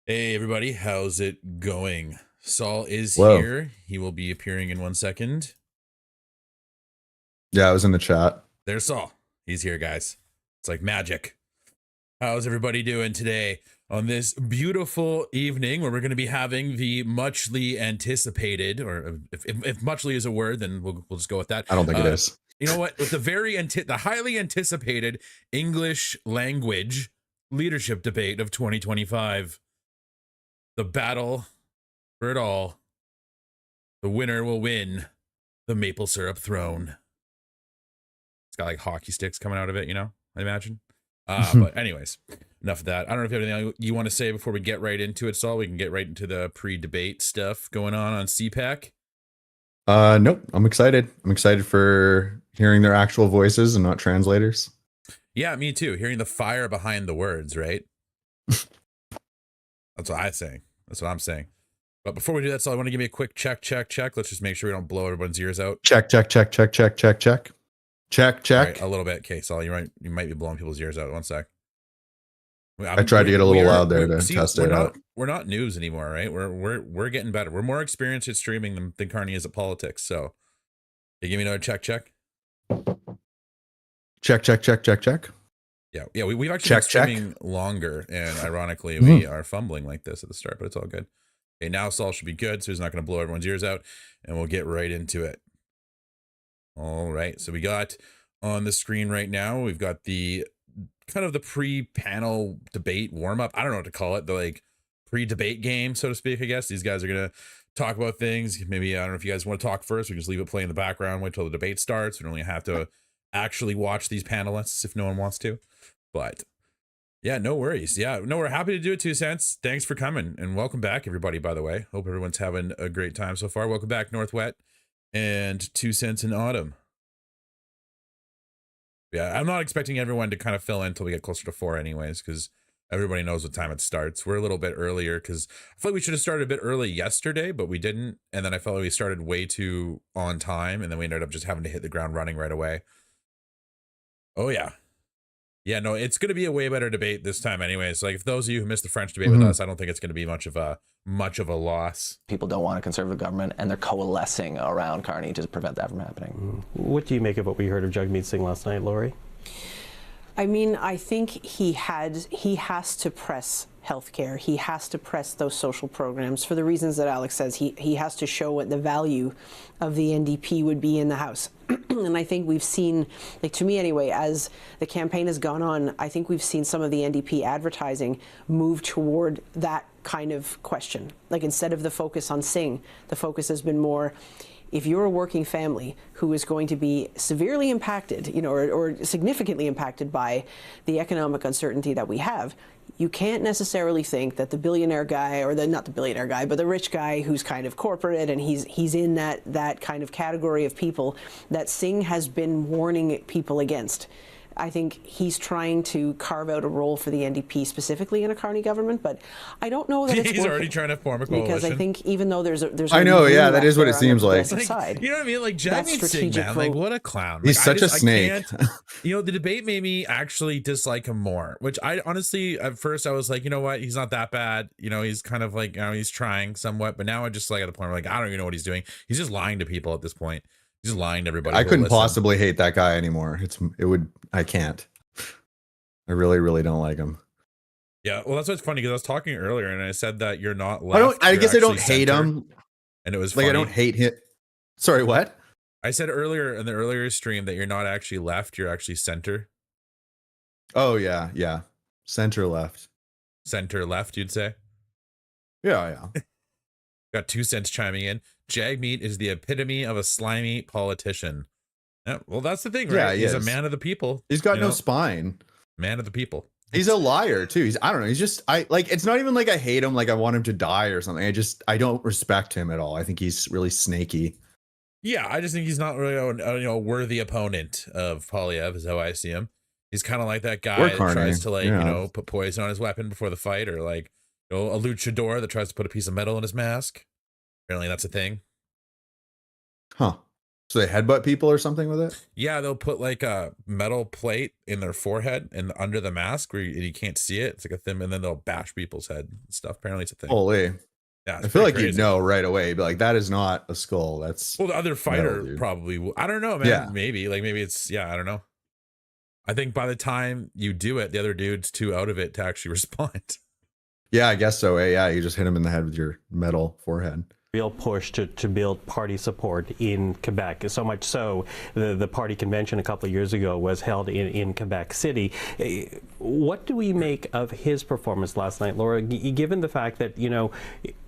Hey everybody, how's it going? Saul is Whoa. here. He will be appearing in 1 second. Yeah, I was in the chat. There's Saul. He's here, guys. It's like magic. How's everybody doing today on this beautiful evening where we're going to be having the muchly anticipated, or if muchly is a word, then we'll just go with that. I don't think it is. You know what? With the highly anticipated English language leadership debate of 2025, the battle for it all. The winner will win the maple syrup throne. It's got like hockey sticks coming out of it, I imagine. But anyways, enough of that. I don't know if you have anything you want to say before we get right into it, Saul. We can get right into the pre-debate stuff going on CPAC. Nope. I'm excited. I'm excited for hearing their actual voices and not translators. Yeah, me too. Hearing the fire behind the words, right? That's what I'm saying. That's what I'm saying. But before we do that, so I want to give me a quick check. Let's just make sure we don't blow everyone's ears out. Check. Right, a little bit. Okay, Saul, you might be blowing people's ears out. 1 sec. I tried to get a little loud there to test it out. We're not news anymore, right? We're getting better. We're more experienced at streaming than Carney is at politics. So, you give me another check. Check. Yeah. We've actually been streaming longer, and ironically, we are fumbling like this at the start, but it's all good. Okay, now Saul should be good, so he's not going to blow everyone's ears out, and we'll get right into it. All right, so we got on the screen right now, we've got the kind of the pre-panel debate warm-up. I don't know what to call it, the like pre-debate game, so to speak, I guess. These guys are going to talk about things. Maybe, I don't know if you guys want to talk first. We can just leave it playing in the background, wait till the debate starts. We don't really have to actually watch these panelists if no one wants to. But yeah, no worries. Yeah, no, we're happy to do it, 2 cents. Thanks for coming, and welcome back, everybody, by the way. Hope everyone's having a great time so far. Welcome back, Northwet and 2 cents in Autumn. Yeah, I'm not expecting everyone to kind of fill in until we get closer to 4 anyways, because everybody knows what time it starts. We're a little bit earlier because I feel like we should have started a bit early yesterday, but we didn't. And then I felt like we started way too on time, and then we ended up just having to hit the ground running right away. Oh, yeah. Yeah, no, it's going to be a way better debate this time anyways. Like, if those of you who missed the French debate with us, I don't think it's going to be much of a loss. People don't want a conservative government, and they're coalescing around Carney to prevent that from happening. What do you make of what we heard of Jagmeet Singh last night, Laurie? I mean, I think he has to press healthcare. He has to press those social programs for the reasons that Alex says. He has to show what the value of the NDP would be in the House. And I think we've seen, like, to me anyway, as the campaign has gone on, I think we've seen some of the NDP advertising move toward that kind of question. Like, instead of the focus on Singh, the focus has been more, if you're a working family who is going to be severely impacted, or significantly impacted by the economic uncertainty that we have, you can't necessarily think that the billionaire guy, or not the billionaire guy, but the rich guy who's kind of corporate and he's in that kind of category of people that Singh has been warning people against. I think he's trying to carve out a role for the NDP specifically in a Carney government, but I don't know that it's he's already trying to form a coalition. Because I think even though there's I know, yeah, that is what it seems like. Side, you know what I mean? Like, Jagmeet Singh, man, like, what a clown. He's such a snake. The debate made me actually dislike him more, which I honestly, at first I was like, you know what? He's not that bad. He's kind of like, he's trying somewhat, but now I just like at the point where, like, I don't even know what he's doing. He's just lying to people at this point. He's just lying to everybody. I couldn't possibly hate that guy anymore. I can't. I really, really don't like him. Yeah, well, that's what's funny, because I was talking earlier and I said that you're not left. I guess I don't hate him. And it was like, funny. I don't hate him. Sorry, what? I said earlier in the earlier stream that you're not actually left, you're actually center. Oh, yeah. Center left. Center left, you'd say? Yeah. Got 2 cents chiming in. Jagmeet is the epitome of a slimy politician. Yeah, well, that's the thing, right? Yeah, he's a man of the people. He's got no spine. Man of the people. He's a liar too. I don't know. It's not even like I hate him, like I want him to die or something. I don't respect him at all. I think he's really snaky. Yeah, I just think he's not really a worthy opponent of Poilievre, is how I see him. He's kind of like that guy that tries to put poison on his weapon before the fight, or like, a luchador that tries to put a piece of metal in his mask. Apparently that's a thing. Huh. So they headbutt people or something with it? Yeah, they'll put like a metal plate in their forehead and under the mask where you can't see it. It's like a thing, and then they'll bash people's head and stuff. Apparently, it's a thing. Holy. Yeah, I it's feel like pretty you'd crazy. know right away. But like, that is not a skull. That's Well, the other fighter dude. probably will. I don't know, man. Yeah. Maybe it's I don't know. I think by the time you do it, the other dude's too out of it to actually respond. Yeah, I guess so. Yeah, you just hit him in the head with your metal forehead. Real push to build party support in Quebec. So much so, the party convention a couple of years ago was held in Quebec City. What do we make of his performance last night, Laura, given the fact that, you know,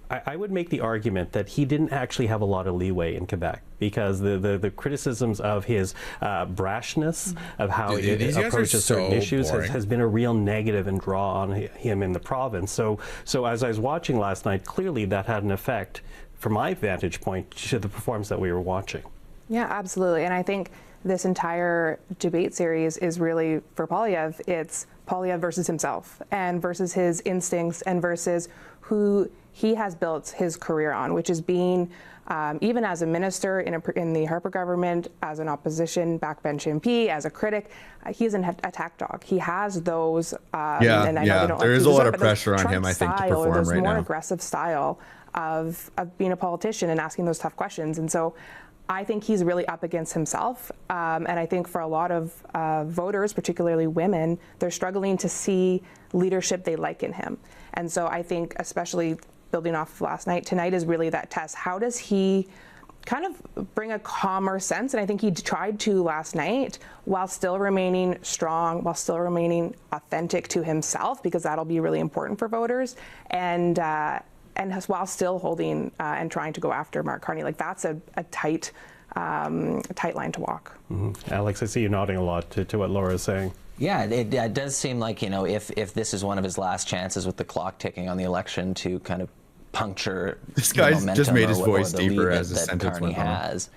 I would make the argument that he didn't actually have a lot of leeway in Quebec, because the criticisms of his brashness, of how he approaches certain issues has been a real negative and draw on him in the province. So as I was watching last night, clearly that had an effect, from my vantage point, to the performance that we were watching. Yeah, absolutely. And I think this entire debate series is really, for Poilievre, it's Poilievre versus himself, and versus his instincts, and versus who he has built his career on, which is being, even as a minister in the Harper government, as an opposition backbench MP, as a critic, he's an attack dog. He has those. And I know they don't there like is to a lot use of it, but pressure on him, I think, to perform those right more now. aggressive style of being a politician and asking those tough questions. And so I think he's really up against himself. And I think for a lot of voters, particularly women, they're struggling to see leadership they like in him. And so I think, especially building off last night, tonight is really that test. How does he kind of bring a calmer sense? And I think he tried to last night, while still remaining strong, while still remaining authentic to himself, because that'll be really important for voters. And while still holding and trying to go after Mark Carney. Like, that's a tight line to walk. Mm-hmm. Alex, I see you nodding a lot to what Laura is saying. Yeah, it does seem like, you know, if this is one of his last chances with the clock ticking on the election to kind of puncture this guy's just made his voice deeper as a that sentence Carney went on. has,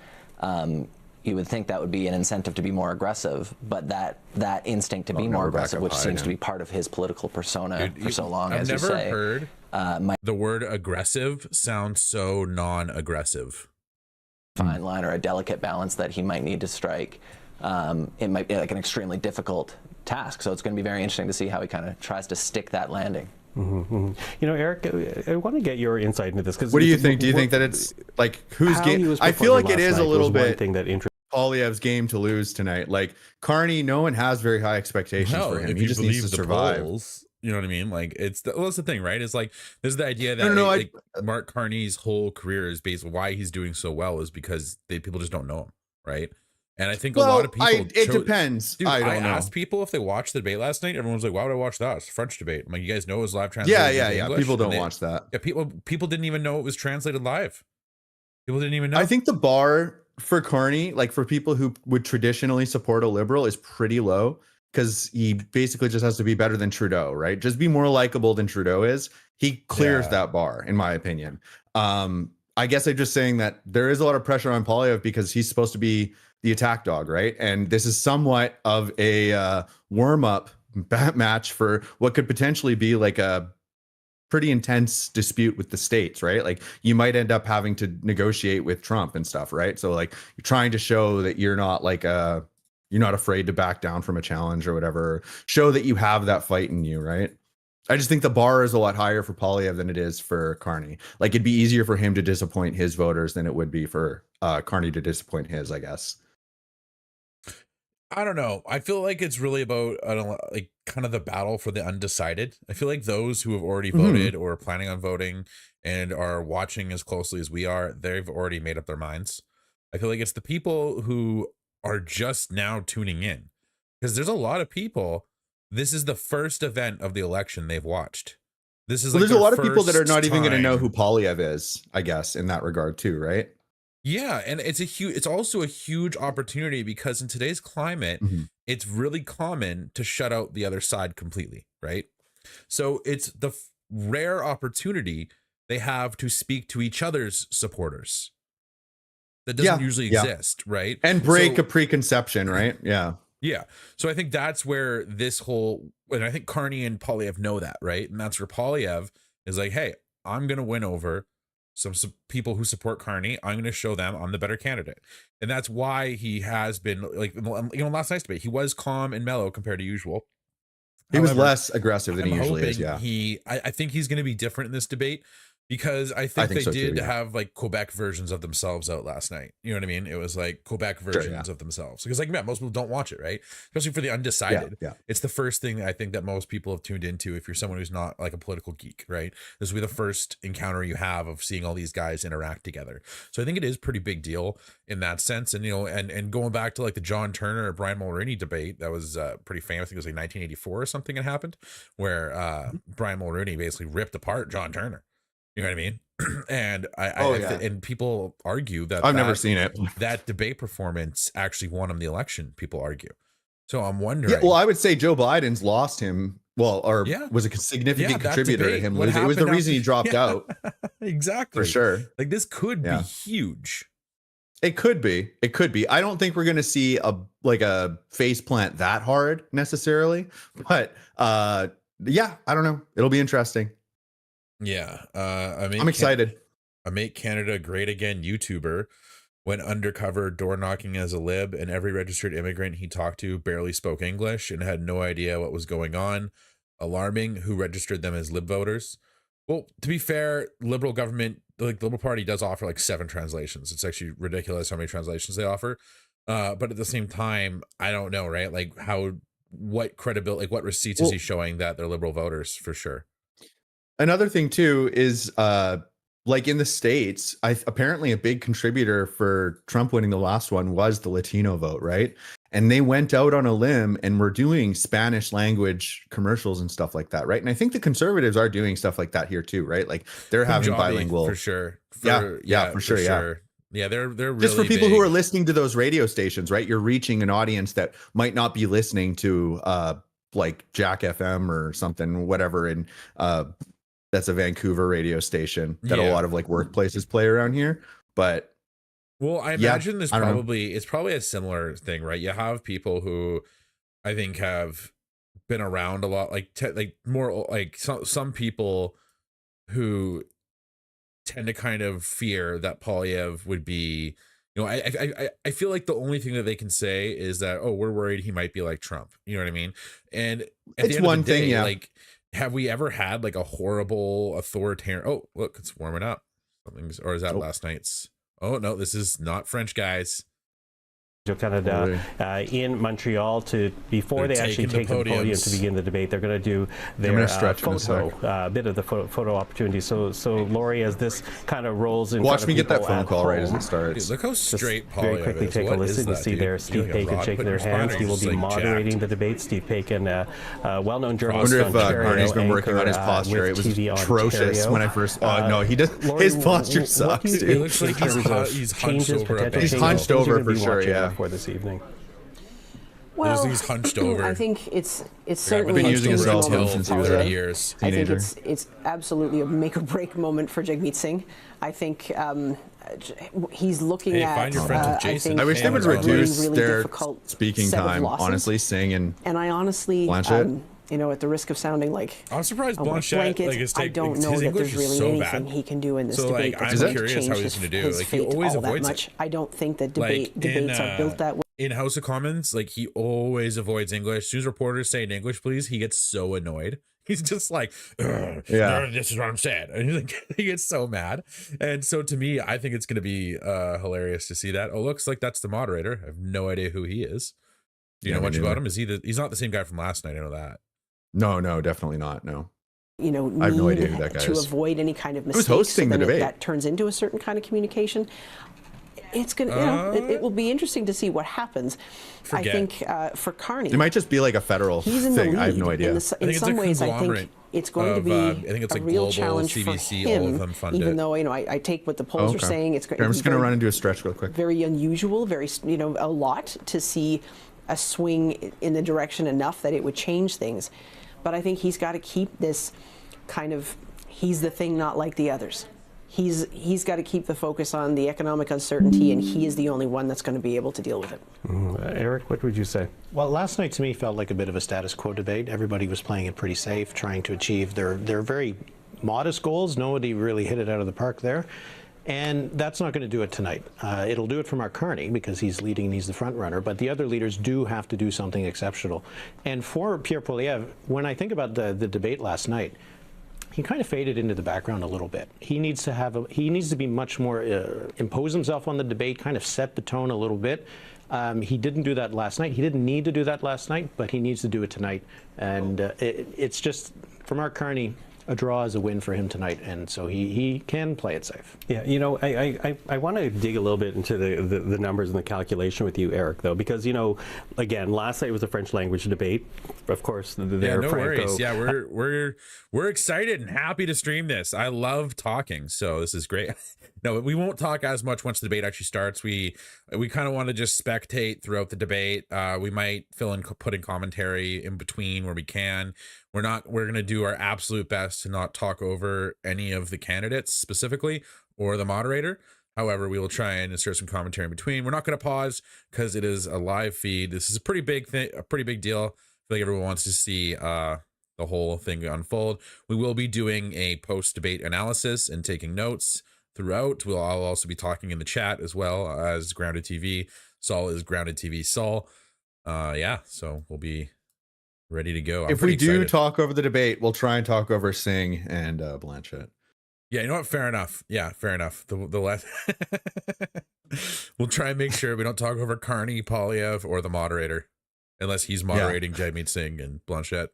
you would think that would be an incentive to be more aggressive, but that instinct to be more aggressive, which seems to be part of his political persona for so long, as you say. I've never heard the word aggressive sounds so non-aggressive. Fine line, or a delicate balance that he might need to strike. It might be like an extremely difficult task, so it's going to be very interesting to see how he kind of tries to stick that landing. Mm-hmm. You know, Eric, I want to get your insight into this. What do you think? Do you think that it's like whose game? I feel like it is a little bit Poilievre's game to lose tonight. Like, Carney, no one has very high expectations for him. He just needs to survive. Polls, you know what I mean? Like, that's the thing, right? It's like, there's the idea that Mark Carney's whole career is based on why he's doing so well is because people just don't know him, right? And I think a lot of people. It depends. Dude, I don't know. asked people if they watched the debate last night. Everyone's like, "Why would I watch that? It's a French debate." I'm like, "You guys know it was live translated." Yeah. People don't watch that. Yeah, people didn't even know it was translated live. People didn't even know. I think the bar for Carney, like for people who would traditionally support a liberal, is pretty low, because he basically just has to be better than Trudeau, right? Just be more likable than Trudeau is. He clears that bar, in my opinion. I guess I'm just saying that there is a lot of pressure on Poilievre because he's supposed to be the attack dog, right? And this is somewhat of a warm-up match for what could potentially be like a pretty intense dispute with the states, right? Like, you might end up having to negotiate with Trump and stuff, right? So like, you're trying to show that you're not like you're not afraid to back down from a challenge or whatever. Show that you have that fight in you, right? I just think the bar is a lot higher for Poilievre than it is for Carney. Like, it'd be easier for him to disappoint his voters than it would be for Carney to disappoint his, I guess. I don't know. I feel like it's really about like kind of the battle for the undecided. I feel like those who have already voted or are planning on voting and are watching as closely as we are, they've already made up their minds. I feel like it's the people who are just now tuning in, because there's a lot of people. This is the first event of the election they've watched. This is there's a lot of people that are not even going to know who Poilievre is, I guess, in that regard too, right? Yeah, and it's also a huge opportunity, because in today's climate, it's really common to shut out the other side completely, right? So it's the rare opportunity they have to speak to each other's supporters. That doesn't usually exist, right? And break a preconception, right? Yeah. Yeah. So I think that's where this whole, and I think Carney and Poilievre know that, right? And that's where Poilievre is like, hey, I'm going to win over some people who support Carney, I'm going to show them I'm the better candidate. And that's why he has been, like, last night's debate, he was calm and mellow compared to usual. He was However, less aggressive than he usually is. Yeah. I think he's going to be different in this debate, because I think they so did too, yeah. have like Quebec versions of themselves out last night. You know what I mean? It was like Quebec versions of themselves, because like, yeah, most people don't watch it, right? Especially for the undecided. Yeah. It's the first thing I think that most people have tuned into. If you're someone who's not like a political geek, right? This will be the first encounter you have of seeing all these guys interact together. So I think it is a pretty big deal in that sense. And, you know, and going back to like the John Turner or Brian Mulroney debate, that was pretty famous. I think it was like 1984 or something had happened, where Brian Mulroney basically ripped apart John Turner. You know what I mean? And and people argue that I've never seen it. That debate performance actually won him the election. People argue. So I'm wondering. Yeah, well, I would say Joe Biden's lost him. Well, or was a significant contributor to him losing. It was the reason he dropped out. Exactly. For sure. Like, this could be huge. It could be. It could be. I don't think we're going to see a face plant that hard necessarily, but yeah, I don't know. It'll be interesting. Yeah. I'm excited. A Make Canada Great Again YouTuber went undercover door knocking as a lib, and every registered immigrant he talked to barely spoke English and had no idea what was going on. Alarming. Who registered them as lib voters? Well, to be fair, Liberal government, like the Liberal Party, does offer like 7 translations. It's actually ridiculous how many translations they offer. But at the same time, I don't know, right? Like, what credibility, like what receipts is he showing that they're Liberal voters for sure? Another thing too is like in the States, apparently a big contributor for Trump winning the last one was the Latino vote, right? And they went out on a limb and were doing Spanish language commercials and stuff like that, right? And I think the conservatives are doing stuff like that here too, right? Like they're having bilingual for sure. For sure. Yeah, they're really just for people big. who are listening to those radio stations, right? You're reaching an audience that might not be listening to like Jack FM or something, whatever, and that's a Vancouver radio station that a lot of like workplaces play around here. But well, I imagine it's probably a similar thing, right? You have people who I think have been around a lot, like more like some people who tend to kind of fear that Poilievre would be, you know, I feel like the only thing that they can say is that, oh, we're worried he might be like Trump. You know what I mean? And at the end of the day, like, have we ever had like a horrible authoritarian? Oh, look, it's warming up. Or is that last night's? Oh no, this is not French, guys. Canada in Montreal before they actually take the podium to begin the debate. They're going to do their photo, bit of the photo opportunity. So Laurie, as this kind of rolls in, watch me get that phone call right as it starts. Dude, look how straight Poilievre very quickly is. Take a listen. You see there Steve Paikin shaking their hands. He will be moderating the debate. Steve Paikin, well-known journalist. I wonder if Carney's been working on his posture. It was atrocious when I first. Oh no, he does. His posture sucks. It looks like he's hunched over. He's hunched over for sure. Yeah. For this evening. Well, he's hunched over. I think it's certainly been using his cell phone since he was 30 years. I think it's absolutely a make or break moment for Jagmeet Singh. I think he's looking at. Find your friends with Jason. I wish they would reduce really their speaking time. Honestly, Singh and I honestly, Blanchet. You know, at the risk of sounding like I'm surprised Blanchet, I don't know that there's really anything he can do in this debate that's going to change his fate all that much. I don't think that debates are built that way. In House of Commons, like, he always avoids English. As soon as reporters say in English, please, he gets so annoyed. He's just like, this is what I'm saying. And he's like, he gets so mad. And so to me, I think it's going to be hilarious to see that. Oh, looks like that's the moderator. I have no idea who he is. Do you know much about him? He's not the same guy from last night. I know that. No, definitely not. No. You know, I have no idea who that guy to is. avoid any kind of mistakes. Who's hosting the debate? That turns into a certain kind of communication. It's gonna, it will be interesting to see what happens. I think for Carney, it might just be like a federal thing. I have no idea. In some ways, I think it's going to be I think it's a like real Global, challenge CBC, for him. all of them fund even it. though I take what the polls are saying. It's I'm just going to run and do a stretch real quick. Very unusual, a lot to see a swing in the direction enough that it would change things. But I think he's got to keep this kind of, he's the thing not like the others. He's got to keep the focus on the economic uncertainty, and he is the only one that's going to be able to deal with it. Eric, what would you say? Well, last night to me felt like a bit of a status quo debate. Everybody was playing it pretty safe, trying to achieve their very modest goals. Nobody really hit it out of the park there. And that's not going to do it tonight. It'll do it for Mark Carney because he's leading and he's the front runner. But the other leaders do have to do something exceptional. And for Pierre Poilievre, when I think about the debate last night, he kind of faded into the background a little bit. He needs to be much more impose himself on the debate, kind of set the tone a little bit. He didn't do that last night. He didn't need to do that last night, but he needs to do it tonight. And it's just, for Mark Carney, a draw is a win for him tonight, and so he can play it safe. Yeah, you know, I want to dig a little bit into the numbers and the calculation with you, Eric, though, because, you know, again, last night was a French language debate. Of course, no worries. Yeah, we're excited and happy to stream this. I love talking, so this is great. No, we won't talk as much once the debate actually starts. We kind of want to just spectate throughout the debate. We might put in commentary in between where we can. We're going to do our absolute best to not talk over any of the candidates specifically or the moderator. However, we will try and insert some commentary in between. We're not going to pause because it is a live feed. This is a pretty big thing, a pretty big deal. I feel like everyone wants to see the whole thing unfold. We will be doing a post-debate analysis and taking notes throughout. I'll also be talking in the chat as well as GroundedTV. Saul is GroundedTV Saul. Yeah, so we'll be ready to go. If we do talk over the debate, we'll try and talk over Singh and Blanchet. Yeah, you know what? Fair enough. Yeah, fair enough. The left. We'll try and make sure we don't talk over Carney, Poilievre, or the moderator, unless he's moderating Jagmeet Singh and Blanchet.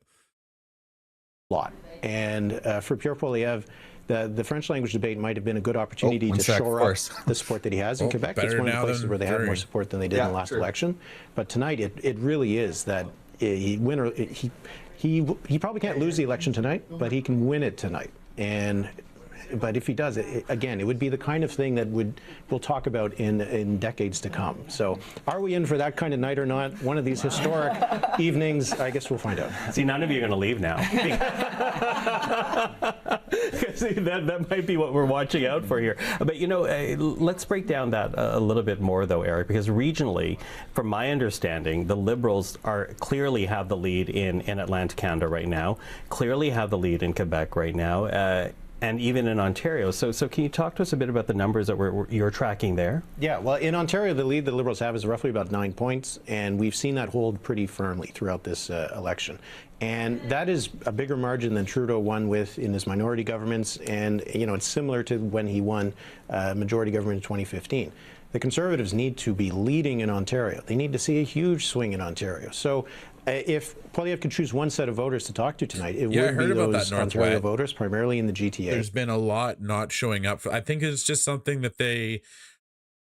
Lot. And for Pierre Poilievre, the French language debate might have been a good opportunity to shore up the support that he has in Quebec. It's one of the places where they have more support than they did in the last election. But tonight, it really is that he probably can't lose the election tonight, but he can win it tonight. But if he does it, again, it would be the kind of thing that we'll talk about in decades to come. So are we in for that kind of night or not? One of these historic evenings, I guess we'll find out. See, none of you are going to leave now. See, that might be what we're watching out for here. But, you know, let's break down that a little bit more, though, Eric, because regionally, from my understanding, the Liberals clearly have the lead in Atlantic Canada right now, clearly have the lead in Quebec right now. And even in Ontario. So can you talk to us a bit about the numbers that you're tracking there? Yeah, well, in Ontario, the lead the Liberals have is roughly about 9 points, and we've seen that hold pretty firmly throughout this election. And that is a bigger margin than Trudeau won with in his minority governments, and, you know, it's similar to when he won majority government in 2015. The Conservatives need to be leading in Ontario. They need to see a huge swing in Ontario. So if Poilievre could choose one set of voters to talk to tonight, it would be those Ontario voters, primarily in the GTA. There's been a lot not showing up. I think it's just something that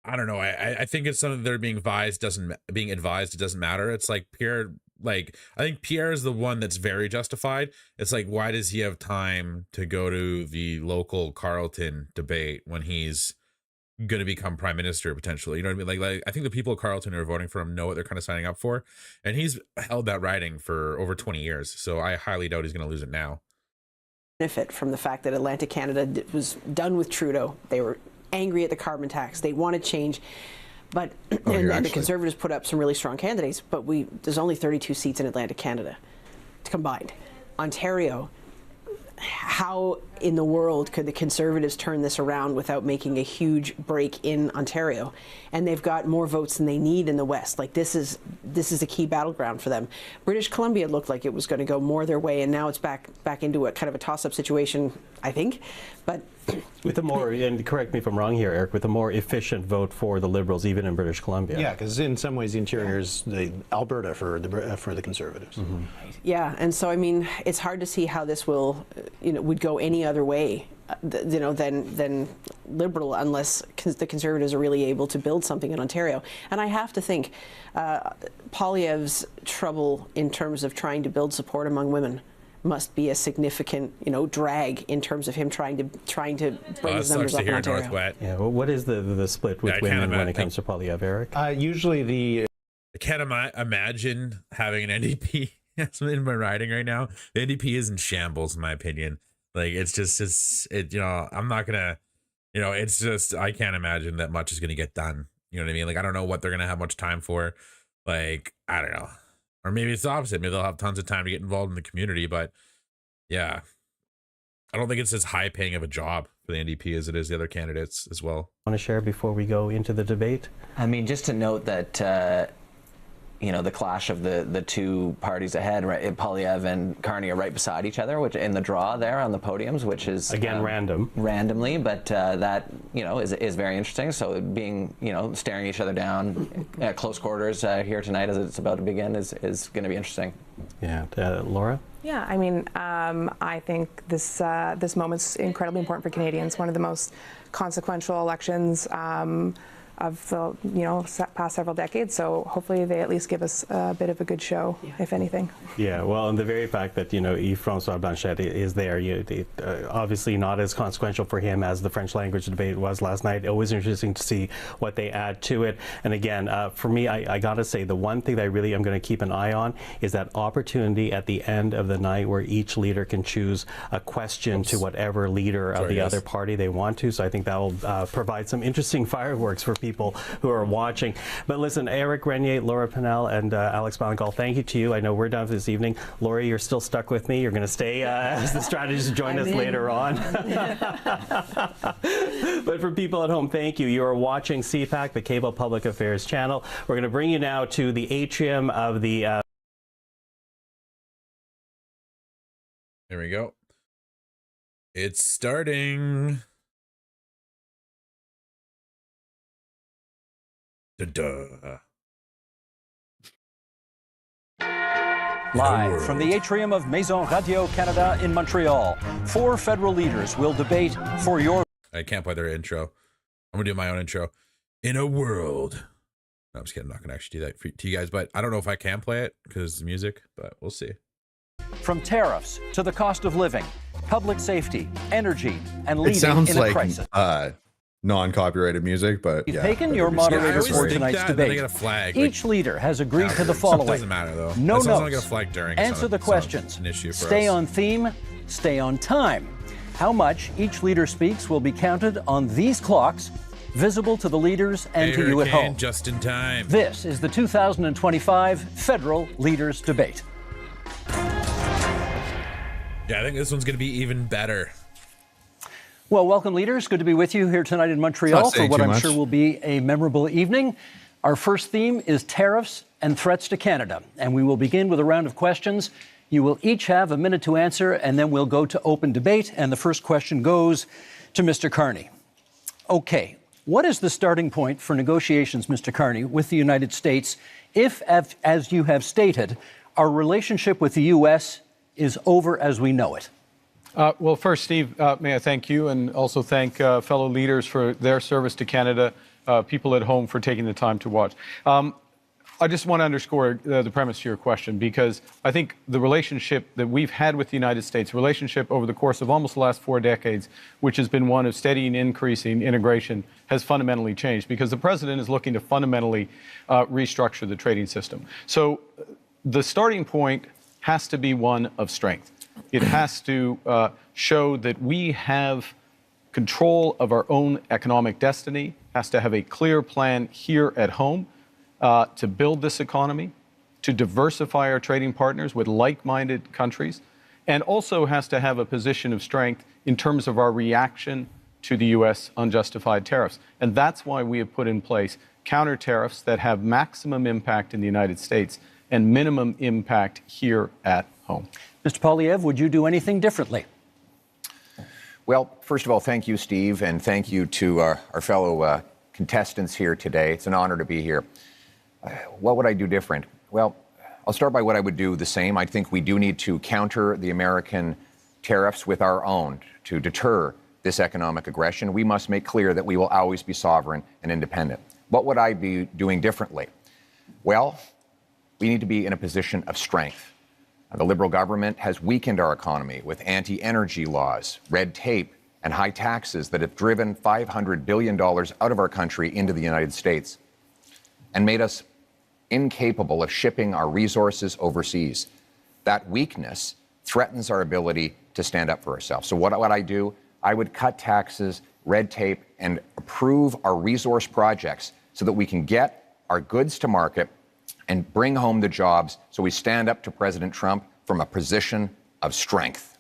I don't know. I think it's something they're being advised. It doesn't matter. It's like Pierre. Like, I think Pierre is the one that's very justified. It's like, why does he have time to go to the local Carleton debate when he's going to become prime minister potentially? You know what I mean? Like I think the people of Carleton who are voting for him know what they're kind of signing up for, and he's held that riding for over 20 years. So I highly doubt he's going to lose it now. Benefit from the fact that Atlantic Canada was done with Trudeau. They were angry at the carbon tax. They wanted change. But and the Conservatives put up some really strong candidates, but there's only 32 seats in Atlantic Canada combined. Ontario, how in the world could the Conservatives turn this around without making a huge break in Ontario? And they've got more votes than they need in the West. Like, this is a key battleground for them. British Columbia looked like it was going to go more their way, and now it's back into a kind of a toss-up situation, I think. But with a more, and correct me if I'm wrong here, Eric, with a more efficient vote for the Liberals, even in British Columbia. Yeah, because in some ways the interior is the Alberta for the Conservatives. Mm-hmm. Yeah, and so I mean, it's hard to see how this will, would go any other way, than Liberal, unless the Conservatives are really able to build something in Ontario. And I have to think Poilievre's trouble in terms of trying to build support among women must be a significant, drag in terms of him trying to bring his numbers up in Ontario. Yeah, well, what is the split with women when it comes to Poilievre, Eric? Usually I can't imagine having an NDP in my riding right now. The NDP is in shambles, in my opinion. Like, I'm not gonna, it's just, I can't imagine that much is gonna get done. You know what I mean? Like, I don't know what they're gonna have much time for. Like, I don't know. Or maybe it's the opposite. Maybe they'll have tons of time to get involved in the community. But yeah, I don't think it's as high paying of a job for the NDP as it is the other candidates as well. Want to share before we go into the debate? I mean, just to note that, you know, the clash of the two parties ahead, right? Poilievre and Carney are right beside each other, which in the draw there on the podiums, which is again randomly, but that, you know, is very interesting. So being, you know, staring each other down at close quarters here tonight as it's about to begin is going to be interesting. Yeah, Laura. Yeah, I mean, I think this moment's incredibly important for Canadians. One of the most consequential elections of the past several decades. So hopefully they at least give us a bit of a good show, if anything. Yeah, well, and the very fact that Poilievre Blanchet is there, obviously not as consequential for him as the French language debate was last night. Always interesting to see what they add to it. And again, for me, I got to say the one thing that I really am going to keep an eye on is that opportunity at the end of the night where each leader can choose a question to whatever leader of the other party they want to. So I think that will provide some interesting fireworks for people who are watching. But listen, Eric Renier, Laura Pinnell, and Alex Balankal, thank you to you. I know we're done for this evening. Laura, you're still stuck with me. You're going to stay as the strategist join us later on. But for people at home, thank you. You are watching CPAC, the Cable Public Affairs channel. We're going to bring you now to the atrium of the... There we go. It's starting. Duh. Live from the atrium of Maison Radio Canada in Montreal, 4 federal leaders will debate for your... I can't play their intro. I'm going to do my own intro. In a world. No, I'm just kidding. I'm not going to actually do that to you guys, but I don't know if I can play it because it's music, but we'll see. From tariffs to the cost of living, public safety, energy, and leading in a crisis. Non-copyrighted music, but You've taken your moderator for tonight's debate. Each leader has agreed to the following. Doesn't matter though. No notes. Get a flag during. Answer the questions. An issue for stay us. on theme. Stay on time. How much each leader speaks will be counted on these clocks, visible to the leaders and to you at home. Just in time. This is the 2025 Federal Leaders Debate. Yeah, I think this one's going to be even better. Well, welcome, leaders. Good to be with you here tonight in Montreal for what I'm sure will be a memorable evening. Our first theme is tariffs and threats to Canada, and we will begin with a round of questions. You will each have a minute to answer, and then we'll go to open debate, and the first question goes to Mr. Carney. Okay, what is the starting point for negotiations, Mr. Carney, with the United States if, as you have stated, our relationship with the U.S. is over as we know it? Well, first, Steve, may I thank you and also thank fellow leaders for their service to Canada, people at home for taking the time to watch. I just want to underscore the premise to your question, because I think the relationship that we've had with the United States, relationship over the course of almost the last 4 decades, which has been one of steady and increasing integration, has fundamentally changed because the president is looking to fundamentally restructure the trading system. So the starting point has to be one of strength. It has to show that we have control of our own economic destiny, has to have a clear plan here at home to build this economy, to diversify our trading partners with like-minded countries, and also has to have a position of strength in terms of our reaction to the U.S. unjustified tariffs. And that's why we have put in place counter tariffs that have maximum impact in the United States and minimum impact here at home. Mr. Poilievre, would you do anything differently? Well, first of all, thank you, Steve, and thank you to our fellow contestants here today. It's an honor to be here. What would I do different? Well, I'll start by what I would do the same. I think we do need to counter the American tariffs with our own to deter this economic aggression. We must make clear that we will always be sovereign and independent. What would I be doing differently? Well, we need to be in a position of strength. The Liberal government has weakened our economy with anti-energy laws, red tape, and high taxes that have driven $500 billion out of our country into the United States and made us incapable of shipping our resources overseas. That weakness threatens our ability to stand up for ourselves. So what would I do? I would cut taxes, red tape, and approve our resource projects so that we can get our goods to market and bring home the jobs so we stand up to President Trump from a position of strength.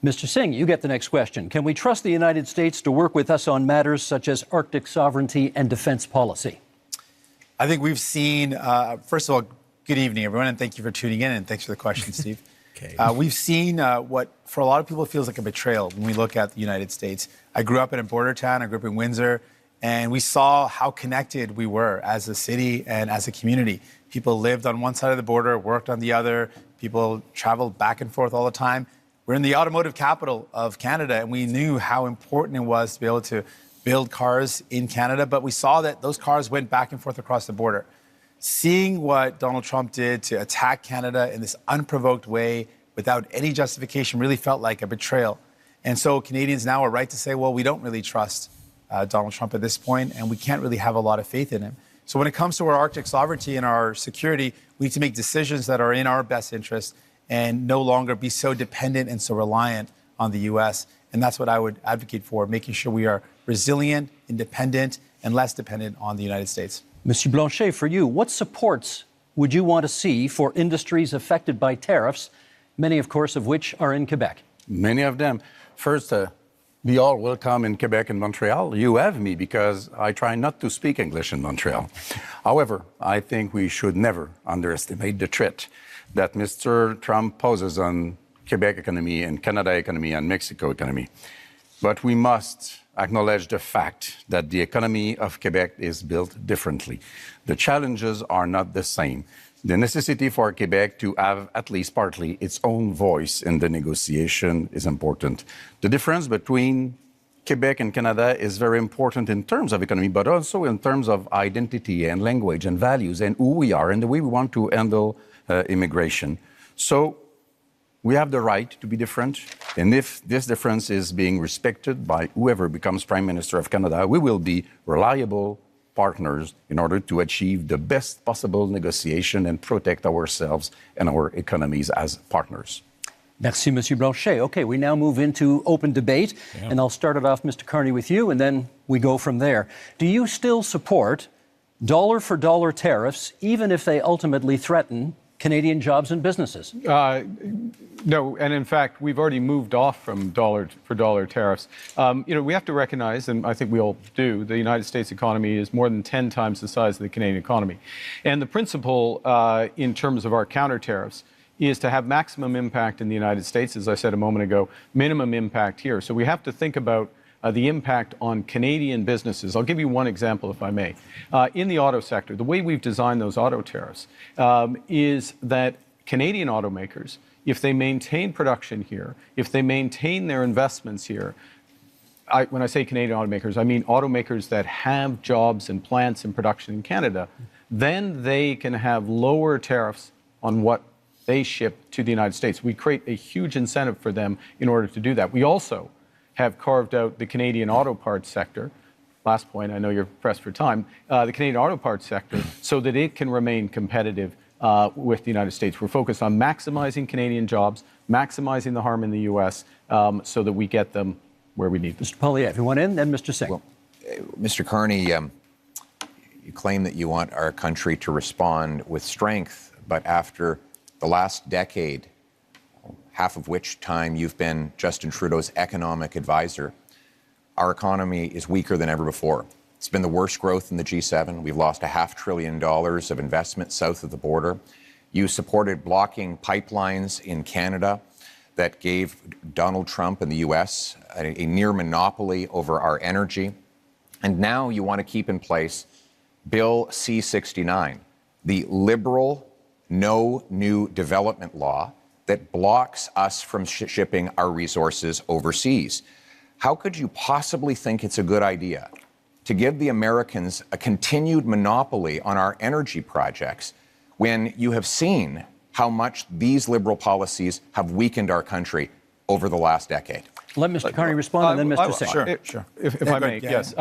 Mr. Singh, you get the next question. Can we trust the United States to work with us on matters such as Arctic sovereignty and defense policy? I think we've seen, first of all, good evening, everyone, and thank you for tuning in, and thanks for the question, Steve. Okay. We've seen what, for a lot of people, feels like a betrayal when we look at the United States. I grew up in a border town. I grew up in Windsor, and we saw how connected we were as a city and as a community. People lived on one side of the border, worked on the other. People traveled back and forth all the time. We're in the automotive capital of Canada, and we knew how important it was to be able to build cars in Canada, but we saw that those cars went back and forth across the border. Seeing what Donald Trump did to attack Canada in this unprovoked way without any justification really felt like a betrayal. And so Canadians now are right to say, well, we don't really trust Donald Trump at this point, and we can't really have a lot of faith in him. So when it comes to our Arctic sovereignty and our security, we need to make decisions that are in our best interest and no longer be so dependent and so reliant on the U.S. And that's what I would advocate for, making sure we are resilient, independent, and less dependent on the United States. Monsieur Blanchet, for you, what supports would you want to see for industries affected by tariffs, many, of course, of which are in Quebec? Many of them. First, be all welcome in Quebec and Montreal. You have me because I try not to speak English in Montreal. However, I think we should never underestimate the threat that Mr. Trump poses on Quebec economy and Canada economy and Mexico economy. But we must acknowledge the fact that the economy of Quebec is built differently. The challenges are not the same. The necessity for Quebec to have at least partly its own voice in the negotiation is important. The difference between Quebec and Canada is very important in terms of economy, but also in terms of identity and language and values and who we are and the way we want to handle immigration. So we have the right to be different, and if this difference is being respected by whoever becomes Prime Minister of Canada, we will be reliable partners in order to achieve the best possible negotiation and protect ourselves and our economies as partners. Merci, Monsieur Blanchet. Okay, we now move into open debate, and I'll start it off, Mr. Carney, with you, and then we go from there. Do you still support dollar-for-dollar tariffs, even if they ultimately threaten Canadian jobs and businesses? No, and in fact, we've already moved off from dollar-for-dollar tariffs. We have to recognize, and I think we all do, the United States economy is more than 10 times the size of the Canadian economy. And the principle in terms of our counter tariffs is to have maximum impact in the United States, as I said a moment ago, minimum impact here. So we have to think about the impact on Canadian businesses. I'll give you one example, if I may. In the auto sector, the way we've designed those auto tariffs is that Canadian automakers, if they maintain production here, if they maintain their investments here, when I say Canadian automakers, I mean automakers that have jobs and plants and production in Canada, then they can have lower tariffs on what they ship to the United States. We create a huge incentive for them in order to do that. We also have carved out the Canadian auto parts sector. Last point, I know you're pressed for time, the Canadian auto parts sector, so that it can remain competitive with the United States. We're focused on maximizing Canadian jobs, maximizing the harm in the U.S. So that we get them where we need them. Mr. Poilievre, you want in, then Mr. Singh. Well, Mr. Carney, you claim that you want our country to respond with strength, but after the last decade, half of which time you've been Justin Trudeau's economic advisor, our economy is weaker than ever before. It's been the worst growth in the G7. We've lost $500 billion of investment south of the border. You supported blocking pipelines in Canada that gave Donald Trump and the U.S. a near monopoly over our energy. And now you want to keep in place Bill C-69, the liberal no new development law that blocks us from shipping our resources overseas. How could you possibly think it's a good idea to give the Americans a continued monopoly on our energy projects when you have seen how much these liberal policies have weakened our country over the last decade? Let Mr. Carney respond, and then Mr. Singh. Sure. If I may, yes.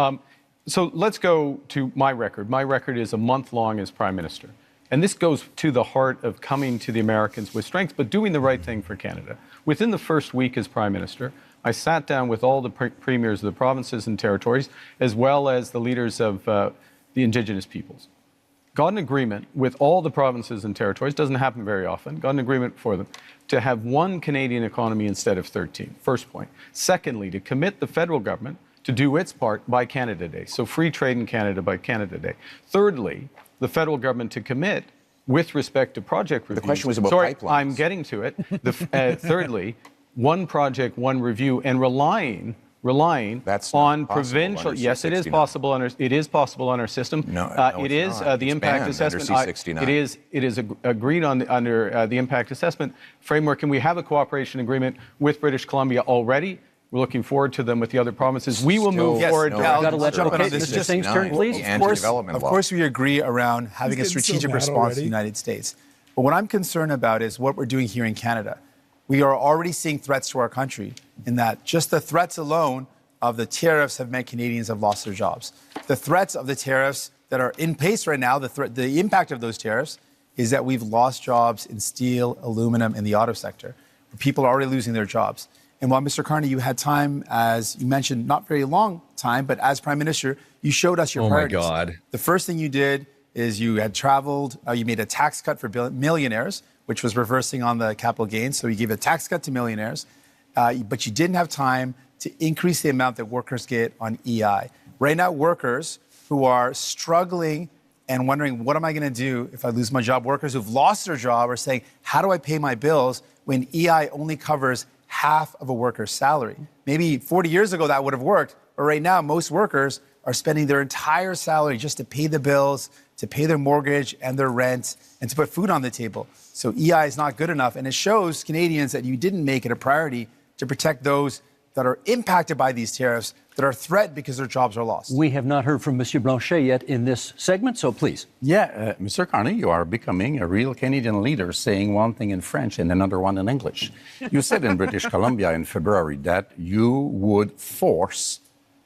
So let's go to my record. My record is a month long as Prime Minister. And this goes to the heart of coming to the Americans with strength, but doing the right thing for Canada. Within the first week as Prime Minister, I sat down with all the premiers of the provinces and territories, as well as the leaders of the Indigenous peoples. got an agreement with all the provinces and territories, doesn't happen very often, got an agreement for them to have one Canadian economy instead of 13, first point. Secondly, to commit the federal government to do its part by Canada Day, so free trade in Canada by Canada Day. Thirdly, the federal government to commit with respect to project reviews. The question was about pipelines. I'm getting to it. Thirdly, one project, one review, and relying That's on not provincial. Yes, it is possible under. It is possible on our system. No, it is the it's impact banned assessment. under C-69. It is agreed on under the impact assessment framework, and we have a cooperation agreement with British Columbia already. We're looking forward to them with the other provinces. We will move forward. Let's jump on this. Mr. Singh's turn, please. Of course, we agree around having a strategic response to the United States. But what I'm concerned about is what we're doing here in Canada. We are already seeing threats to our country in that just the threats alone of the tariffs have meant Canadians have lost their jobs. The threats of the tariffs that are in place right now, the impact of those tariffs is that we've lost jobs in steel, aluminum, and the auto sector. People are already losing their jobs. And while, Mr. Carney, you had time, as you mentioned, not very long time, but as Prime Minister, you showed us your priorities. Oh, my God. The first thing you did is you had traveled, you made a tax cut for millionaires, which was reversing on the capital gains. So you gave a tax cut to millionaires, but you didn't have time to increase the amount that workers get on EI. Right now, workers who are struggling and wondering, what am I going to do if I lose my job? Workers who've lost their job are saying, how do I pay my bills when EI only covers half of a worker's salary? Maybe 40 years ago that would have worked, but right now most workers are spending their entire salary just to pay the bills, to pay their mortgage and their rent, and to put food on the table. So EI is not good enough, and it shows Canadians that you didn't make it a priority to protect those that are impacted by these tariffs, that are threatened because their jobs are lost. We have not heard from Monsieur Blanchet yet in this segment, so please. Yeah, Mr. Carney, you are becoming a real Canadian leader, saying one thing in French and another one in English. You said in British Columbia in February that you would force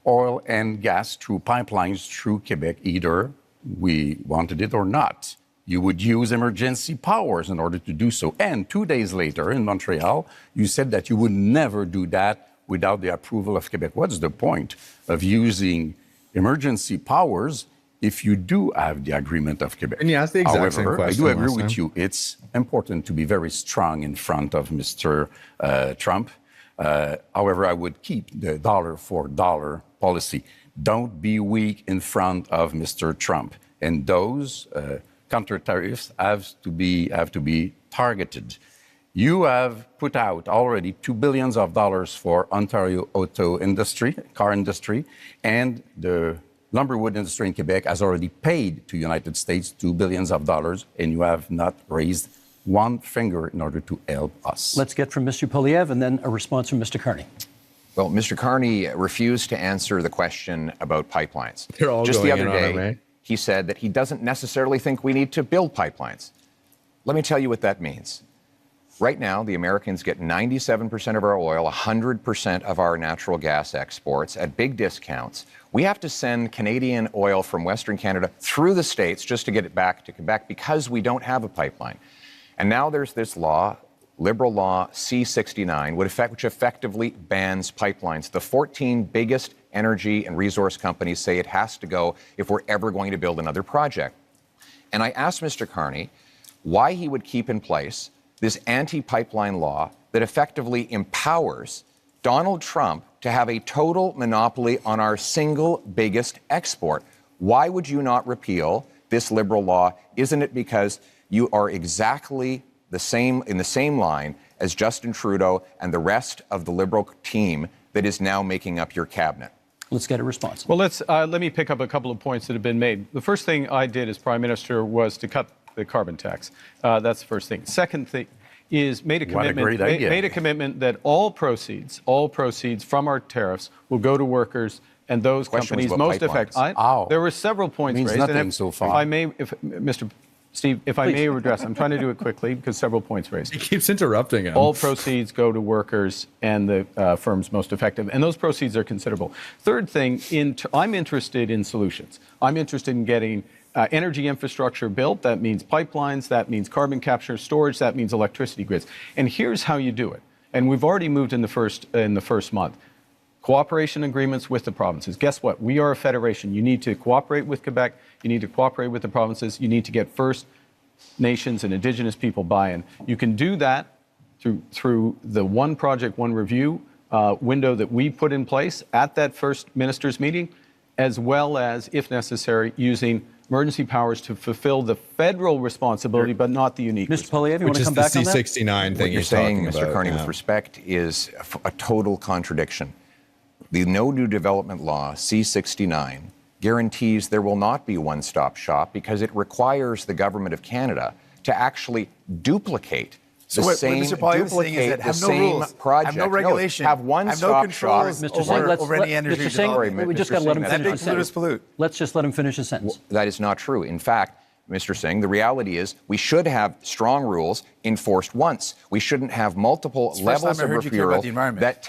oil and gas through pipelines through Quebec, either we wanted it or not. You would use emergency powers in order to do so. And 2 days later in Montreal, you said that you would never do that without the approval of Quebec. What's the point of using emergency powers if you do have the agreement of Quebec? And you asked the exact same However, question. I do agree with you. It's important to be very strong in front of Mr. Trump. However, I would keep the dollar for dollar policy. Don't be weak in front of Mr. Trump. And those counter tariffs have to be targeted. You have put out already $2 billion for Ontario auto industry, car industry, and the lumberwood industry in Quebec has already paid to United States $2 billion, and you have not raised one finger in order to help us. Let's get from Mr. Poilievre and then a response from Mr. Carney. Well, Mr. Carney refused to answer the question about pipelines. They're all Just the going other in on him, day, eh? he said that he doesn't necessarily think we need to build pipelines. Let me tell you what that means. Right now, the Americans get 97% of our oil, 100% of our natural gas exports at big discounts. We have to send Canadian oil from Western Canada through the States just to get it back to Quebec because we don't have a pipeline. And now there's this law, Liberal Law C-69, which effectively bans pipelines. The 14 biggest energy and resource companies say it has to go if we're ever going to build another project. And I asked Mr. Carney why he would keep in place this anti-pipeline law that effectively empowers Donald Trump to have a total monopoly on our single biggest export. Why would you not repeal this Liberal law? Isn't it because you are exactly the same in the same line as Justin Trudeau and the rest of the Liberal team that is now making up your cabinet? Let's get a response. Well, let me pick up a couple of points that have been made. The first thing I did as Prime Minister was to cut the carbon tax. That's the first thing. Second thing is made a commitment that all proceeds from our tariffs will go to workers and those companies most affected. There were several points raised. Nothing so far. If I may, Mr. Steve, if I may address, I'm trying to do it quickly because several points raised. He keeps interrupting him. All proceeds go to workers and the firms most effective, and those proceeds are considerable. Third thing, I'm interested in solutions. I'm interested in getting energy infrastructure built. That means pipelines, that means carbon capture, storage, that means electricity grids. And here's how you do it. And we've already moved in the first month. cooperation agreements with the provinces. Guess what? We are a federation. You need to cooperate with Quebec. You need to cooperate with the provinces. You need to get First Nations and Indigenous people buy-in. You can do that through the one project, one review window that we put in place at that first ministers' meeting, as well as, if necessary, using emergency powers to fulfill the federal responsibility, but not the unique. Mr. Poilievre, you want to come back on that? Which is the C69 thing what you're saying, talking about, Mr. Carney, yeah. with respect, is a total contradiction. The No New Development Law, C69, guarantees there will not be one-stop shop because it requires the Government of Canada to actually duplicate So the what same, Mr. Poilievre is saying is that have no rules, project. have no regulation, have one-stop shop. Mr. Singh, over any energy Mr. Singh, development. we just got to let him finish his Let polluters sentence. pollute. Let's just let him finish his sentence. That is not true. In fact, Mr. Singh, the reality is we should have strong rules enforced once. We shouldn't have multiple levels of referral that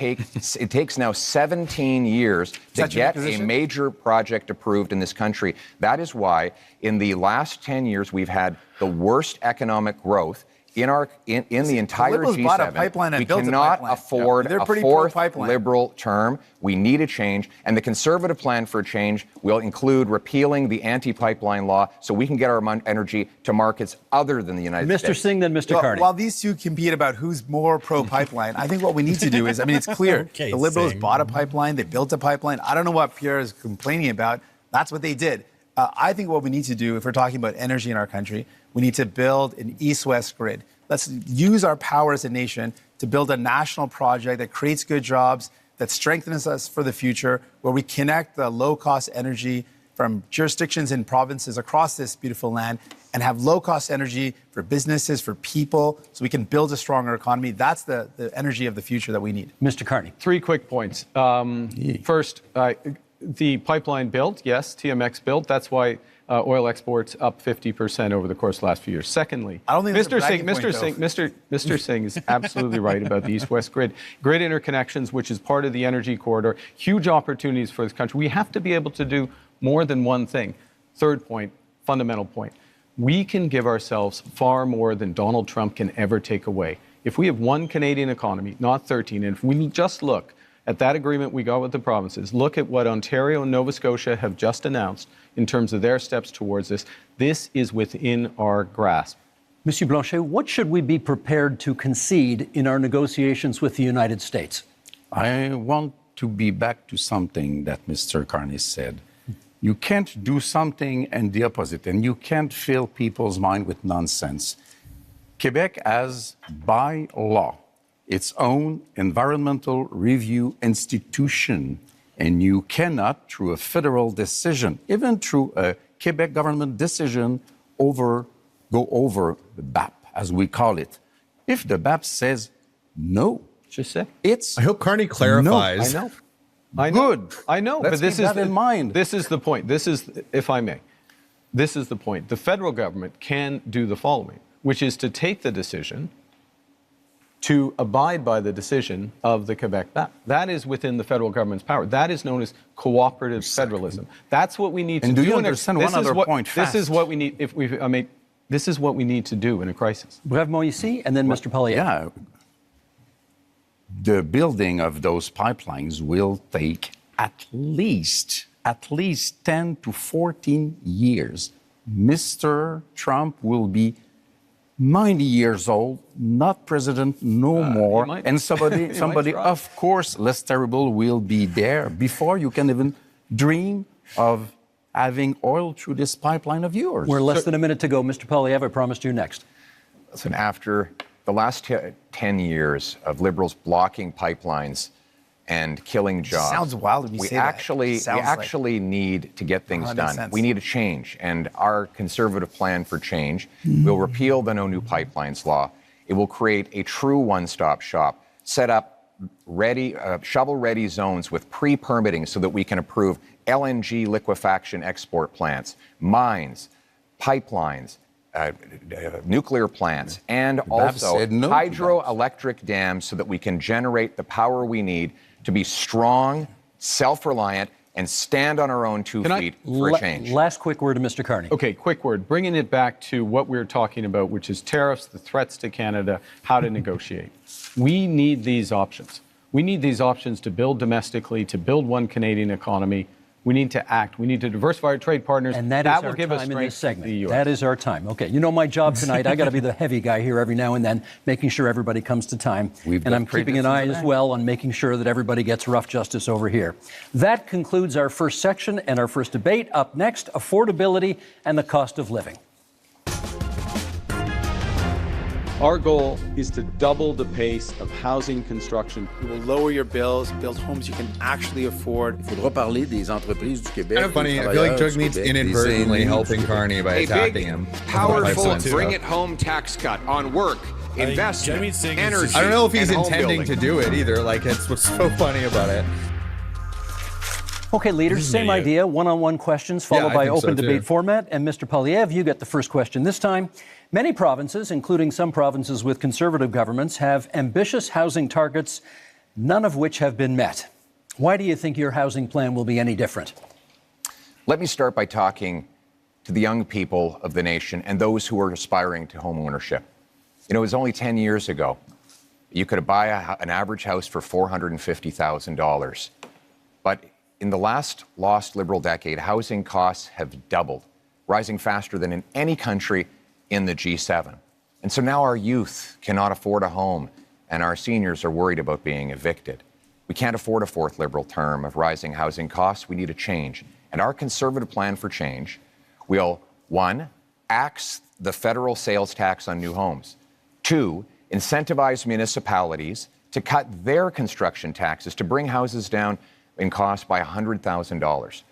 it takes now 17 years to get a major project approved in this country. That is why in the last 10 years we've had the worst economic growth in the entire G7. We cannot afford a fourth Liberal term. We need a change, and the Conservative plan for a change will include repealing the anti-pipeline law so we can get our energy to markets other than the United States. Mr. Singh, then Mr. Carney. While these two compete about who's more pro-pipeline, I think what we need to do is, I mean, it's clear. The Liberals bought a pipeline. They built a pipeline. I don't know what Pierre is complaining about. That's what they did. I think what we need to do, if we're talking about energy in our country, we need to build an east-west grid. Let's use our power as a nation to build a national project that creates good jobs, that strengthens us for the future, where we connect the low-cost energy from jurisdictions and provinces across this beautiful land and have low-cost energy for businesses, for people, so we can build a stronger economy. That's the energy of the future that we need. Mr. Carney. 3 quick points. First, the pipeline built, yes, TMX built. That's why oil exports up 50% over the course of the last few years. Secondly, I don't think Mr. Singh is absolutely right about the east-west grid interconnections, which is part of the energy corridor. Huge opportunities for this country. We have to be able to do more than one thing. Third point, fundamental point. We can give ourselves far more than Donald Trump can ever take away. If we have one Canadian economy, not 13, and if we just look at that agreement we got with the provinces, look at what Ontario and Nova Scotia have just announced in terms of their steps towards this, this is within our grasp. Monsieur Blanchet, what should we be prepared to concede in our negotiations with the United States? I want to be back to something that Mr. Carney said. You can't do something and the opposite, and you can't fill people's mind with nonsense. Quebec has, by law, its own environmental review institution, and you cannot, through a federal decision, even through a Quebec government decision, go over the BAP, as we call it. If the BAP says no, just say I hope Carney clarifies. No, I know. Good. I know, Let's but this keep is that in mind. This is the point. This is, if I may, this is the point. The federal government can do the following, which is to take the decision to abide by the decision of the Quebec BAP. That is within the federal government's power. That is known as cooperative federalism. That's what we need to do. And do you understand one other point fast? This is what we need. This is what we need to do in a crisis. Brèvement ici, and then Mr. Poilievre. Yeah. The building of those pipelines will take at least 10 to 14 years. Mr. Trump will be 90 years old, not president no more, and somebody of course, less terrible will be there before you can even dream of having oil through this pipeline of yours. We're less than a minute to go. Mr. Poilievre, I promised you next. Listen, after the last 10 years of Liberals blocking pipelines and killing jobs. Sounds wild when you say that. We actually need to get things done. Sense. We need a change, and our Conservative plan for change will repeal the No New Pipelines law. It will create a true one-stop shop, set up shovel-ready zones with pre-permitting so that we can approve LNG liquefaction export plants, mines, pipelines, nuclear plants, and also hydroelectric dams so that we can generate the power we need to be strong, self-reliant, and stand on our own 2 feet for a change. Last quick word to Mr. Carney. Okay, quick word. Bringing it back to what we were talking about, which is tariffs, the threats to Canada, how to negotiate. We need these options. We need these options to build domestically, to build one Canadian economy. We need to act. We need to diversify our trade partners. And that is will our give us time in this strength to the segment. US. That is our time. Okay, you know my job tonight. I got to be the heavy guy here every now and then, making sure everybody comes to time. And I'm keeping an eye as well on making sure that everybody gets rough justice over here. That concludes our first section and our first debate. Up next, affordability and the cost of living. Our goal is to double the pace of housing construction. It will lower your bills, build homes you can actually afford. Il faudra parler des entreprises du Québec. Kind of funny. I feel like Jagmeet's inadvertently helping Carney by attacking him. Powerful bring it home tax cut on work, investment, energy. I don't know if he's and home intending building. to do it either. Like, it's what's so funny about it. Okay, leaders, same idea. One-on-one questions followed by open debate format. And Mr. Poilievre, you get the first question this time. Many provinces, including some provinces with conservative governments, have ambitious housing targets, none of which have been met. Why do you think your housing plan will be any different? Let me start by talking to the young people of the nation and those who are aspiring to home ownership. You know, it was only 10 years ago you could buy an average house for $450,000. But in the last lost Liberal decade, housing costs have doubled, rising faster than in any country in the G7. And so now our youth cannot afford a home, and our seniors are worried about being evicted. We can't afford a fourth Liberal term of rising housing costs. We need a change. And our Conservative plan for change will, 1, axe the federal sales tax on new homes. 2, incentivize municipalities to cut their construction taxes to bring houses down in cost by $100,000.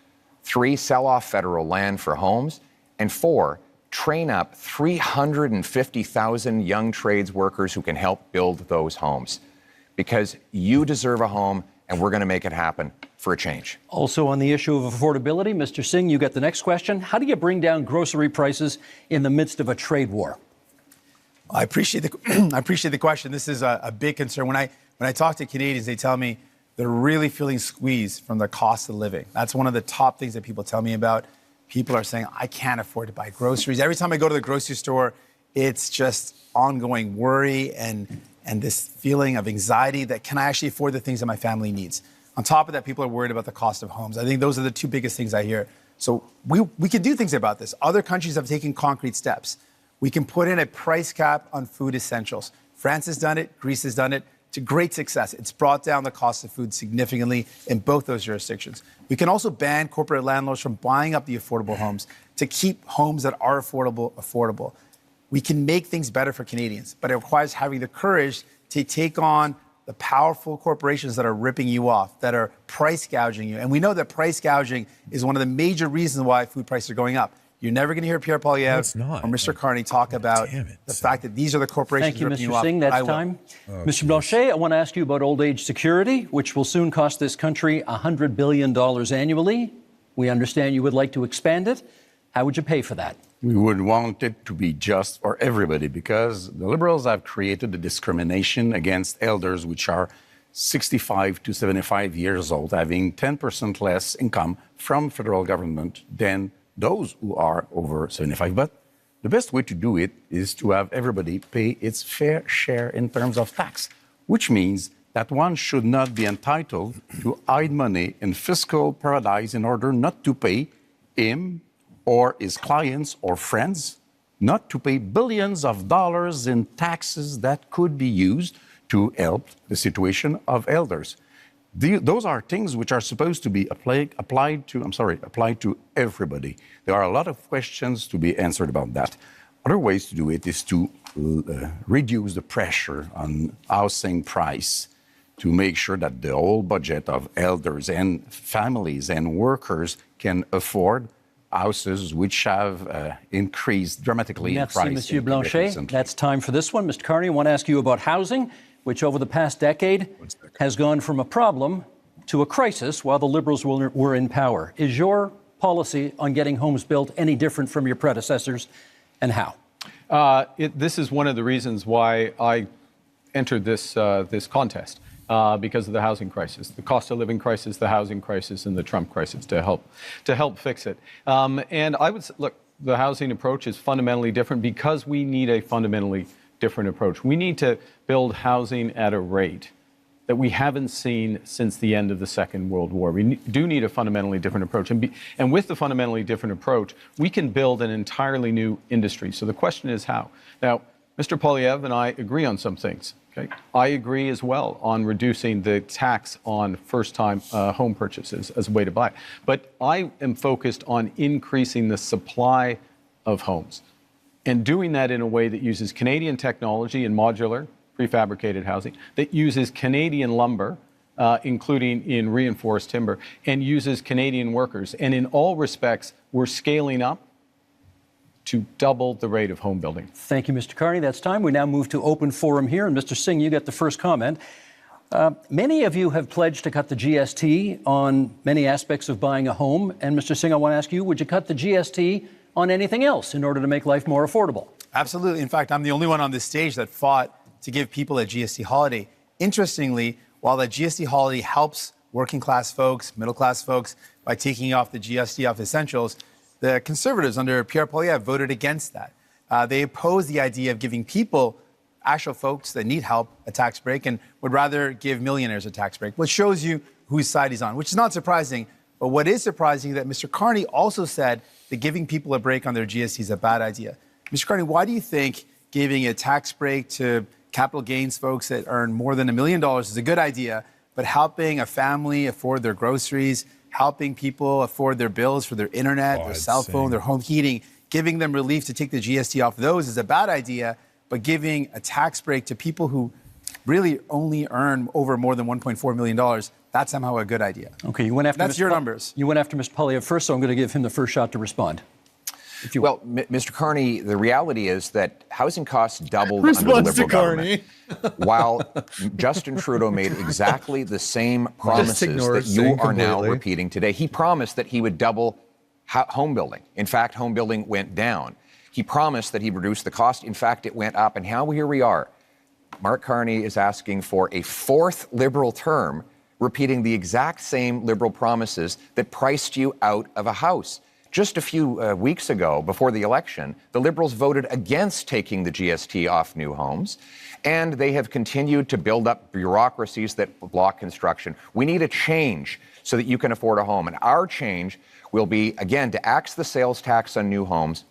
3, sell off federal land for homes. And 4, train up 350,000 young trades workers who can help build those homes. Because you deserve a home, and we're going to make it happen for a change. Also on the issue of affordability, Mr. Singh, you get the next question. How do you bring down grocery prices in the midst of a trade war? I appreciate the question. This is a big concern. When I talk to Canadians, they tell me they're really feeling squeezed from the cost of living. That's one of the top things that people tell me about. People are saying, I can't afford to buy groceries. Every time I go to the grocery store, it's just ongoing worry and this feeling of anxiety that can I actually afford the things that my family needs? On top of that, people are worried about the cost of homes. I think those are the two biggest things I hear. So we can do things about this. Other countries have taken concrete steps. We can put in a price cap on food essentials. France has done it. Greece has done it. To great success. It's brought down the cost of food significantly in both those jurisdictions. We can also ban corporate landlords from buying up the affordable homes to keep homes that are affordable. We can make things better for Canadians, but it requires having the courage to take on the powerful corporations that are ripping you off, that are price gouging you. And we know that price gouging is one of the major reasons why food prices are going up. You're never going to hear Pierre Poilievre or Mr. Carney talk about the fact that these are the corporations ripping you off. Thank you, Mr. Singh. That's time. Mr. Blanchet, I want to ask you about old age security, which will soon cost this country $100 billion annually. We understand you would like to expand it. How would you pay for that? We would want it to be just for everybody because the Liberals have created the discrimination against elders, which are 65 to 75 years old, having 10% less income from federal government than those who are over 75. But the best way to do it is to have everybody pay its fair share in terms of tax, which means that one should not be entitled to hide money in fiscal paradise in order not to pay him or his clients or friends, not to pay billions of dollars in taxes that could be used to help the situation of elders. Those are things which are supposed to be applied to everybody. There are a lot of questions to be answered about that. Other ways to do it is to reduce the pressure on housing price to make sure that the whole budget of elders and families and workers can afford houses which have increased dramatically in price. Merci, Monsieur Blanchet. That's time for this one. Mr. Carney, I want to ask you about housing, which over the past decade has gone from a problem to a crisis while the Liberals were in power. Is your policy on getting homes built any different from your predecessors, and how? This is one of the reasons why I entered this contest, because of the housing crisis, the cost of living crisis, the housing crisis, and the Trump crisis to help fix it. And I would say, look, the housing approach is fundamentally different because we need a fundamentally different approach. We need to build housing at a rate that we haven't seen since the end of the Second World War. We do need a fundamentally different approach. And with the fundamentally different approach, we can build an entirely new industry. So the question is how? Now, Mr. Poilievre and I agree on some things. Okay? I agree as well on reducing the tax on first-time home purchases as a way to buy. But I am focused on increasing the supply of homes and doing that in a way that uses Canadian technology and modular, prefabricated housing, that uses Canadian lumber, including in reinforced timber, and uses Canadian workers. And in all respects, we're scaling up to double the rate of home building. Thank you, Mr. Carney. That's time. We now move to open forum here. And Mr. Singh, you get the first comment. Many of you have pledged to cut the GST on many aspects of buying a home. And Mr. Singh, I want to ask you, would you cut the GST on anything else in order to make life more affordable? Absolutely. In fact, I'm the only one on this stage that fought to give people a GST holiday. Interestingly, while the GST holiday helps working class folks, middle class folks, by taking off the GST off essentials, the Conservatives under Pierre Poilievre voted against that. They opposed the idea of giving people, actual folks that need help, a tax break, and would rather give millionaires a tax break, which shows you whose side he's on, which is not surprising. But what is surprising is that Mr. Carney also said that giving people a break on their GST is a bad idea. Mr. Carney, why do you think giving a tax break to capital gains folks that earn more than $1 million is a good idea, but helping a family afford their groceries, helping people afford their bills for their internet, their cell phone, their home heating, giving them relief to take the GST off those is a bad idea, but giving a tax break to people who really only earn over more than $1.4 million, that's somehow a good idea. Okay, you went after That's your numbers. You went after Mr. Poilievre first, so I'm going to give him the first shot to respond. Well, Mr. Carney, the reality is that housing costs doubled under the Liberal government, while Justin Trudeau made exactly the same promises that you are now repeating today. He promised that he would double home building. In fact, home building went down. He promised that he'd reduce the cost. In fact, it went up. And here we are. Mark Carney is asking for a fourth Liberal term, repeating the exact same Liberal promises that priced you out of a house. Just a few weeks ago, before the election, the Liberals voted against taking the GST off new homes, and they have continued to build up bureaucracies that block construction. We need a change so that you can afford a home, and our change will be, again, to axe the sales tax on new homes,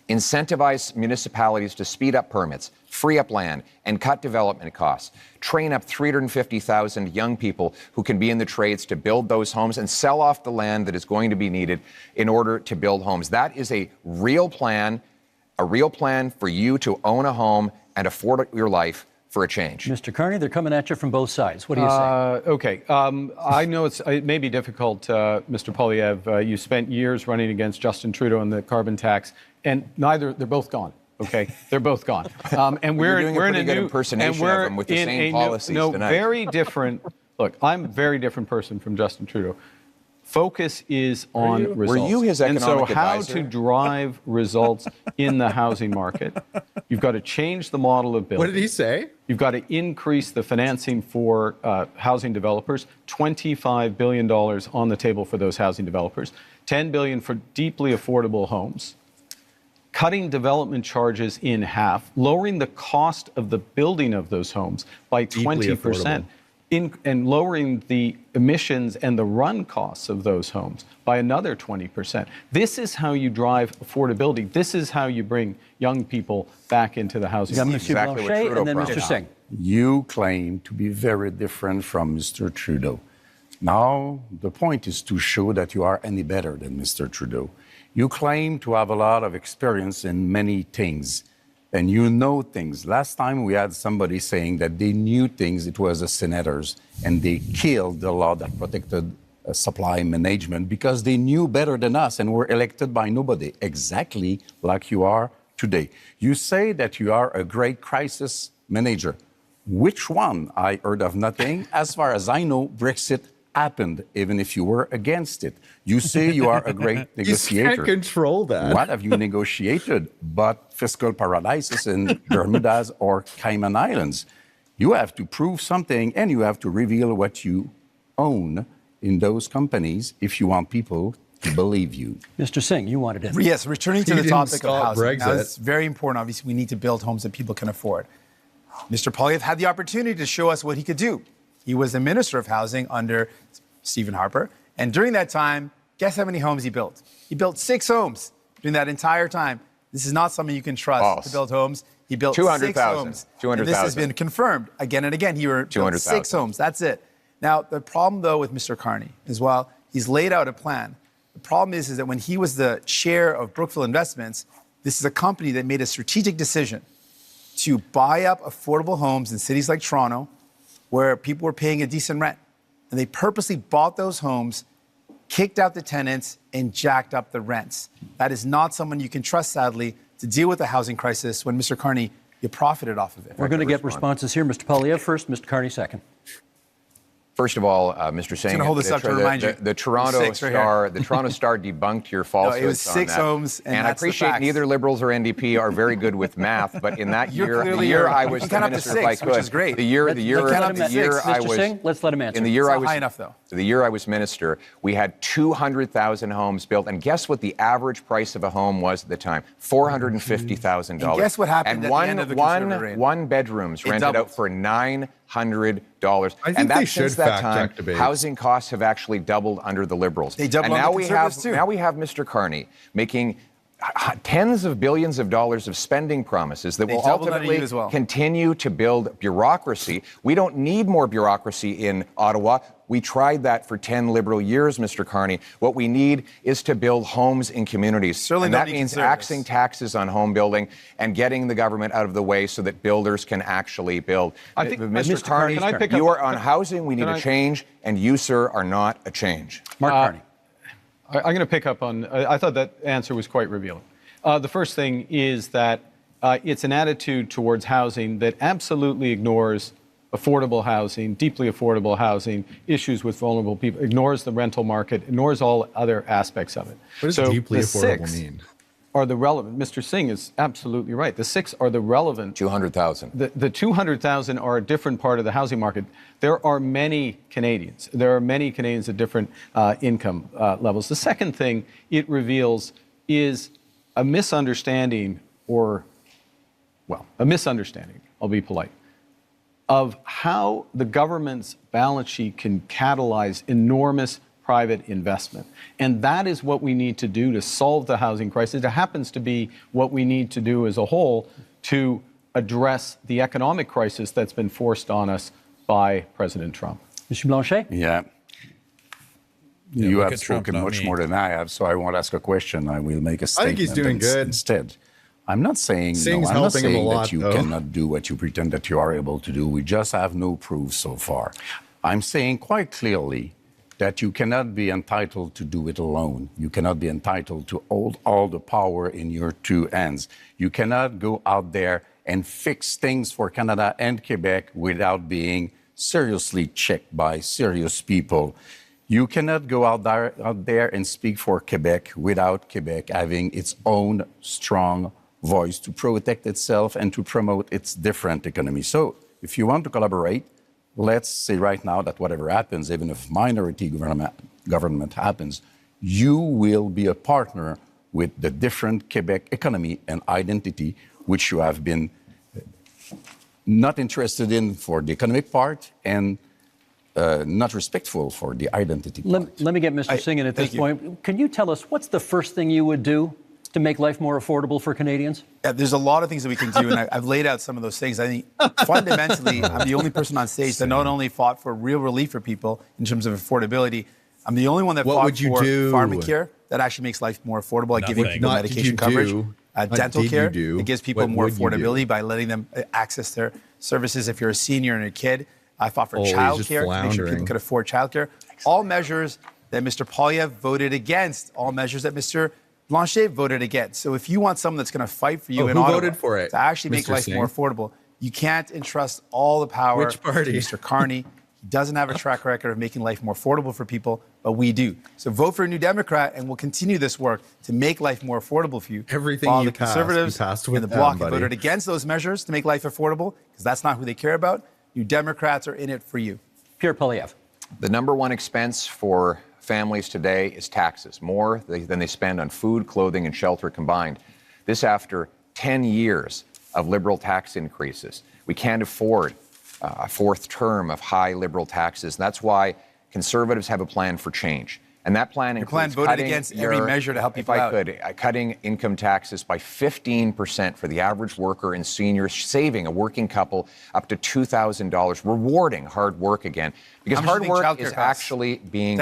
incentivize municipalities to speed up permits, free up land, and cut development costs. Train up 350,000 young people who can be in the trades to build those homes and sell off the land that is going to be needed in order to build homes. That is a real plan for you to own a home and afford your life for a change. Mr. Carney, they're coming at you from both sides. What do you say? Okay. I know it may be difficult, Mr. Poilievre. You spent years running against Justin Trudeau on the carbon tax, and they're both gone. Okay, they're both gone. And we're doing we're a pretty in good a new impersonation of them with the same policies tonight. Very different. Look, I'm a very different person from Justin Trudeau. Focus is on results. Were you his economic advisor? And so how advisor? to drive results in the housing market. You've got to change the model of building. What did he say? You've got to increase the financing for housing developers, $25 billion on the table for those housing developers, $10 billion for deeply affordable homes, cutting development charges in half, lowering the cost of the building of those homes by 20%, and lowering the emissions and the run costs of those homes by another 20%. This is how you drive affordability. This is how you bring young people back into the housing market. Exactly what Trudeau and then Mr. Singh. You claim to be very different from Mr. Trudeau. Now, the point is to show that you are any better than Mr. Trudeau. You claim to have a lot of experience in many things, and you know things. Last time we had somebody saying that they knew things, it was the senators, and they killed the law that protected supply management because they knew better than us and were elected by nobody, exactly like you are today. You say that you are a great crisis manager. Which one? I heard of nothing. As far as I know, Brexit happened, even if you were against it. You say you are a great negotiator. You can't control that. What have you negotiated but fiscal paradises in Bermudas or Cayman Islands? You have to prove something, and you have to reveal what you own in those companies if you want people to believe you. Mr. Singh, you wanted it. Yes, returning to the topic of housing. Brexit. Now, it's very important. Obviously, we need to build homes that people can afford. Mr. Poilievre had the opportunity to show us what he could do. He was the Minister of Housing under Stephen Harper. And during that time, guess how many homes he built? He built 6 homes during that entire time. This is not something you can trust to build homes. He built 6 homes. 200,000. This has been confirmed again and again. He built 6 homes. That's it. Now, the problem, though, with Mr. Carney is, well, he's laid out a plan. The problem is that when he was the chair of Brookfield Investments, this is a company that made a strategic decision to buy up affordable homes in cities like Toronto, where people were paying a decent rent. And they purposely bought those homes, kicked out the tenants, and jacked up the rents. That is not someone you can trust, sadly, to deal with the housing crisis when, Mr. Carney, you profited off of it. We're going to get responses here. Mr. Poilievre first, Mr. Carney second. First of all, Mr. Singh, hold this up to remind you. The Toronto Star, the Toronto Star debunked your falsehoods. No, it was 6 homes, and I appreciate neither Liberals or NDP are very good with math, but in that year, the year I was the minister, if I could, which is great. the year I Mr. was, Singh, let's let him answer. In the year I was high enough, though. The year I was minister, we had 200,000 homes built, and guess what the average price of a home was at the time? $450,000. And guess what happened at the end of the Conservative reign? One bedrooms rented out for $900. I think they should fact check debates. Housing costs have actually doubled under the Liberals. They doubled and on the Conservatives too. Now we have Mr. Carney making tens of billions of dollars of spending promises that will ultimately continue to build bureaucracy. We don't need more bureaucracy in Ottawa. We tried that for 10 Liberal years, Mr. Carney. What we need is to build homes in communities. And that means axing taxes on home building and getting the government out of the way so that builders can actually build. I think, Mr. Carney, you are on housing. We need a change, and you, sir, are not a change. Mark Carney. I'm going to pick up on, I thought that answer was quite revealing. The first thing is that it's an attitude towards housing that absolutely ignores affordable housing, deeply affordable housing, issues with vulnerable people, ignores the rental market, ignores all other aspects of it. What does deeply affordable mean? Are the relevant. Mr. Singh is absolutely right. The 6 are the relevant. 200,000. The 200,000 are a different part of the housing market. There are many Canadians. There are many Canadians at different income levels. The second thing it reveals is a misunderstanding, I'll be polite, of how the government's balance sheet can catalyze enormous private investment. And that is what we need to do to solve the housing crisis. It happens to be what we need to do as a whole to address the economic crisis that's been forced on us by President Trump. Mr. Blanchet? Yeah. You have spoken much more than I have, so I won't ask a question. I will make a statement. I think he's doing good. Instead, I'm not saying Singh's I'm not helping him a saying lot, that you though. cannot do what you pretend that you are able to do. We just have no proof so far. I'm saying quite clearly that you cannot be entitled to do it alone. You cannot be entitled to hold all the power in your 2 hands. You cannot go out there and fix things for Canada and Quebec without being seriously checked by serious people. You cannot go out there and speak for Quebec without Quebec having its own strong voice to protect itself and to promote its different economy. So if you want to collaborate, let's say right now that whatever happens, even if minority government happens, you will be a partner with the different Quebec economy and identity, which you have been not interested in for the economic part and not respectful for the identity part. Let me get Mr. Singh in at this point. Can you tell us what's the first thing you would do to make life more affordable for Canadians? Yeah, there's a lot of things that we can do, and I've laid out some of those things. I think fundamentally, I'm the only person on stage that not only fought for real relief for people in terms of affordability, I'm the only one that fought for pharmacare that actually makes life more affordable, like giving people medication coverage, dental care that gives people more affordability by letting them access their services if you're a senior and a kid. I fought for childcare to make sure people could afford childcare. All measures that Mr. Poilievre voted against, all measures that Mr. Blanchet voted against. So if you want someone that's going to fight for you in Ottawa voted for it? to actually make life more affordable, you can't entrust all the power Which party? to Mr. Carney. He doesn't have a track record of making life more affordable for people, but we do. So vote for a New Democrat, and we'll continue this work to make life more affordable for you. Everything while you the Conservatives passed and the Bloc have voted against those measures to make life affordable, because that's not who they care about. New Democrats are in it for you. Pierre Poilievre. The number one expense for families today is taxes, more than they spend on food, clothing, and shelter combined. This after 10 years of Liberal tax increases. We can't afford a fourth term of high liberal taxes. And that's why conservatives have a plan for change. And that plan includes voted against every measure to help people out. Cutting income taxes by 15% for the average worker and senior, saving a working couple up to $2,000, rewarding hard work again. Because hard work is actually being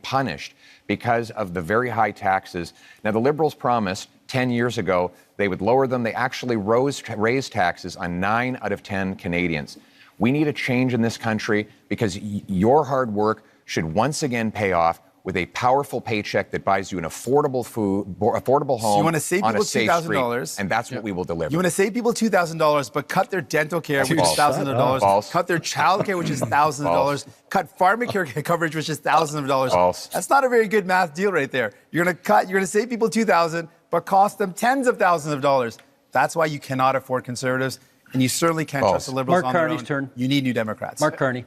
punished because of the very high taxes. Now, the Liberals promised 10 years ago they would lower them. They actually raised taxes on 9 out of 10 Canadians. We need a change in this country because your hard work should once again pay off with a powerful paycheck that buys you an affordable home so you want to save on people a safe $2,000, street, and that's what we will deliver. You want to save people $2,000, but cut their dental care, which is thousands of dollars. Cut their child care, which is thousands of dollars. Cut pharmacare coverage, which is thousands of dollars. That's not a very good math deal right there. You're going to save people $2,000, but cost them tens of thousands of dollars. That's why you cannot afford conservatives, and you certainly can't trust the Liberals on their own. Turn. You need New Democrats. Mark Carney.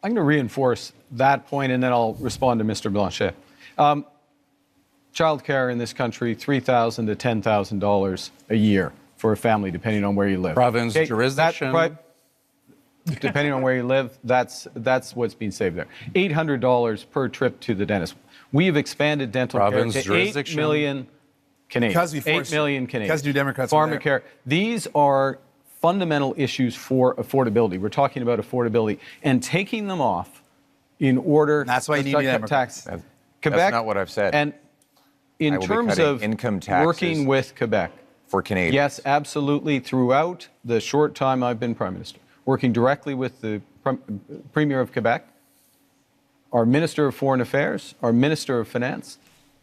I'm going to reinforce that point, and then I'll respond to Mr. Blanchet. Child care in this country, $3,000 to $10,000 a year for a family, depending on where you live. Province, jurisdiction. Depending on where you live, that's what's being saved there. $800 per trip to the dentist. We've expanded dental care to 8 million Canadians. Because we forced 8 million Canadians. Because New Democrats Pharmacare. These are fundamental issues for affordability. We're talking about affordability and taking them off in order. That's why you need tax. Quebec, that's not what I've said. And in terms of income taxes working with Quebec for Canadians, yes, absolutely. Throughout the short time I've been Prime Minister, working directly with the Premier of Quebec, our Minister of Foreign Affairs, our Minister of Finance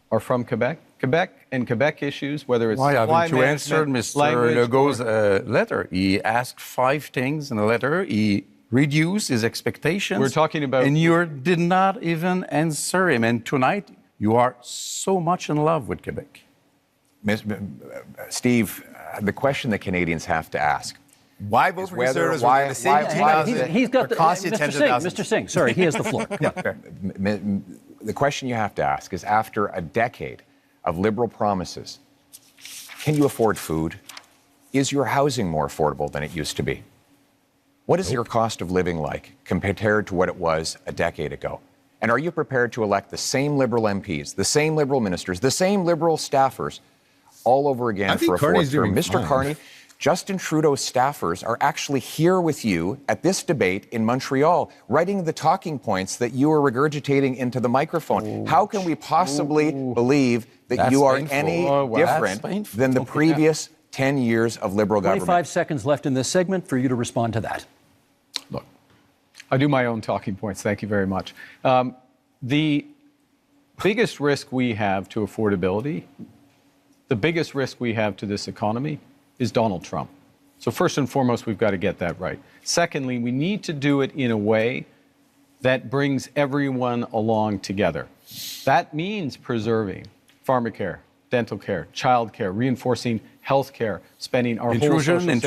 are from Quebec. Quebec and Quebec issues, whether it's haven't you answered Mr. Legault's letter? He asked 5 things in the letter. He reduced his expectations. We're talking about... And you did not even answer him. And tonight, you are so much in love with Quebec. Steve, the question that Canadians have to ask. Why vote for conservatives? He's got Mr. Singh, sorry, he has the floor. The question you have to ask is, after a decade of Liberal promises, can you afford food? Is your housing more affordable than it used to be? What is your cost of living like compared to what it was a decade ago? And are you prepared to elect the same Liberal MPs, the same Liberal ministers, the same Liberal staffers all over again for a fourth term? Mr. Carney, Justin Trudeau's staffers are actually here with you at this debate in Montreal, writing the talking points that you are regurgitating into the microphone. How can we possibly believe that you are any different than the previous 10 years of Liberal government? 25 seconds left in this segment for you to respond to that. Look, I do my own talking points. Thank you very much. The biggest risk we have to affordability, the biggest risk we have to this economy is Donald Trump. So first and foremost, we've got to get that right. Secondly, we need to do it in a way that brings everyone along together. That means preserving pharmacare, dental care, child care, reinforcing health care, spending our intrusion in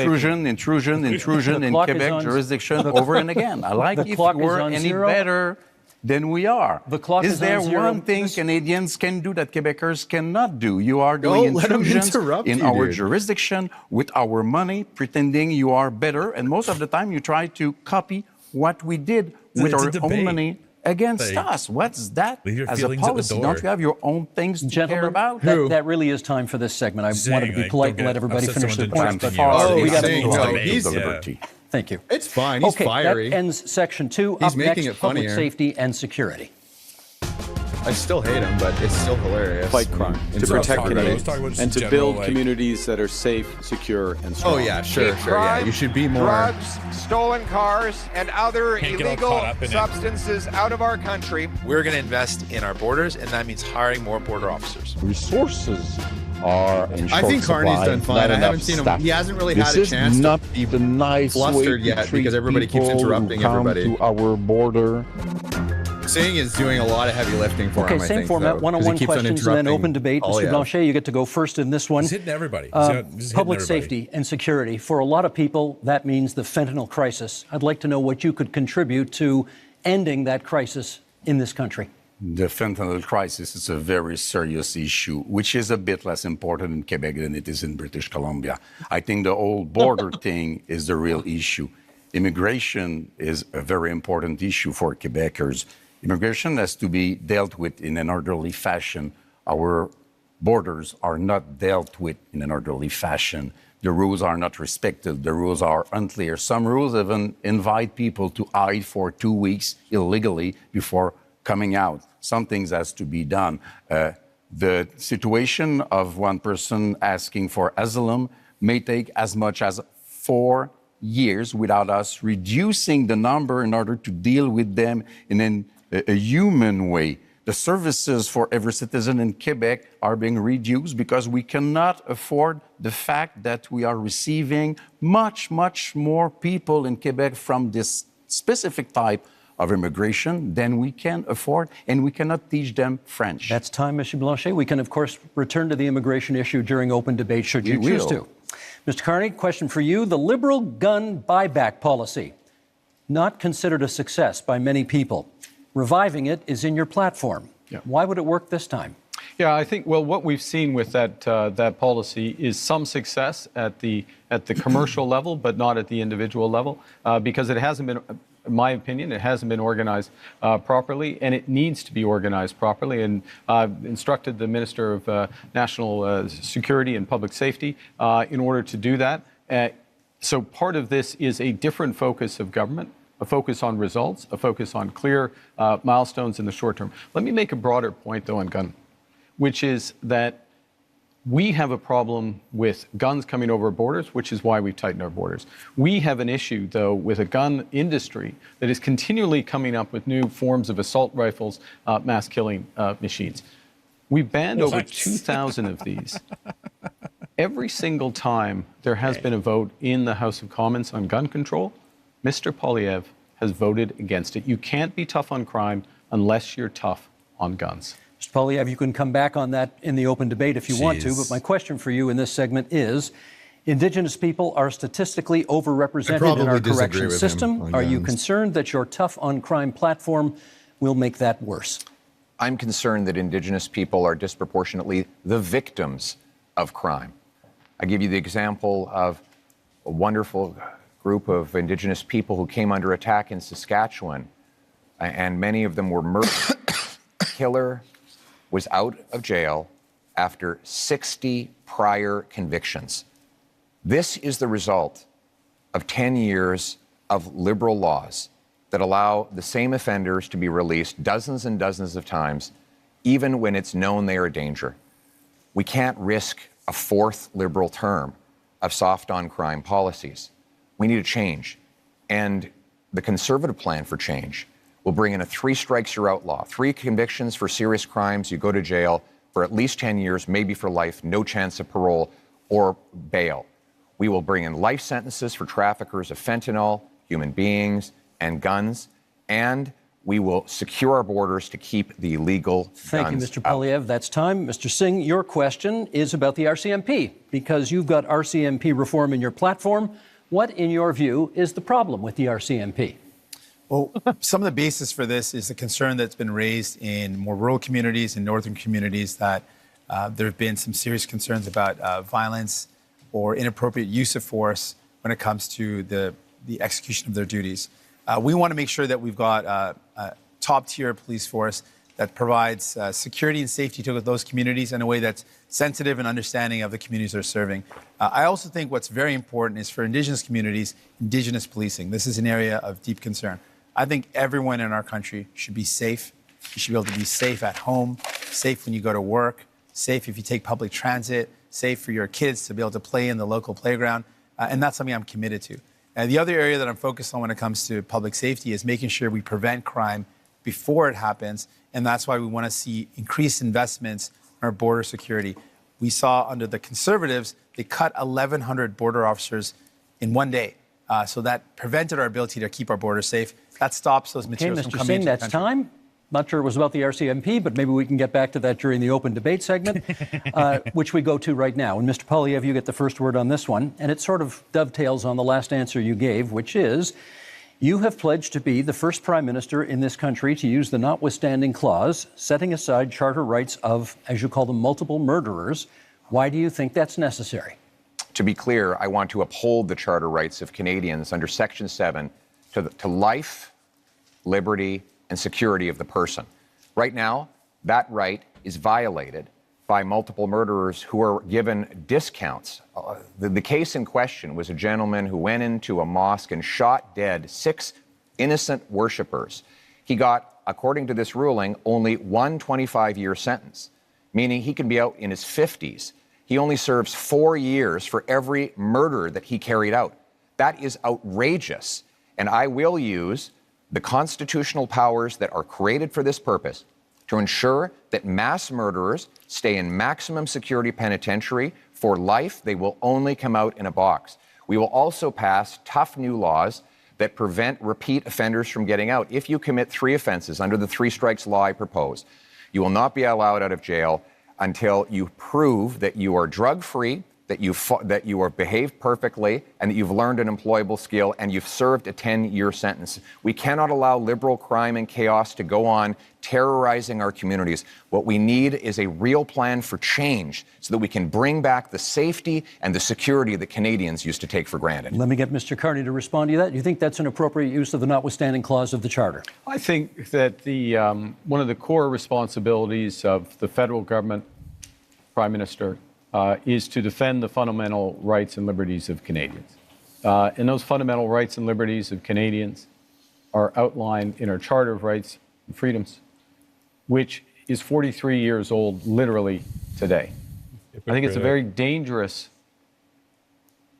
Quebec jurisdiction over and again. I like if we were any better than we are. The clock is there one thing Canadians can do that Quebecers cannot do? You are doing intrusions in our jurisdiction with our money, pretending you are better, and most of the time you try to copy what we did with our own money against us. What's that as a policy? Don't you have your own things to care about? That really is time for this segment. I wanted to be polite and let everybody finish their points, but we got to move on. Thank you. It's fine. He's fiery. That ends section 2. He's Up making next, it public funnier. safety and security. I still hate him, but it's still hilarious. Fight crime, to protect Canadians, and to build communities that are safe, secure, and strong. Oh yeah, sure. Yeah, you should be more. Drugs, stolen cars, and other illegal substances out of our country. We're going to invest in our borders, and that means hiring more border officers. Resources are in short I think Carney's supply, done fine. I haven't seen him. He hasn't really had a chance not to the nice flustered way yet to treat because everybody keeps people interrupting who come everybody. to our border. Singh is doing a lot of heavy lifting for him. Okay, same format, one-on-one questions and then open debate. Mr. Blanchet, you get to go first in this one. He's hitting everybody. Public safety and security. For a lot of people, that means the fentanyl crisis. I'd like to know what you could contribute to ending that crisis in this country. the fentanyl crisis is a very serious issue, which is a bit less important in Quebec than it is in British Columbia. I think the whole border thing is the real issue. Immigration is a very important issue for Quebecers. Immigration has to be dealt with in an orderly fashion. Our borders are not dealt with in an orderly fashion. The rules are not respected. The rules are unclear. Some rules even invite people to hide for 2 weeks illegally before coming out. Some things has to be done. The situation of one person asking for asylum may take as much as 4 years without us reducing the number in order to deal with them in a human way. The services for every citizen in Quebec are being reduced because we cannot afford the fact that we are receiving much, much more people in Quebec from this specific type of immigration than we can afford, and we cannot teach them French. That's time, Mr. Blanchet. We can, of course, return to the immigration issue during open debate, should you choose to. Mr. Carney, question for you. The Liberal gun buyback policy, not considered a success by many people. Reviving it is in your platform. Yeah. Why would it work this time? Yeah, I think, well, what we've seen with that policy is some success at the commercial level, but not at the individual level, because it hasn't been, in my opinion, it hasn't been organized properly, and it needs to be organized properly. And I've instructed the Minister of National Security and Public Safety in order to do that. So part of this is a different focus of government, a focus on results, a focus on clear milestones in the short term. Let me make a broader point, though, on gun, which is that we have a problem with guns coming over borders, which is why we've tightened our borders. We have an issue, though, with a gun industry that is continually coming up with new forms of assault rifles, mass killing machines. We banned over 2,000 of these. Every single time there has been a vote in the House of Commons on gun control, Mr. Poilievre has voted against it. You can't be tough on crime unless you're tough on guns. Mr. Poilievre, you can come back on that in the open debate if you want to, but my question for you in this segment is, Indigenous people are statistically overrepresented in our correction system. Are you concerned that your tough on crime platform will make that worse? I'm concerned that Indigenous people are disproportionately the victims of crime. I give you the example of a wonderful group of Indigenous people who came under attack in Saskatchewan, and many of them were murdered. Killer was out of jail after 60 prior convictions. This is the result of 10 years of liberal laws that allow the same offenders to be released dozens and dozens of times, even when it's known they are a danger. We can't risk a fourth liberal term of soft on crime policies. We need a change. And the Conservative plan for change will bring in a 3 strikes you're outlaw, 3 convictions for serious crimes, you go to jail for at least 10 years, maybe for life, no chance of parole or bail. We will bring in life sentences for traffickers of fentanyl, human beings, and guns, and we will secure our borders to keep the illegal guns out. Thank you, Mr. Poilievre. That's time. Mr. Singh, your question is about the RCMP, because you've got RCMP reform in your platform. What, in your view, is the problem with the RCMP? Well, some of the basis for this is the concern that's been raised in more rural communities and northern communities that there have been some serious concerns about violence or inappropriate use of force when it comes to the execution of their duties. We want to make sure that we've got a top-tier police force that provides security and safety to those communities in a way that's sensitive and understanding of the communities they're serving. I also think what's very important is for Indigenous communities, Indigenous policing. This is an area of deep concern. I think everyone in our country should be safe. You should be able to be safe at home, safe when you go to work, safe if you take public transit, safe for your kids to be able to play in the local playground. And that's something I'm committed to. And the other area that I'm focused on when it comes to public safety is making sure we prevent crime before it happens. And that's why we want to see increased investments in our border security. We saw under the Conservatives, they cut 1,100 border officers in one day. So that prevented our ability to keep our borders safe. That stops those materials from coming into the country. That's time. Not sure it was about the RCMP, but maybe we can get back to that during the open debate segment, which we go to right now. And Mr. Poilievre, you get the first word on this one. And it sort of dovetails on the last answer you gave, which is, You have pledged to be the first prime minister in this country to use the notwithstanding clause, setting aside charter rights of, as you call them, multiple murderers. Why do you think that's necessary? To be clear, I want to uphold the charter rights of Canadians under Section 7 to life, liberty, and security of the person. Right now, that right is violated by multiple murderers who are given discounts. The case in question was a gentleman who went into a mosque and shot dead 6 innocent worshippers. He got, according to this ruling, only one 25-year sentence, meaning he can be out in his 50s. He only serves 4 years for every murder that he carried out. That is outrageous. And I will use the constitutional powers that are created for this purpose to ensure that mass murderers stay in maximum security penitentiary for life. They will only come out in a box. We will also pass tough new laws that prevent repeat offenders from getting out. If you commit 3 offenses under the 3 strikes law I propose, you will not be allowed out of jail until you prove that you are drug-free, that you are behaved perfectly, and that you've learned an employable skill, and you've served a 10-year sentence. We cannot allow liberal crime and chaos to go on terrorizing our communities. What we need is a real plan for change so that we can bring back the safety and the security that Canadians used to take for granted. Let me get Mr. Carney to respond to that. Do you think that's an appropriate use of the notwithstanding clause of the Charter? I think that the one of the core responsibilities of the federal government, Prime Minister, is to defend the fundamental rights and liberties of Canadians. And those fundamental rights and liberties of Canadians are outlined in our Charter of Rights and Freedoms, which is 43 years old literally today. I think it's a very dangerous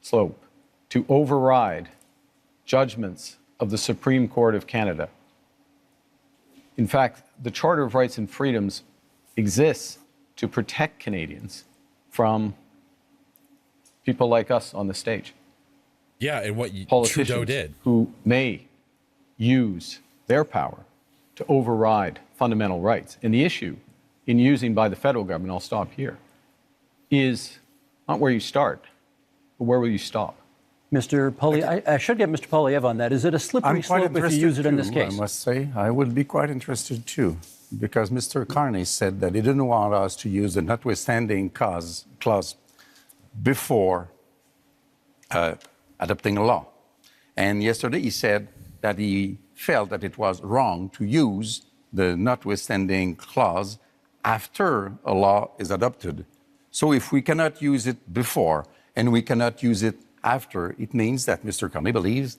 slope to override judgments of the Supreme Court of Canada. In fact, the Charter of Rights and Freedoms exists to protect Canadians from people like us on the stage. Yeah, and what politicians Trudeau did, who may use their power to override fundamental rights. And the issue in using by the federal government, I'll stop here, is not where you start, but where will you stop? Mr. Poilievre, I should get Mr. Poilievre on that. Is it a slippery slope if you use it in this case? I must say, I would be quite interested too, because Mr. Carney said that he didn't want us to use the notwithstanding clause before adopting a law. And yesterday he said that he felt that it was wrong to use the notwithstanding clause after a law is adopted. So if we cannot use it before and we cannot use it after, it means that Mr. Carney believes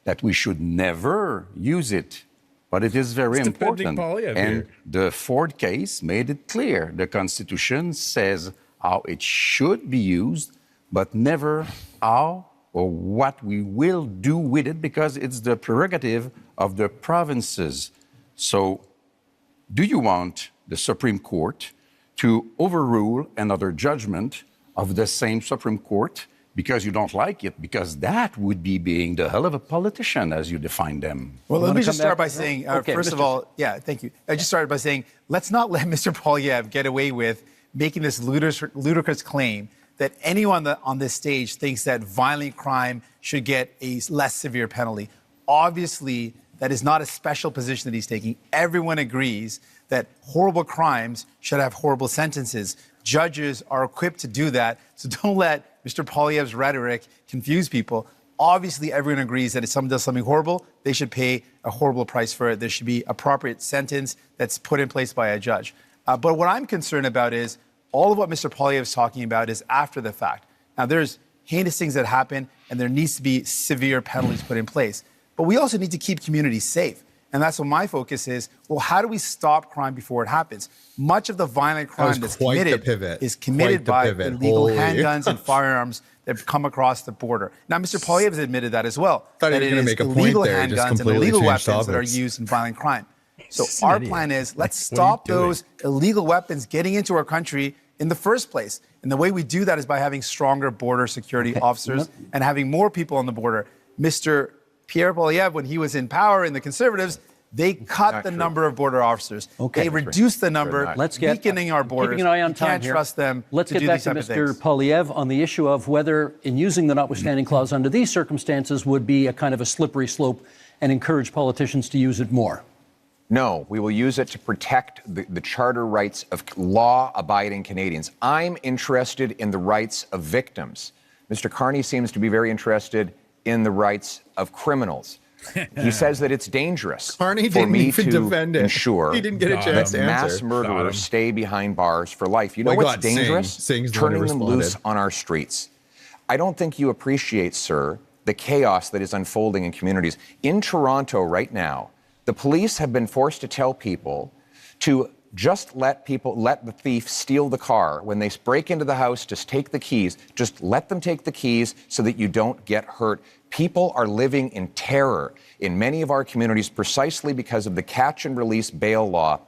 that we should never use it. But it is very important. And the Ford case made it clear. The Constitution says how it should be used, but never how or what we will do with it, because it's the prerogative of the provinces. So do you want the Supreme Court to overrule another judgment of the same Supreme Court because you don't like it? Because that would be being the hell of a politician as you define them. Well, let me just start by saying, first of all, thank you. I just started by saying, let's not let Mr. Poilievre get away with making this ludicrous claim that anyone on this stage thinks that violent crime should get a less severe penalty. Obviously, that is not a special position that he's taking. Everyone agrees that horrible crimes should have horrible sentences. Judges are equipped to do that, so don't let Mr. Poilievre's rhetoric confuse people. Obviously, everyone agrees that if someone does something horrible, they should pay a horrible price for it. There should be appropriate sentence that's put in place by a judge. But what I'm concerned about is all of what Mr. Poilievre is talking about is after the fact. Now, there's heinous things that happen, and there needs to be severe penalties put in place. But we also need to keep communities safe. And that's what my focus is. Well, how do we stop crime before it happens? Much of the violent crime that's committed is committed by illegal handguns and firearms that come across the border. Now, Mr. Poilievre has admitted that as well. That it is illegal handguns and illegal weapons that are used in violent crime. So our plan is, let's stop those illegal weapons getting into our country in the first place. And the way we do that is by having stronger border security officers and having more people on the border. Mr. Pierre Poilievre, when he was in power in the Conservatives, they cut the number of border officers. They reduced the number, weakening our borders. Keeping an eye on time can't trust them Let's to get do back these to type of Mr. things. Poilievre on the issue of whether in using the notwithstanding clause under these circumstances would be a kind of a slippery slope and encourage politicians to use it more? No, we will use it to protect the charter rights of law-abiding Canadians. I'm interested in the rights of victims. Mr. Carney seems to be very interested in the rights of criminals. He says that it's dangerous Carney for didn't me even to defend it. ensure He didn't get a chance that to mass answer. murderers stay behind bars for life. You know Well, what's dangerous? Sing's the one who Turning them responded. loose on our streets. I don't think you appreciate, sir, the chaos that is unfolding in communities. In Toronto right now, the police have been forced to tell people to just let the thief steal the car. When they break into the house, just take the keys. Just let them take the keys so that you don't get hurt. People are living in terror in many of our communities precisely because of the catch and release bail law,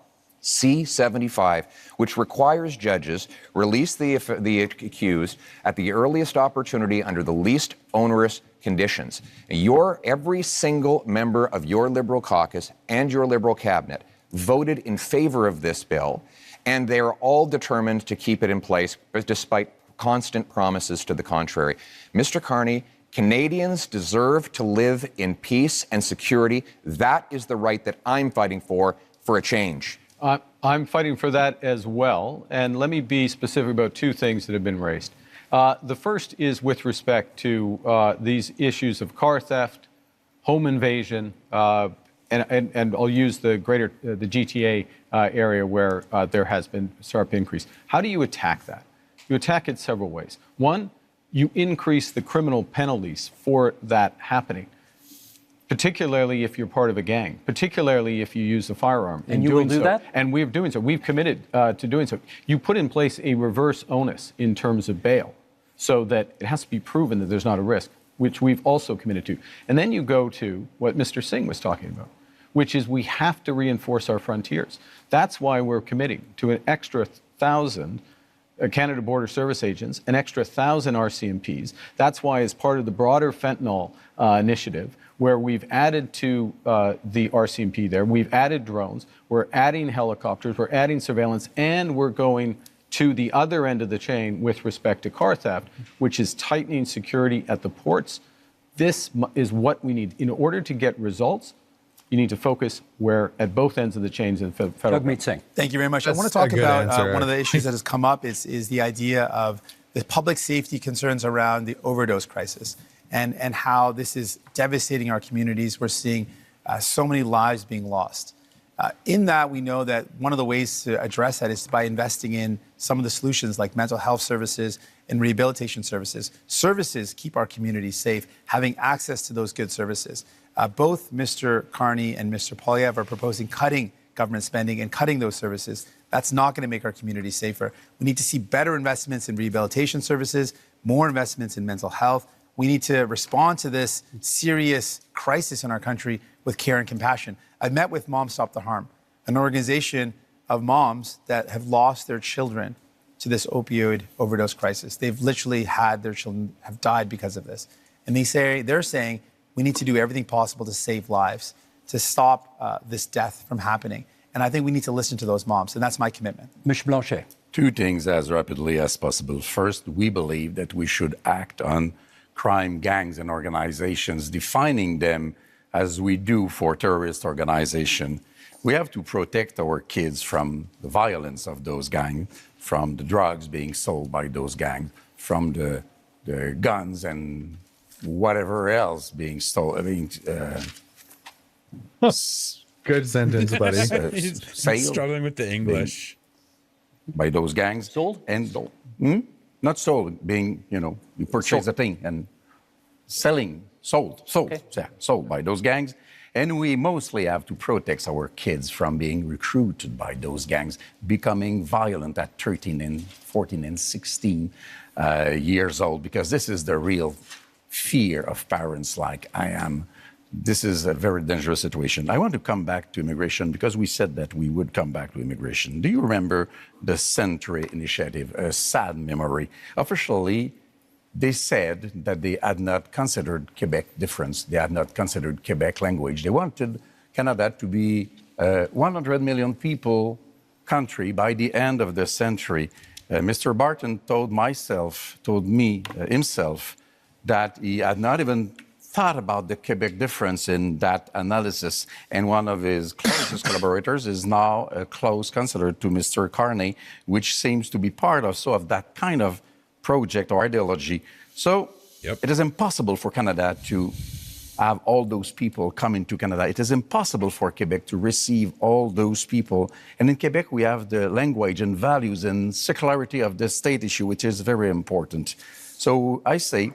C-75, which requires judges release the accused at the earliest opportunity under the least onerous conditions. Every single member of your Liberal caucus and your Liberal cabinet voted in favor of this bill, and they are all determined to keep it in place despite constant promises to the contrary. Mr. Carney, Canadians deserve to live in peace and security. That is the right that I'm fighting for a change. I'm fighting for that as well. And let me be specific about two things that have been raised. The first is with respect to these issues of car theft, home invasion, and I'll use the GTA area where there has been a sharp increase. How do you attack that? You attack it several ways. One, you increase the criminal penalties for that happening, particularly if you're part of a gang, particularly if you use a firearm. And you will do that? And we're doing so. We've committed to doing so. You put in place a reverse onus in terms of bail so that it has to be proven that there's not a risk, which we've also committed to. And then you go to what Mr. Singh was talking about, which is we have to reinforce our frontiers. That's why we're committing to an extra 1,000 Canada Border Service agents, an extra 1,000 RCMPs. That's why, as part of the broader fentanyl initiative, where we've added to the RCMP there, we've added drones, we're adding helicopters, we're adding surveillance, and we're going to the other end of the chain with respect to car theft, which is tightening security at the ports. This is what we need. In order to get results, you need to focus at both ends of the chains in federal. Jagmeet Singh. Thank you very much. That's I want to talk a good about answer. one of the issues that has come up is the idea of the public safety concerns around the overdose crisis and how this is devastating our communities. We're seeing so many lives being lost. In that, we know that one of the ways to address that is by investing in some of the solutions like mental health services and rehabilitation services. Services keep our communities safe, having access to those good services. Both Mr. Carney and Mr. Poilievre are proposing cutting government spending and cutting those services. That's not going to make our communities safer. We need to see better investments in rehabilitation services, more investments in mental health. We need to respond to this serious crisis in our country with care and compassion. I've met with Moms Stop the Harm, an organization of moms that have lost their children to this opioid overdose crisis. They've literally had their children have died because of this. And they're saying we need to do everything possible to save lives, to stop this death from happening. And I think we need to listen to those moms, and that's my commitment. Mr. Blanchet. Two things as rapidly as possible. First, we believe that we should act on crime gangs and organizations, defining them as we do for terrorist organizations. We have to protect our kids from the violence of those gangs, from the drugs being sold by those gangs, from the guns and whatever else being stolen. Good sentence, buddy. He's struggling with the English. By those gangs. Sold? And not stolen, being, you purchase a thing and selling, sold by those gangs. And we mostly have to protect our kids from being recruited by those gangs, becoming violent at 13 and 14 and 16 years old, because this is the real fear of parents like I am. This is a very dangerous situation. I want to come back to immigration because we said that we would come back to immigration. Do you remember the Century Initiative, a sad memory? Officially, they said that they had not considered Quebec difference. They had not considered Quebec language. They wanted Canada to be a 100 million people country by the end of the century. Mr. Barton told me himself that he had not even thought about the Quebec difference in that analysis. And one of his closest collaborators is now a close counselor to Mr. Carney, which seems to be part also of that kind of project or ideology. So it is impossible for Canada to have all those people come into Canada. It is impossible for Quebec to receive all those people. And in Quebec, we have the language and values and secularity of the state issue, which is very important. So I say,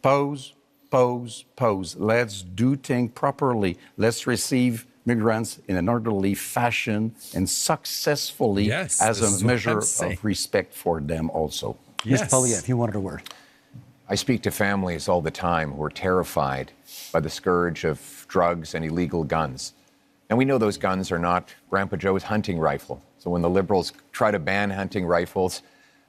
pause. Let's do things properly. Let's receive migrants in an orderly fashion and successfully as a measure of respect for them also. Mr. Poilievre, you wanted a word. I speak to families all the time who are terrified by the scourge of drugs and illegal guns. And we know those guns are not Grandpa Joe's hunting rifle. So when the Liberals try to ban hunting rifles,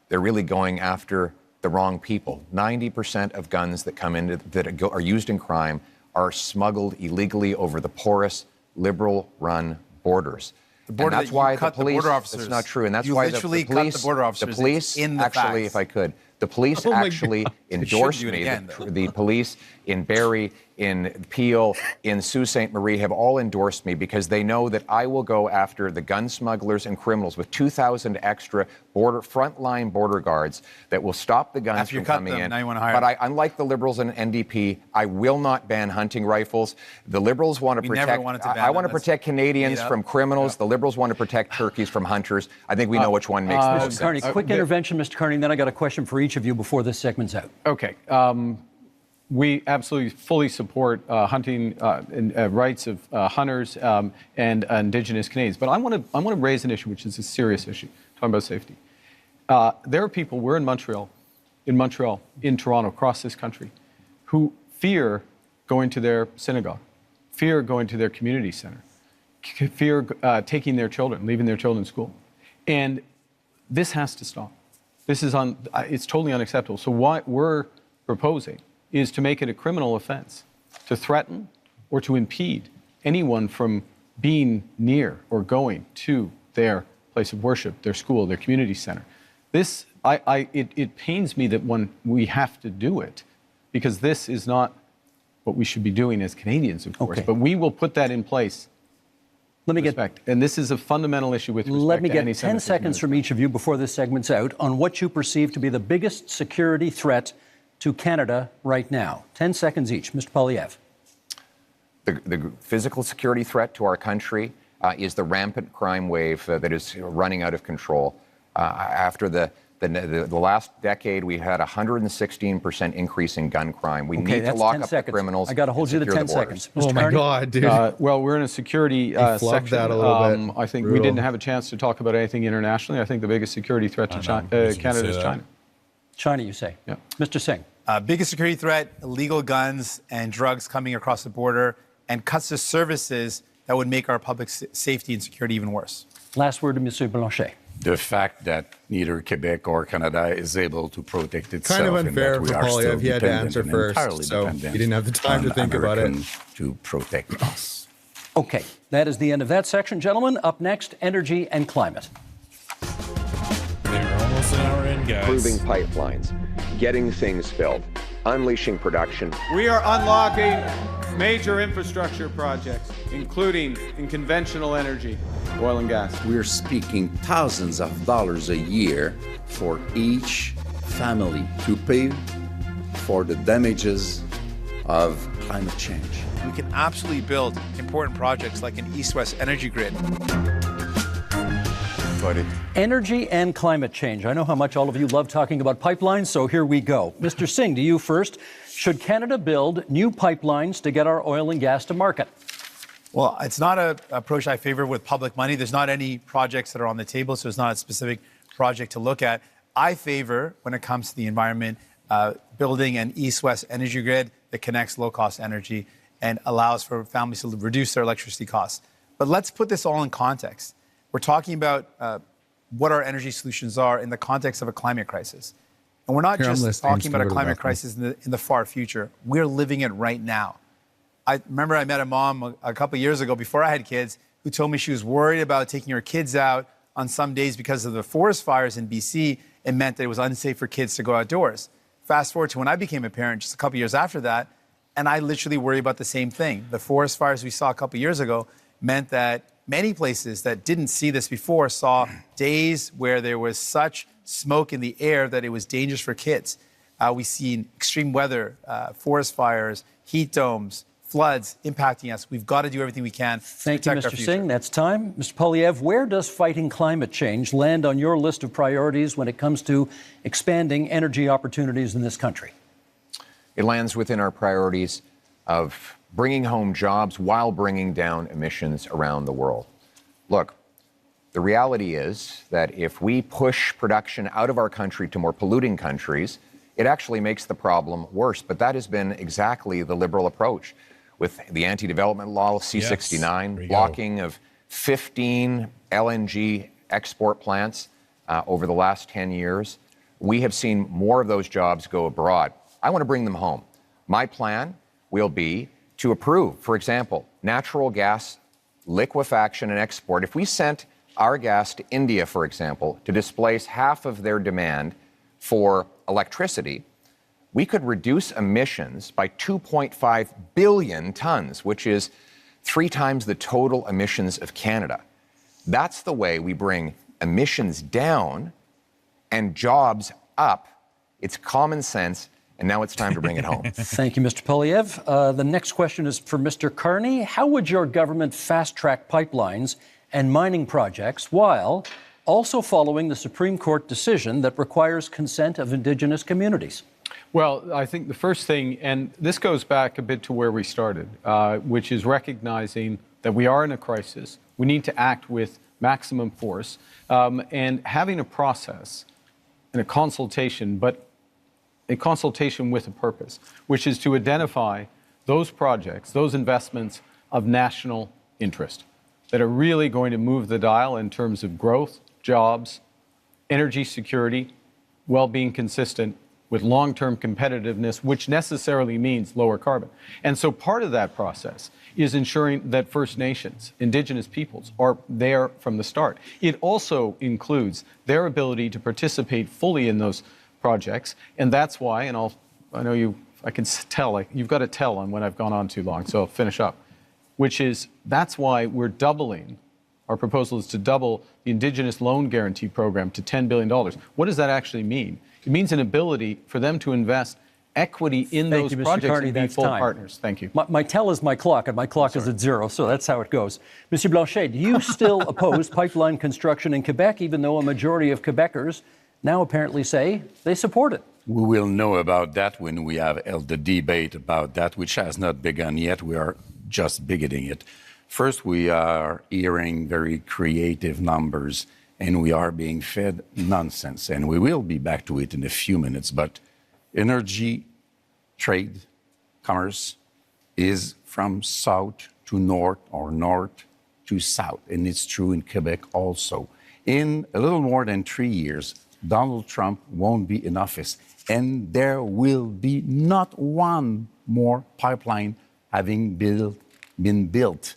they're really going after the wrong people. 90% of guns that come in that are used in crime are smuggled illegally over the porous, Liberal-run borders. The border and that's why the police. Officers, that's not true, and that's you why literally the police. cut the border officers. The police in the actually, facts. if I could, the police actually endorsed me. The police in Barrie, in Peel, in Sault Ste. Marie have all endorsed me because they know that I will go after the gun smugglers and criminals with 2,000 extra frontline border guards that will stop the guns from coming in. Now you want to hire but unlike the Liberals and NDP, I will not ban hunting rifles. The Liberals want to protect. I want to protect Canadians from criminals. The Liberals want to protect turkeys from hunters. I think we know which one makes most sense. Carney, quick intervention, Mr. Carney, and then I got a question for each of you before this segment's out. Okay. We absolutely fully support hunting and rights of hunters and Indigenous Canadians. But I want to raise an issue, which is a serious issue, talking about safety. There are people, we're in Montreal, in Toronto, across this country, who fear going to their synagogue, fear going to their community center, fear taking their children, leaving their children in school. And this has to stop. This is it's totally unacceptable. So what we're proposing is to make it a criminal offense to threaten or to impede anyone from being near or going to their place of worship, their school, their community center. This, it pains me that when we have to do it, because this is not what we should be doing as Canadians, of course, but we will put that in place. Let me and this is a fundamental issue with respect Let me to get 10 anti-Semitism. seconds from each of you before this segment's out on what you perceive to be the biggest security threat to Canada right now. 10 seconds each. Mr. Poilievre. The physical security threat to our country is the rampant crime wave that is running out of control. After the last decade, we had a 116% increase in gun crime. We need to lock up the criminals. I got to hold you to 10 seconds. Oh my God, dude. Well, we're in a security section. That a little bit. I think we didn't have a chance to talk about anything internationally. I think the biggest security threat to Canada is China. China, you say? Yeah. Mr. Singh. Biggest security threat, illegal guns and drugs coming across the border, and cuts to services that would make our public safety and security even worse. Last word to Monsieur Blanchet. The fact that neither Quebec or Canada is able to protect itself. Kind of unfair for Poilievre. He had to answer first, so he didn't have the time to think about it. To protect us. Okay, that is the end of that section, gentlemen. Up next, energy and climate. They're almost an hour in, guys. Improving pipelines, getting things built, unleashing production. We are unlocking major infrastructure projects, including in conventional energy, oil and gas. We're speaking thousands of dollars a year for each family to pay for the damages of climate change. We can absolutely build important projects like an east-west energy grid. Energy and climate change. I know how much all of you love talking about pipelines, so here we go. Mr. Singh, to you first. Should Canada build new pipelines to get our oil and gas to market? Well, it's not an approach I favor with public money. There's not any projects that are on the table, so it's not a specific project to look at. I favor, when it comes to the environment, building an east-west energy grid that connects low-cost energy and allows for families to reduce their electricity costs. But let's put this all in context. We're talking about what our energy solutions are in the context of a climate crisis. And we're not just talking about a climate crisis in the far future. We're living it right now. I remember I met a mom a couple of years ago before I had kids who told me she was worried about taking her kids out on some days because of the forest fires in BC. It meant that it was unsafe for kids to go outdoors. Fast forward to when I became a parent just a couple of years after that, And I literally worry about the same thing. The forest fires we saw a couple years ago meant that many places that didn't see this before saw days where there was such smoke in the air that it was dangerous for kids. We've seen extreme weather, forest fires, heat domes, floods impacting us. We've got to do everything we can to Thank you, protect our Mr. future. Singh. That's time. Mr. Poilievre, where does fighting climate change land on your list of priorities when it comes to expanding energy opportunities in this country? It lands within our priorities of bringing home jobs while bringing down emissions around the world. Look, the reality is that if we push production out of our country to more polluting countries, it actually makes the problem worse. But that has been exactly the Liberal approach with the anti-development law, C-69, blocking of 15 LNG export plants over the last 10 years. We have seen more of those jobs go abroad. I want to bring them home. My plan will be to approve, for example, natural gas liquefaction and export. If we sent our gas to India, for example, to displace half of their demand for electricity, we could reduce emissions by 2.5 billion tons, which is 3 times the total emissions of Canada. That's the way we bring emissions down and jobs up. It's common sense, and now it's time to bring it home. Thank you, Mr. Poilievre. The next question is for Mr. Carney. How would your government fast-track pipelines and mining projects while also following the Supreme Court decision that requires consent of Indigenous communities? Well, I think the first thing, and this goes back a bit to where we started, which is recognizing that we are in a crisis. We need to act with maximum force, and having a process and a consultation, but a consultation with a purpose, which is to identify those projects, those investments of national interest that are really going to move the dial in terms of growth, jobs, energy security, while being consistent with long-term competitiveness, which necessarily means lower carbon. And so part of that process is ensuring that First Nations, Indigenous peoples, are there from the start. It also includes their ability to participate fully in those projects, and that's why, and I can tell, you've got to tell on when I've gone on too long, so I'll finish up, which is, that's why we're doubling, our proposal is to double the Indigenous Loan Guarantee Program to $10 billion. What does that actually mean? It means an ability for them to invest equity in those projects and be full partners. Thank you. My tell is my clock, and my clock is at 0, so that's how it goes. Monsieur Blanchet, do you still oppose pipeline construction in Quebec, even though a majority of Quebecers now apparently say they support it? We will know about that when we have held the debate about that, which has not begun yet. We are just beginning it. First, we are hearing very creative numbers, and we are being fed nonsense. And we will be back to it in a few minutes. But energy, trade, commerce is from south to north or north to south. And it's true in Quebec also. In a little more than 3 years, Donald Trump won't be in office. And there will be not one more pipeline having been built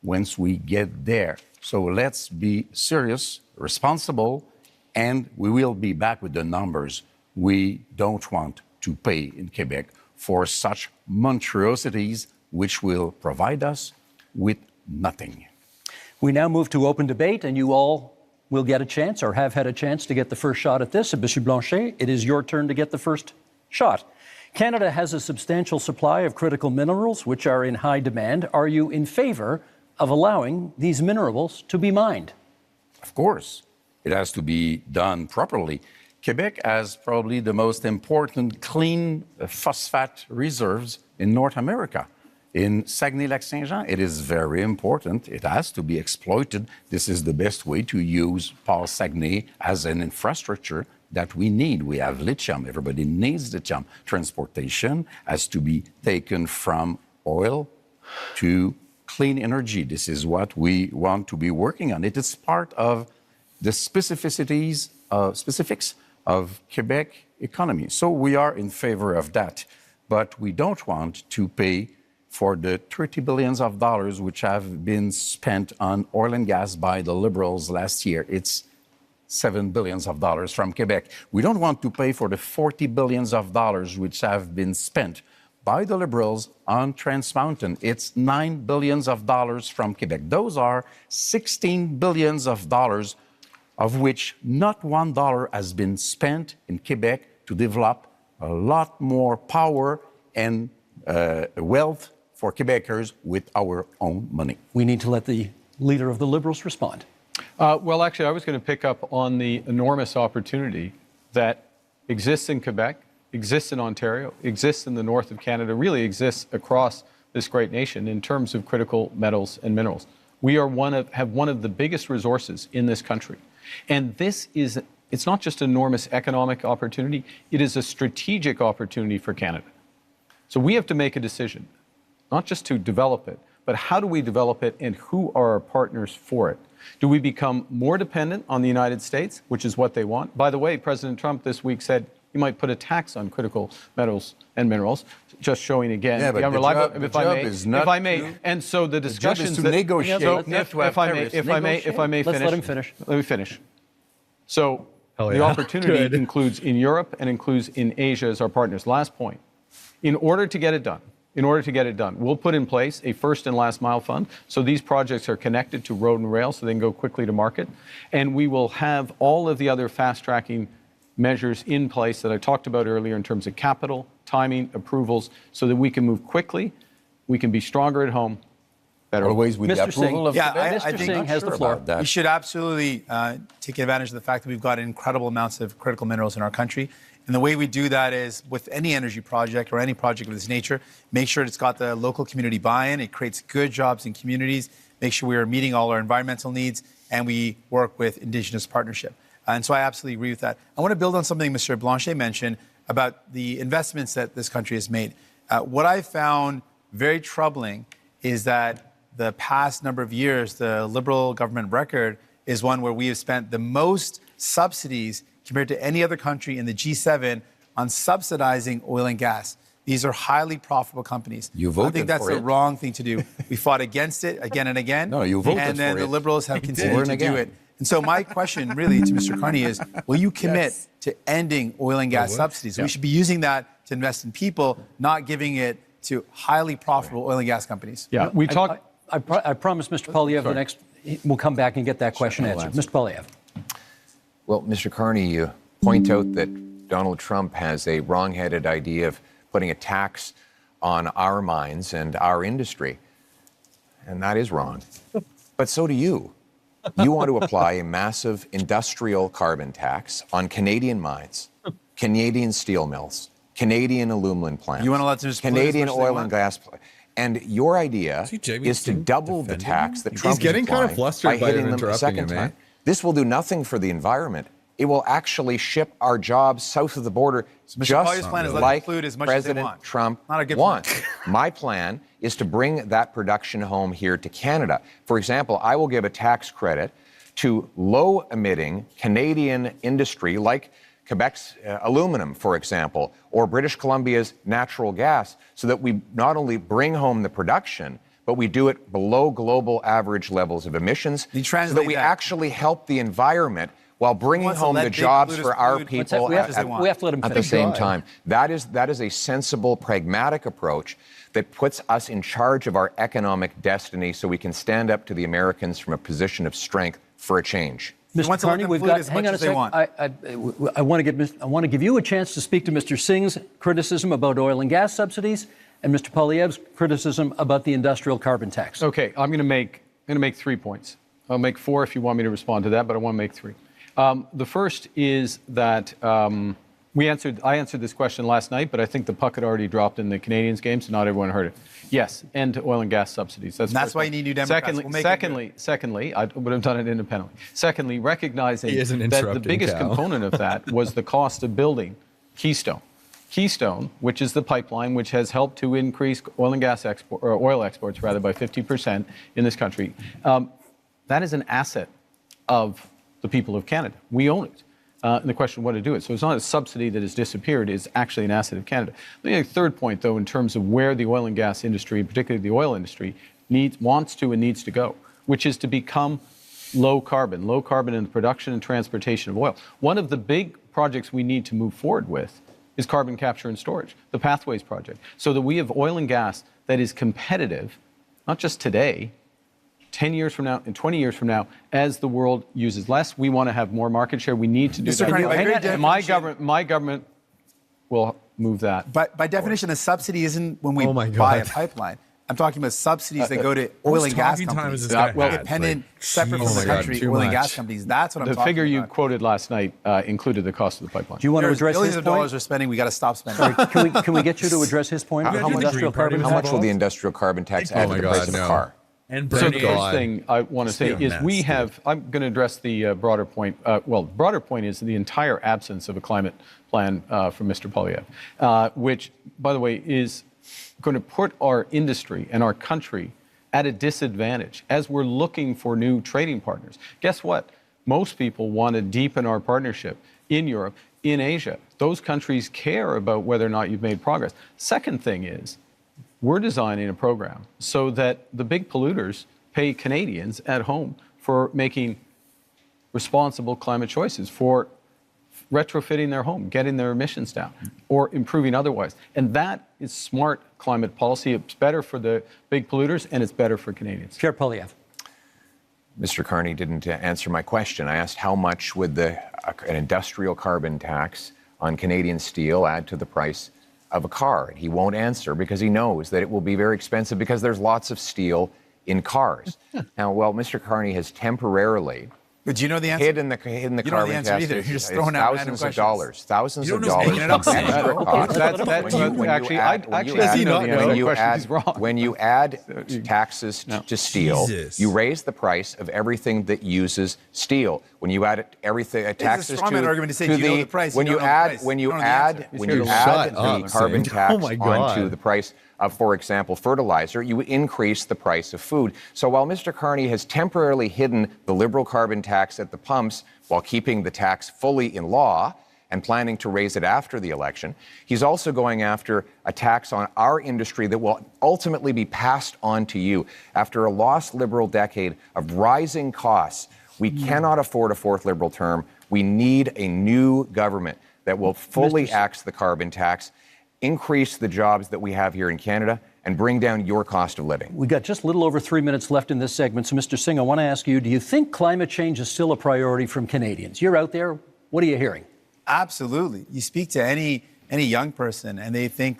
once we get there. So let's be serious, responsible, and we will be back with the numbers. We don't want to pay in Quebec for such monstrosities which will provide us with nothing. We now move to open debate, and you all will get a chance, or have had a chance, to get the first shot at this. And Monsieur Blanchet, it is your turn to get the first shot. Canada has a substantial supply of critical minerals which are in high demand. Are you in favor of allowing these minerals to be mined? Of course. It has to be done properly. Quebec has probably the most important clean phosphate reserves in North America. In Saguenay-Lac-Saint-Jean, it is very important. It has to be exploited. This is the best way to use Paul Saguenay as an infrastructure that we need. We have lithium. Everybody needs lithium. Transportation has to be taken from oil to clean energy. This is what we want to be working on. It is part of the specifics of Quebec economy. So we are in favor of that. But we don't want to pay for the $30 billion which have been spent on oil and gas by the Liberals last year. It's $7 billion from Quebec. We don't want to pay for the $40 billion which have been spent by the Liberals on Trans Mountain. It's $9 billion from Quebec. Those are $16 billion, of which not $1 has been spent in Quebec to develop a lot more power and wealth for Quebecers with our own money. We need to let the leader of the Liberals respond. Well, actually, I was going to pick up on the enormous opportunity that exists in Quebec, exists in Ontario, exists in the north of Canada, really exists across this great nation in terms of critical metals and minerals. We are have one of the biggest resources in this country. And it's not just an enormous economic opportunity, it is a strategic opportunity for Canada. So we have to make a decision, not just to develop it, but how do we develop it and who are our partners for it? Do we become more dependent on the United States, which is what they want? By the way, President Trump this week said he might put a tax on critical metals and minerals, just showing again the job is not if I may. And so the discussions to negotiate, if I may finish. Let's let him finish. Let me finish. So the opportunity includes in Europe and includes in Asia as our partners. Last point. In order to get it done, we'll put in place a first and last mile fund. So these projects are connected to road and rail so they can go quickly to market. And we will have all of the other fast tracking measures in place that I talked about earlier in terms of capital, timing, approvals, so that we can move quickly, we can be stronger at home, better. Always with the Mr. approval Singh. of Yeah, Mr. Singh has the floor. We should absolutely take advantage of the fact that we've got incredible amounts of critical minerals in our country. And the way we do that is with any energy project or any project of this nature, make sure it's got the local community buy-in, it creates good jobs in communities, make sure we are meeting all our environmental needs, and we work with Indigenous partnership. And so I absolutely agree with that. I want to build on something Mr. Blanchet mentioned about the investments that this country has made. What I found very troubling is that the past number of years, the Liberal government record is one where we have spent the most subsidies compared to any other country in the G7 on subsidizing oil and gas. These are highly profitable companies. You voted I think that's for the it. wrong thing to do. We fought against it again and again. No, you voted and then for the it. Liberals have continued to again. do it. And so my question really to Mr. Carney is, will you commit to ending oil and gas subsidies? Yeah. We should be using that to invest in people, not giving it to highly profitable oil and gas companies. Yeah, we talked. I promised Mr. Poilievre we'll come back and get that question answered. Mr. Poilievre. Well, Mr. Carney, you point out that Donald Trump has a wrong-headed idea of putting a tax on our mines and our industry. And that is wrong. But so do you. You want to apply a massive industrial carbon tax on Canadian mines, Canadian steel mills, Canadian aluminum plants, You want to let them just Canadian as much as they oil want? and gas. And your idea is to double the tax that Trump He's getting is kind of applying flustered by hitting him them a interrupting second him, eh? time. This will do nothing for the environment. It will actually ship our jobs south of the border, Mr. Poilievre's just plan is let them like pollute as much as they President want. Trump Not a good wants. My plan is to bring that production home here to Canada. For example, I will give a tax credit to low-emitting Canadian industry like Quebec's aluminum, for example, or British Columbia's natural gas, so that we not only bring home the production, but we do it below global average levels of emissions, so that we actually help the environment while bringing home the jobs for our people We have to let him at the finish. same time. That is a sensible, pragmatic approach that puts us in charge of our economic destiny so we can stand up to the Americans from a position of strength for a change. Mr. Carney, we've got. Hang on a second. I want to give you a chance to speak to Mr. Singh's criticism about oil and gas subsidies and Mr. Poilievre's criticism about the industrial carbon tax. Okay, I'm going to make 3 points. I'll make 4 if you want me to respond to that, but I want to make 3. The first is that I answered this question last night, but I think the puck had already dropped in the Canadians game, so not everyone heard it. Yes, end to oil and gas subsidies. That's why you need new Democrats. Secondly, I would have done it independently. Secondly, recognizing He isn't that the interrupting biggest Cal. component of that was the cost of building Keystone. Keystone, which is the pipeline which has helped to increase oil and gas oil exports rather by 50% in this country. That is an asset of the people of Canada. We own it. And the question of what to do it. So it's not a subsidy that has disappeared, it's actually an asset of Canada. The third point, though, in terms of where the oil and gas industry, particularly the oil industry, wants to and needs to go, which is to become low carbon in the production and transportation of oil. One of the big projects we need to move forward with is carbon capture and storage, the Pathways Project, so that we have oil and gas that is competitive, not just today, 10 years from now and 20 years from now, as the world uses less. We want to have more market share. We need to do Mr. Carney, that. My government will move that. But by definition, a subsidy isn't when we buy a pipeline. I'm talking about subsidies that go to oil and gas companies, independent, separate from the country, oil and gas companies. That's what I'm talking about. The figure you quoted last night included the cost of the pipeline. Do you want to address his point? Billions of dollars are spending. We got to stop spending. Sorry, can we get you to address his point? How much will the industrial carbon tax add to the price of a car? And so the first thing I want to say is I'm going to address the broader point. The broader point is the entire absence of a climate plan from Mr. Poilievre, which, by the way, is going to put our industry and our country at a disadvantage as we're looking for new trading partners. Guess what? Most people want to deepen our partnership in Europe, in Asia. Those countries care about whether or not you've made progress. Second thing is, we're designing a program so that the big polluters pay Canadians at home for making responsible climate choices, for retrofitting their home, getting their emissions down, or improving otherwise. And that is smart climate policy. It's better for the big polluters, and it's better for Canadians. Chair Poilievre. Mr. Carney didn't answer my question. I asked how much would an industrial carbon tax on Canadian steel add to the price of a car? And he won't answer because he knows that it will be very expensive because there's lots of steel in cars. Now, Mr. Carney has temporarily But you know the answer? hidden the carbon tax. You're just throwing out thousands of dollars. Thousands of dollars. When you add taxes to steel, you raise the price of everything that uses steel. When you add taxes to the when you add the carbon tax onto the price of, for example, fertilizer, you increase the price of food. So while Mr. Carney has temporarily hidden the Liberal carbon tax at the pumps while keeping the tax fully in law and planning to raise it after the election, he's also going after a tax on our industry that will ultimately be passed on to you. After a lost Liberal decade of rising costs, we cannot afford a fourth Liberal term. We need a new government that will fully axe the carbon tax, increase the jobs that we have here in Canada, and bring down your cost of living. We got just a little over 3 minutes left in this segment. So, Mr. Singh, I want to ask you, do you think climate change is still a priority from Canadians? You're out there. What are you hearing? Absolutely. You speak to any young person and they think,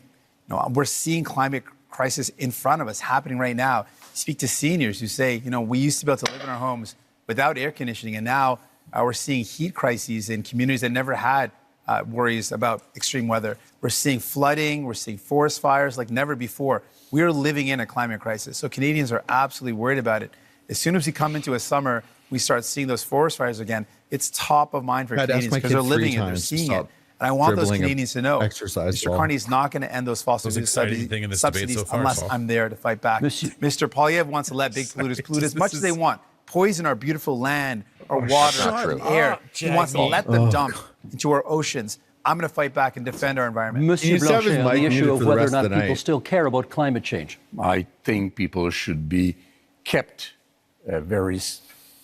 we're seeing climate crisis in front of us happening right now. You speak to seniors who say, we used to be able to live in our homes without air conditioning, and now we're seeing heat crises in communities that never had worries about extreme weather. We're seeing flooding, we're seeing forest fires like never before. We are living in a climate crisis. So Canadians are absolutely worried about it. As soon as we come into a summer, we start seeing those forest fires again. It's top of mind for Canadians because they're living it, they're seeing it. And I want those Canadians to know Mr. Carney is not going to end those fossil fuel subsidies unless I'm there to fight back. Mr. Poilievre wants to let big polluters pollute as much as they want, poison our beautiful land, our water, our air. He wants to let them dump into our oceans. I'm going to fight back and defend our environment. Monsieur Blanchet, on the issue of whether or not people still care about climate change. I think people should be kept very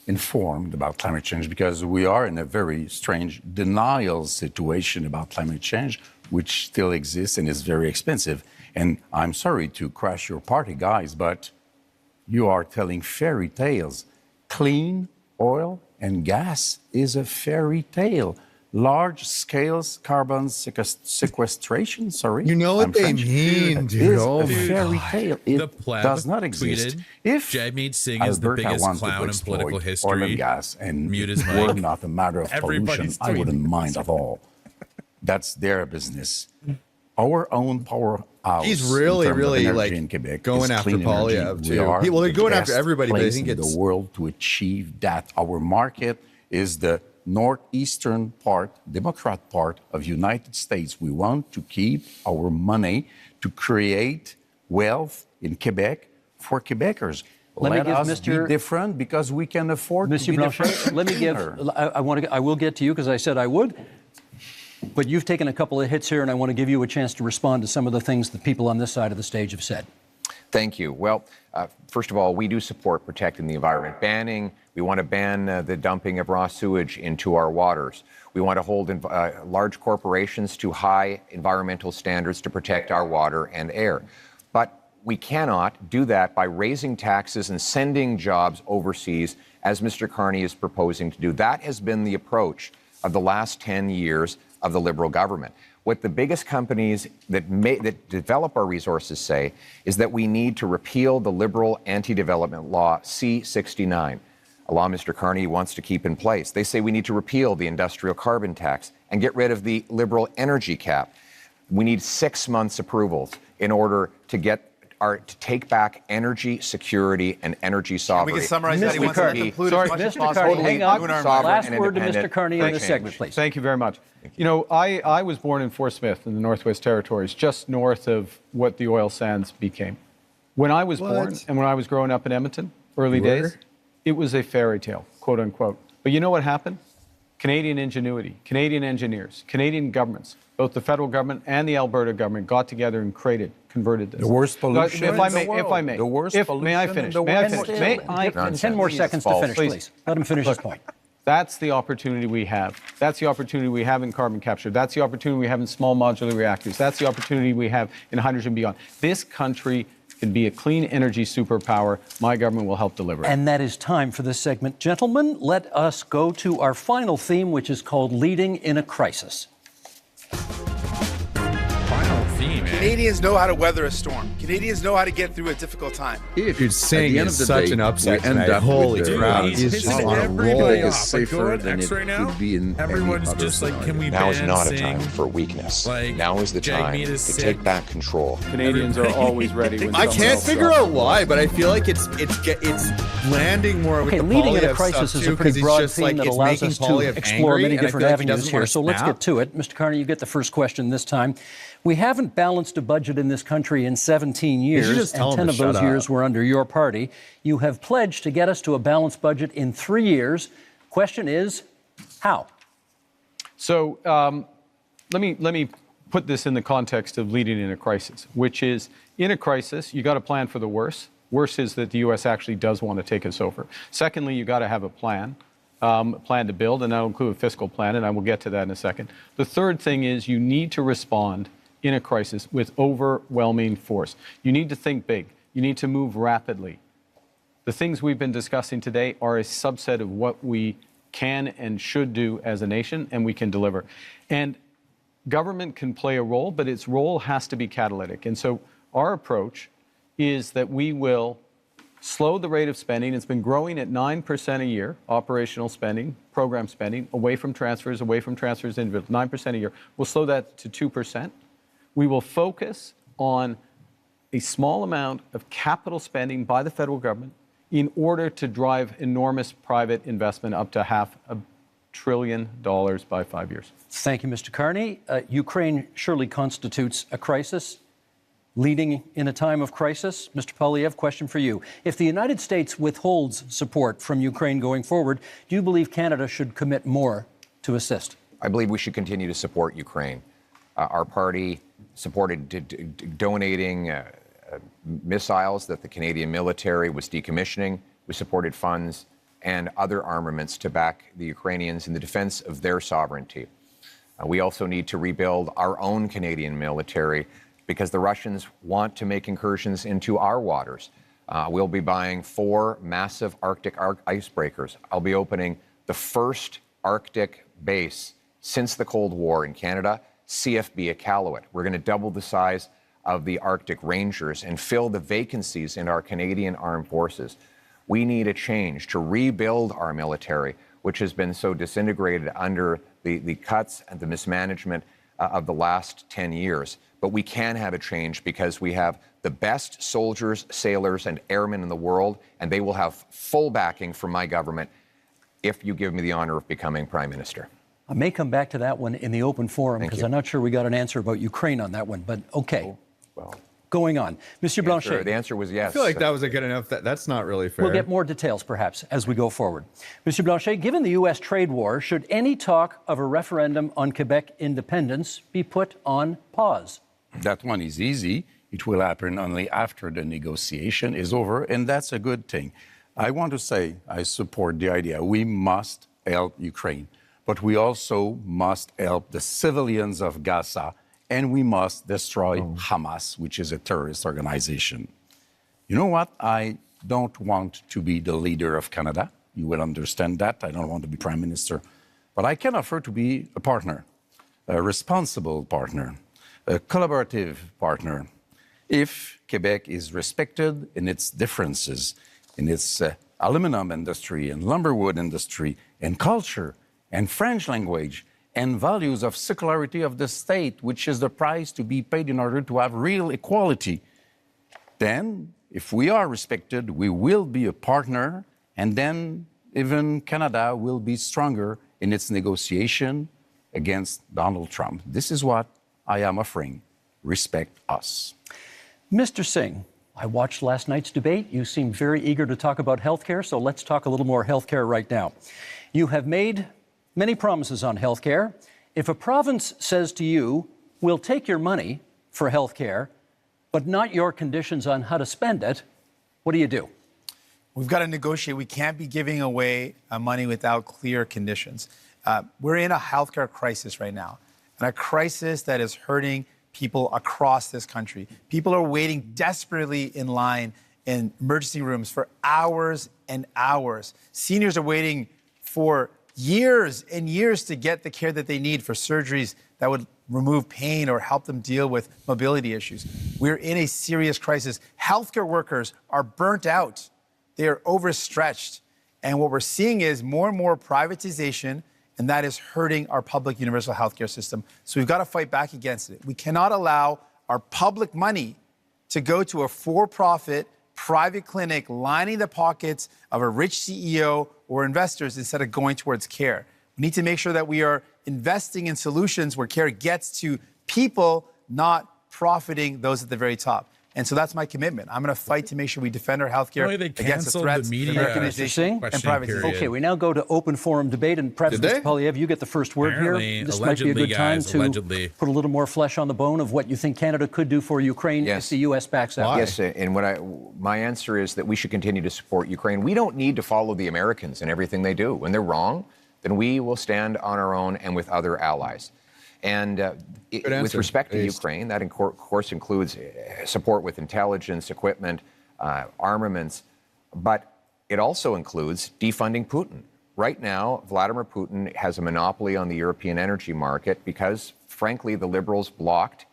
informed about climate change because we are in a very strange denial situation about climate change, which still exists and is very expensive. And I'm sorry to crash your party, guys, but you are telling fairy tales. Clean oil and gas is a fairy tale. Large-scale carbon sequestration, You know what they mean, dude. A fairy tale. It does not exist. If Jagmeet Singh is the biggest clown in political history, oil and gas and mute his were mic, not a matter of pollution, I wouldn't mind at all. That's their business. Our own powerhouse. He's really in Quebec going after Poilievre too. Well, they're going after everybody, but I think it's the world to achieve that. Our market is the northeastern part, Democrat part of United States. We want to keep our money to create wealth in Quebec for Quebecers. Let us be different because we can afford to be different. Let me give. I will get to you because I said I would. But you've taken a couple of hits here, and I want to give you a chance to respond to some of the things that people on this side of the stage have said. Thank you. Well, first of all, we do support protecting the environment. We want to ban the dumping of raw sewage into our waters. We want to hold large corporations to high environmental standards to protect our water and air. But we cannot do that by raising taxes and sending jobs overseas, as Mr. Carney is proposing to do. That has been the approach of the last 10 years of the Liberal government. What the biggest companies that develop our resources say is that we need to repeal the Liberal anti-development law C-69, a law Mr. Carney wants to keep in place. They say we need to repeal the industrial carbon tax and get rid of the Liberal energy cap. We need 6 months approvals in order to take back energy security and energy sovereignty. We can summarize that. He wants to conclude as much as possible. Carney, hang on. Last word to Mr. Carney in this segment, please. Thank you very much. You know, I was born in Fort Smith in the Northwest Territories, just north of what the oil sands became. When I was born and when I was growing up in Edmonton, early days, it was a fairy tale, quote unquote. But you know what happened? Canadian ingenuity, Canadian engineers, Canadian governments, both the federal government and the Alberta government got together and converted this. The worst pollution if I may. The worst pollution. May I finish? May I finish? May I finish? 10 more seconds to finish, please. Let him finish his point. That's the opportunity we have. That's the opportunity we have in carbon capture. That's the opportunity we have in small modular reactors. That's the opportunity we have in hydrogen beyond. This country can be a clean energy superpower. My government will help deliver it. And that is time for this segment. Gentlemen, let us go to our final theme, which is called Leading in a Crisis. Canadians know how to weather a storm. Canadians know how to get through a difficult time. Dude, Singh is such an upset tonight. Holy crap. He's just on a roll. Is safer than it could be in everyone's just like, can we now ban is not Singh? A time for weakness. Like, now is the time to take back control. Canadians are always ready. When I can't figure out why, but I feel like it's landing more with the leading in a Poilievre crisis stuff is too, a pretty broad just, theme like, that it's allows making us to Poilievre explore angry, many and I different feel like he avenues doesn't here. wanna So let's snap. get to it. Mr. Carney, you get the first question this time. We haven't balanced a budget in this country in 17 years, just tell and him 10 to of those shut years up. were under your party. You have pledged to get us to a balanced budget in 3 years. Question is, how? So let me put this in the context of leading in a crisis, which is, in a crisis, you got to plan for the worst. Worst is that the U.S. actually does want to take us over. Secondly, you got to have a plan to build, and that'll include a fiscal plan, and I will get to that in a second. The third thing is you need to respond in a crisis with overwhelming force. You need to think big. You need to move rapidly. The things we've been discussing today are a subset of what we can and should do as a nation, and we can deliver. And government can play a role, but its role has to be catalytic. And so our approach is that we will slow the rate of spending. It's been growing at 9% a year, operational spending, program spending, away from transfers individual, 9% a year. We'll slow that to 2%. We will focus on a small amount of capital spending by the federal government in order to drive enormous private investment up to $500 billion by 5 years. Thank you, Mr. Carney. Ukraine surely constitutes a crisis. Leading in a time of crisis, Mr. Poilievre, question for you. If the United States withholds support from Ukraine going forward, do you believe Canada should commit more to assist? I believe we should continue to support Ukraine. Our party supported donating missiles that the Canadian military was decommissioning. We supported funds and other armaments to back the Ukrainians in the defense of their sovereignty. We also need to rebuild our own Canadian military because the Russians want to make incursions into our waters. We'll be buying 4 massive Arctic icebreakers. I'll be opening the first Arctic base since the Cold War in Canada, CFB Iqaluit. We're going to double the size of the Arctic Rangers and fill the vacancies in our Canadian armed forces. We need a change to rebuild our military, which has been so disintegrated under the cuts and the mismanagement of the last 10 years. But we can have a change because we have the best soldiers, sailors, and airmen in the world, and they will have full backing from my government if you give me the honor of becoming Prime Minister. I may come back to that one in the open forum because I'm not sure we got an answer about Ukraine on that one, but okay. Oh, well, going on. Monsieur Blanchet. The answer was yes. I feel like that was a good enough, that's not really fair. We'll get more details perhaps as we go forward. Monsieur Blanchet, given the U.S. trade war, should any talk of a referendum on Quebec independence be put on pause? That one is easy. It will happen only after the negotiation is over, and that's a good thing. I want to say I support the idea. We must help Ukraine, but we also must help the civilians of Gaza, and we must destroy Hamas, which is a terrorist organization. You know what? I don't want to be the leader of Canada. You will understand that. I don't want to be prime minister. But I can offer to be a partner, a responsible partner, a collaborative partner. If Quebec is respected in its differences, in its aluminum industry and lumberwood industry and culture and French language and values of secularity of the state, which is the price to be paid in order to have real equality, then if we are respected, we will be a partner, and then even Canada will be stronger in its negotiation against Donald Trump. This is what I am offering. Respect us. Mr. Singh, I watched last night's debate. You seemed very eager to talk about healthcare, so let's talk a little more healthcare right now. You have made many promises on healthcare. If a province says to you, we'll take your money for healthcare, but not your conditions on how to spend it, what do? We've got to negotiate. We can't be giving away money without clear conditions. We're in a healthcare crisis right now, and a crisis that is hurting people across this country. People are waiting desperately in line in emergency rooms for hours and hours. Seniors are waiting for years and years to get the care that they need for surgeries that would remove pain or help them deal with mobility issues. We're in a serious crisis. Healthcare workers are burnt out. They are overstretched. And what we're seeing is more and more privatization, and that is hurting our public universal healthcare system. So we've got to fight back against it. We cannot allow our public money to go to a for-profit private clinic lining the pockets of a rich CEO or investors instead of going towards care. We need to make sure that we are investing in solutions where care gets to people, not profiting those at the very top. And so that's my commitment. I'm going to fight to make sure we defend our healthcare against the threats of Americanization and privatization. Okay, we now go to open forum debate, and perhaps Mr. Poilievre, you get the first word here. This might be a good time to put a little more flesh on the bone of what you think Canada could do for Ukraine if the U.S. backs out. Yes, and my answer is that we should continue to support Ukraine. We don't need to follow the Americans in everything they do. When they're wrong, then we will stand on our own and with other allies. And with respect to Ukraine, that of course includes support with intelligence, equipment, armaments, but it also includes defunding Putin. Right now, Vladimir Putin has a monopoly on the European energy market because, frankly, the Liberals blocked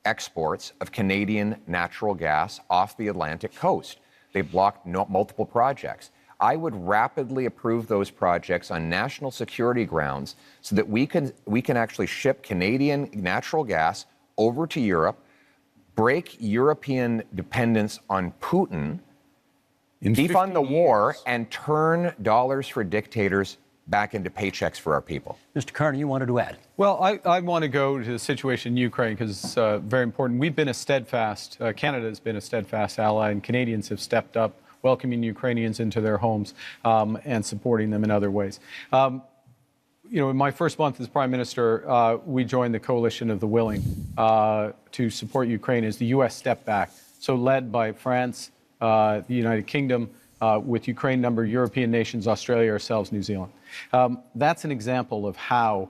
exports of Canadian natural gas off the Atlantic coast. They blocked multiple projects. I would rapidly approve those projects on national security grounds so that we can actually ship Canadian natural gas over to Europe, break European dependence on Putin, defund the war, and turn dollars for dictators back into paychecks for our people. Mr. Carney, you wanted to add? Well, I want to go to the situation in Ukraine because it's very important. We've been Canada has been a steadfast ally, and Canadians have stepped up, welcoming Ukrainians into their homes and supporting them in other ways. In my first month as Prime Minister, we joined the coalition of the willing to support Ukraine as the U.S. stepped back. So led by France, the United Kingdom, with Ukraine numbered European nations, Australia, ourselves, New Zealand. That's an example of how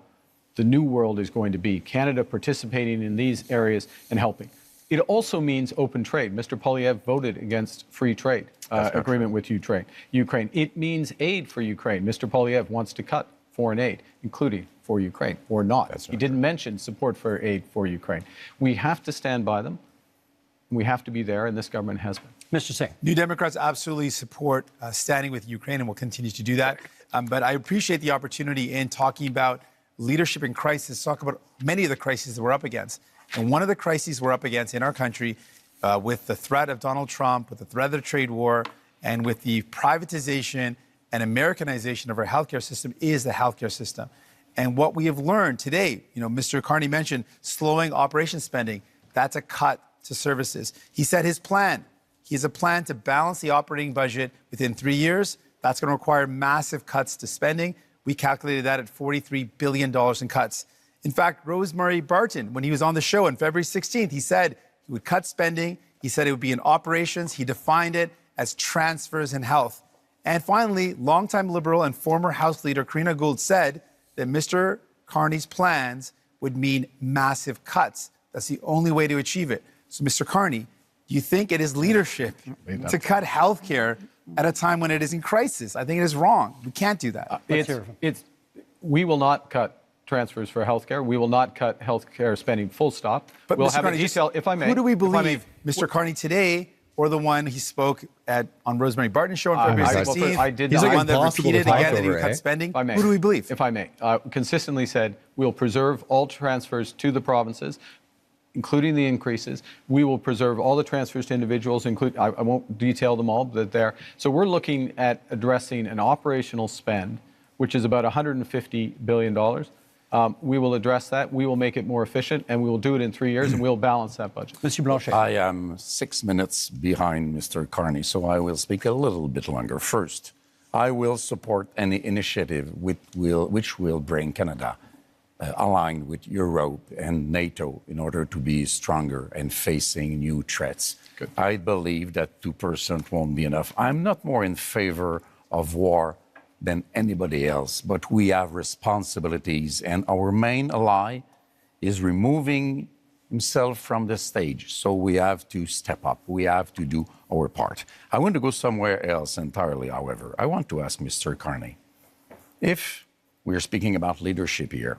the new world is going to be. Canada participating in these areas and helping. It also means open trade. Mr. Poilievre voted against free trade agreement with Ukraine. It means aid for Ukraine. Mr. Poilievre wants to cut foreign aid, including for Ukraine, or not. He didn't mention support for aid for Ukraine. We have to stand by them. We have to be there, and this government has been. Mr. Singh. New Democrats absolutely support standing with Ukraine, and will continue to do that. But I appreciate the opportunity in talking about leadership in crisis, talk about many of the crises that we're up against. And one of the crises we're up against in our country, with the threat of Donald Trump, with the threat of the trade war, and with the privatization and Americanization of our healthcare system, is the healthcare system. And what we have learned today, Mr. Carney mentioned slowing operation spending. That's a cut to services. He said his plan. He has a plan to balance the operating budget within 3 years. That's going to require massive cuts to spending. We calculated that at $43 billion in cuts. In fact, Rosemary Barton, when he was on the show on February 16th, he said He would cut spending. He said it would be in operations. He defined it as transfers in health. And finally, longtime Liberal and former House Leader Karina Gould said that Mr. Carney's plans would mean massive cuts. That's the only way to achieve it. So, Mr. Carney, do you think it is leadership to cut health care at a time when it is in crisis? I think it is wrong. We can't do that. We will not cut transfers for healthcare. We will not cut healthcare spending, full stop. But we'll Mr. have Carney, a detail, if I may. Who do we believe, Mr. Carney today, or the one he spoke on Rosemary Barton's show on February 16th? I did He's not. the one that repeated again that he would cut spending. Who do we believe? If I may, consistently said we'll preserve all transfers to the provinces, including the increases. We will preserve all the transfers to individuals, I won't detail them all, but there. So we're looking at addressing an operational spend, which is about $150 billion. We will address that. We will make it more efficient, and we will do it in 3 years, and we'll balance that budget. Monsieur Blanchet. I am 6 minutes behind Mr. Carney, so I will speak a little bit longer. First, I will support any initiative which will bring Canada aligned with Europe and NATO in order to be stronger and facing new threats. Good. I believe that 2% won't be enough. I'm not more in favor of war than anybody else, but we have responsibilities, and our main ally is removing himself from the stage. So we have to step up. We have to do our part. I want to go somewhere else entirely, however. I want to ask Mr. Carney, if we're speaking about leadership here,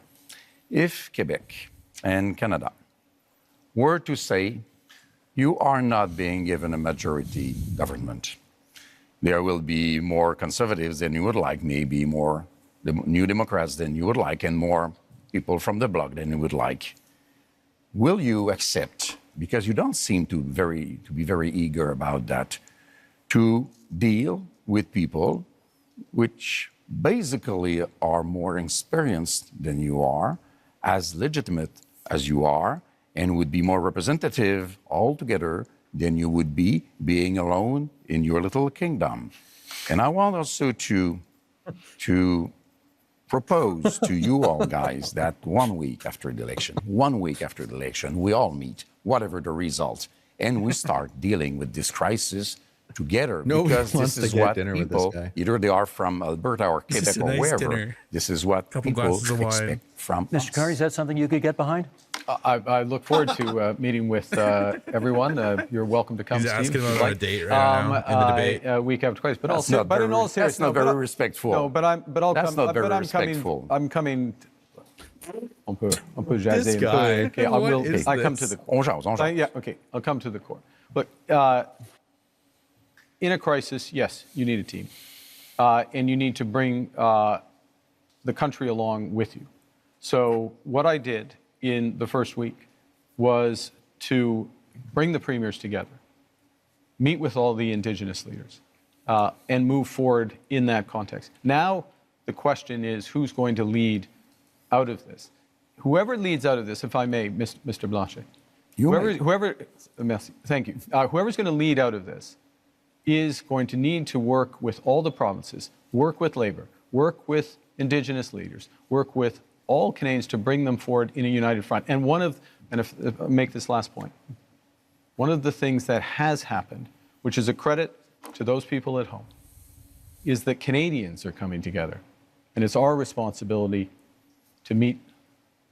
if Quebec and Canada were to say, you are not being given a majority government, there will be more conservatives than you would like, maybe more New Democrats than you would like, and more people from the bloc than you would like. Will you accept, because you don't seem to be very eager about that, to deal with people which basically are more experienced than you are, as legitimate as you are, and would be more representative altogether than you would be being alone in your little kingdom? And I want also to propose to you all guys that 1 week after the election, we all meet, whatever the result, and we start dealing with this crisis together, because this is what people, either they are from Alberta or Quebec or wherever, this is what people expect from us. Mr. Carney, is that something you could get behind? I look forward to meeting with everyone. You're welcome to come. He's Steve, asking about a date right now in the debate. Week after twice, but that's also, but in all seriousness, that's not very respectful. No, but I'll that's come. not very but I'm respectful. I'm coming. On peut jaser. This guy. Okay, I will. I come to the core. On jase. Yeah, okay. I'll come to the core. Look, in a crisis, yes, you need a team, and you need to bring the country along with you. So what I did in the first week was to bring the premiers together, meet with all the Indigenous leaders, and move forward in that context. Now the question is, who's going to lead out of this? Whoever leads out of this, if I may, Mr. Blanchet, thank you. Whoever's going to lead out of this is going to need to work with all the provinces, work with Labour, work with Indigenous leaders, work with all Canadians to bring them forward in a united front. And if I'll make this last point, one of the things that has happened, which is a credit to those people at home, is that Canadians are coming together. And it's our responsibility to meet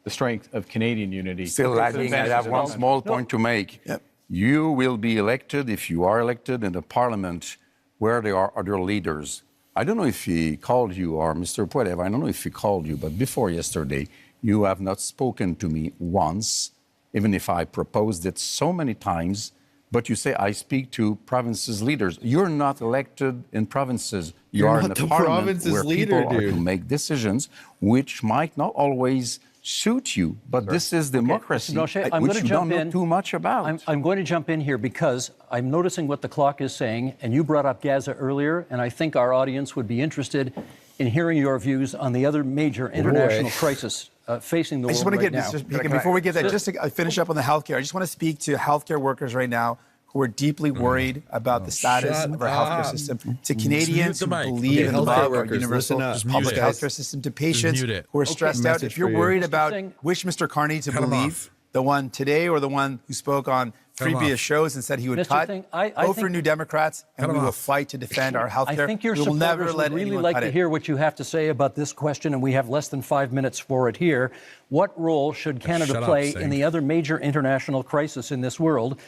the strength of Canadian unity. Still lagging. I have one small point to make. Yep. You will be elected, if you are elected, in the parliament where there are other leaders. I don't know if he called you, or Mr. Poilievre, I don't know if he called you, but before yesterday, you have not spoken to me once, even if I proposed it so many times. But you say I speak to provinces' leaders. You're not elected in provinces. You are in the parliament where people are to make decisions which might not always suit you, but this is democracy, Blanchet, which you don't know too much about. I'm going to jump in here because I'm noticing what the clock is saying, and you brought up Gaza earlier, and I think our audience would be interested in hearing your views on the other major international crisis facing the world right now. Before we get that, just to finish up on the healthcare, I just want to speak to healthcare workers right now who are deeply worried about the status of our healthcare system. To Canadians who believe in the love of our universal public healthcare system, to patients who are stressed out. If you're worried about which Mr. Carney to believe, the one today or the one who spoke on previous shows and said he would Mr. cut. Thing, I Vote for think- New Democrats, and we will fight to defend our health care. I think your we will supporters never would let really anyone like cut to it. hear what you have to say about this question, and we have less than 5 minutes for it here. What role should Canada Shut up, play Singh. in the other major international crisis in this world,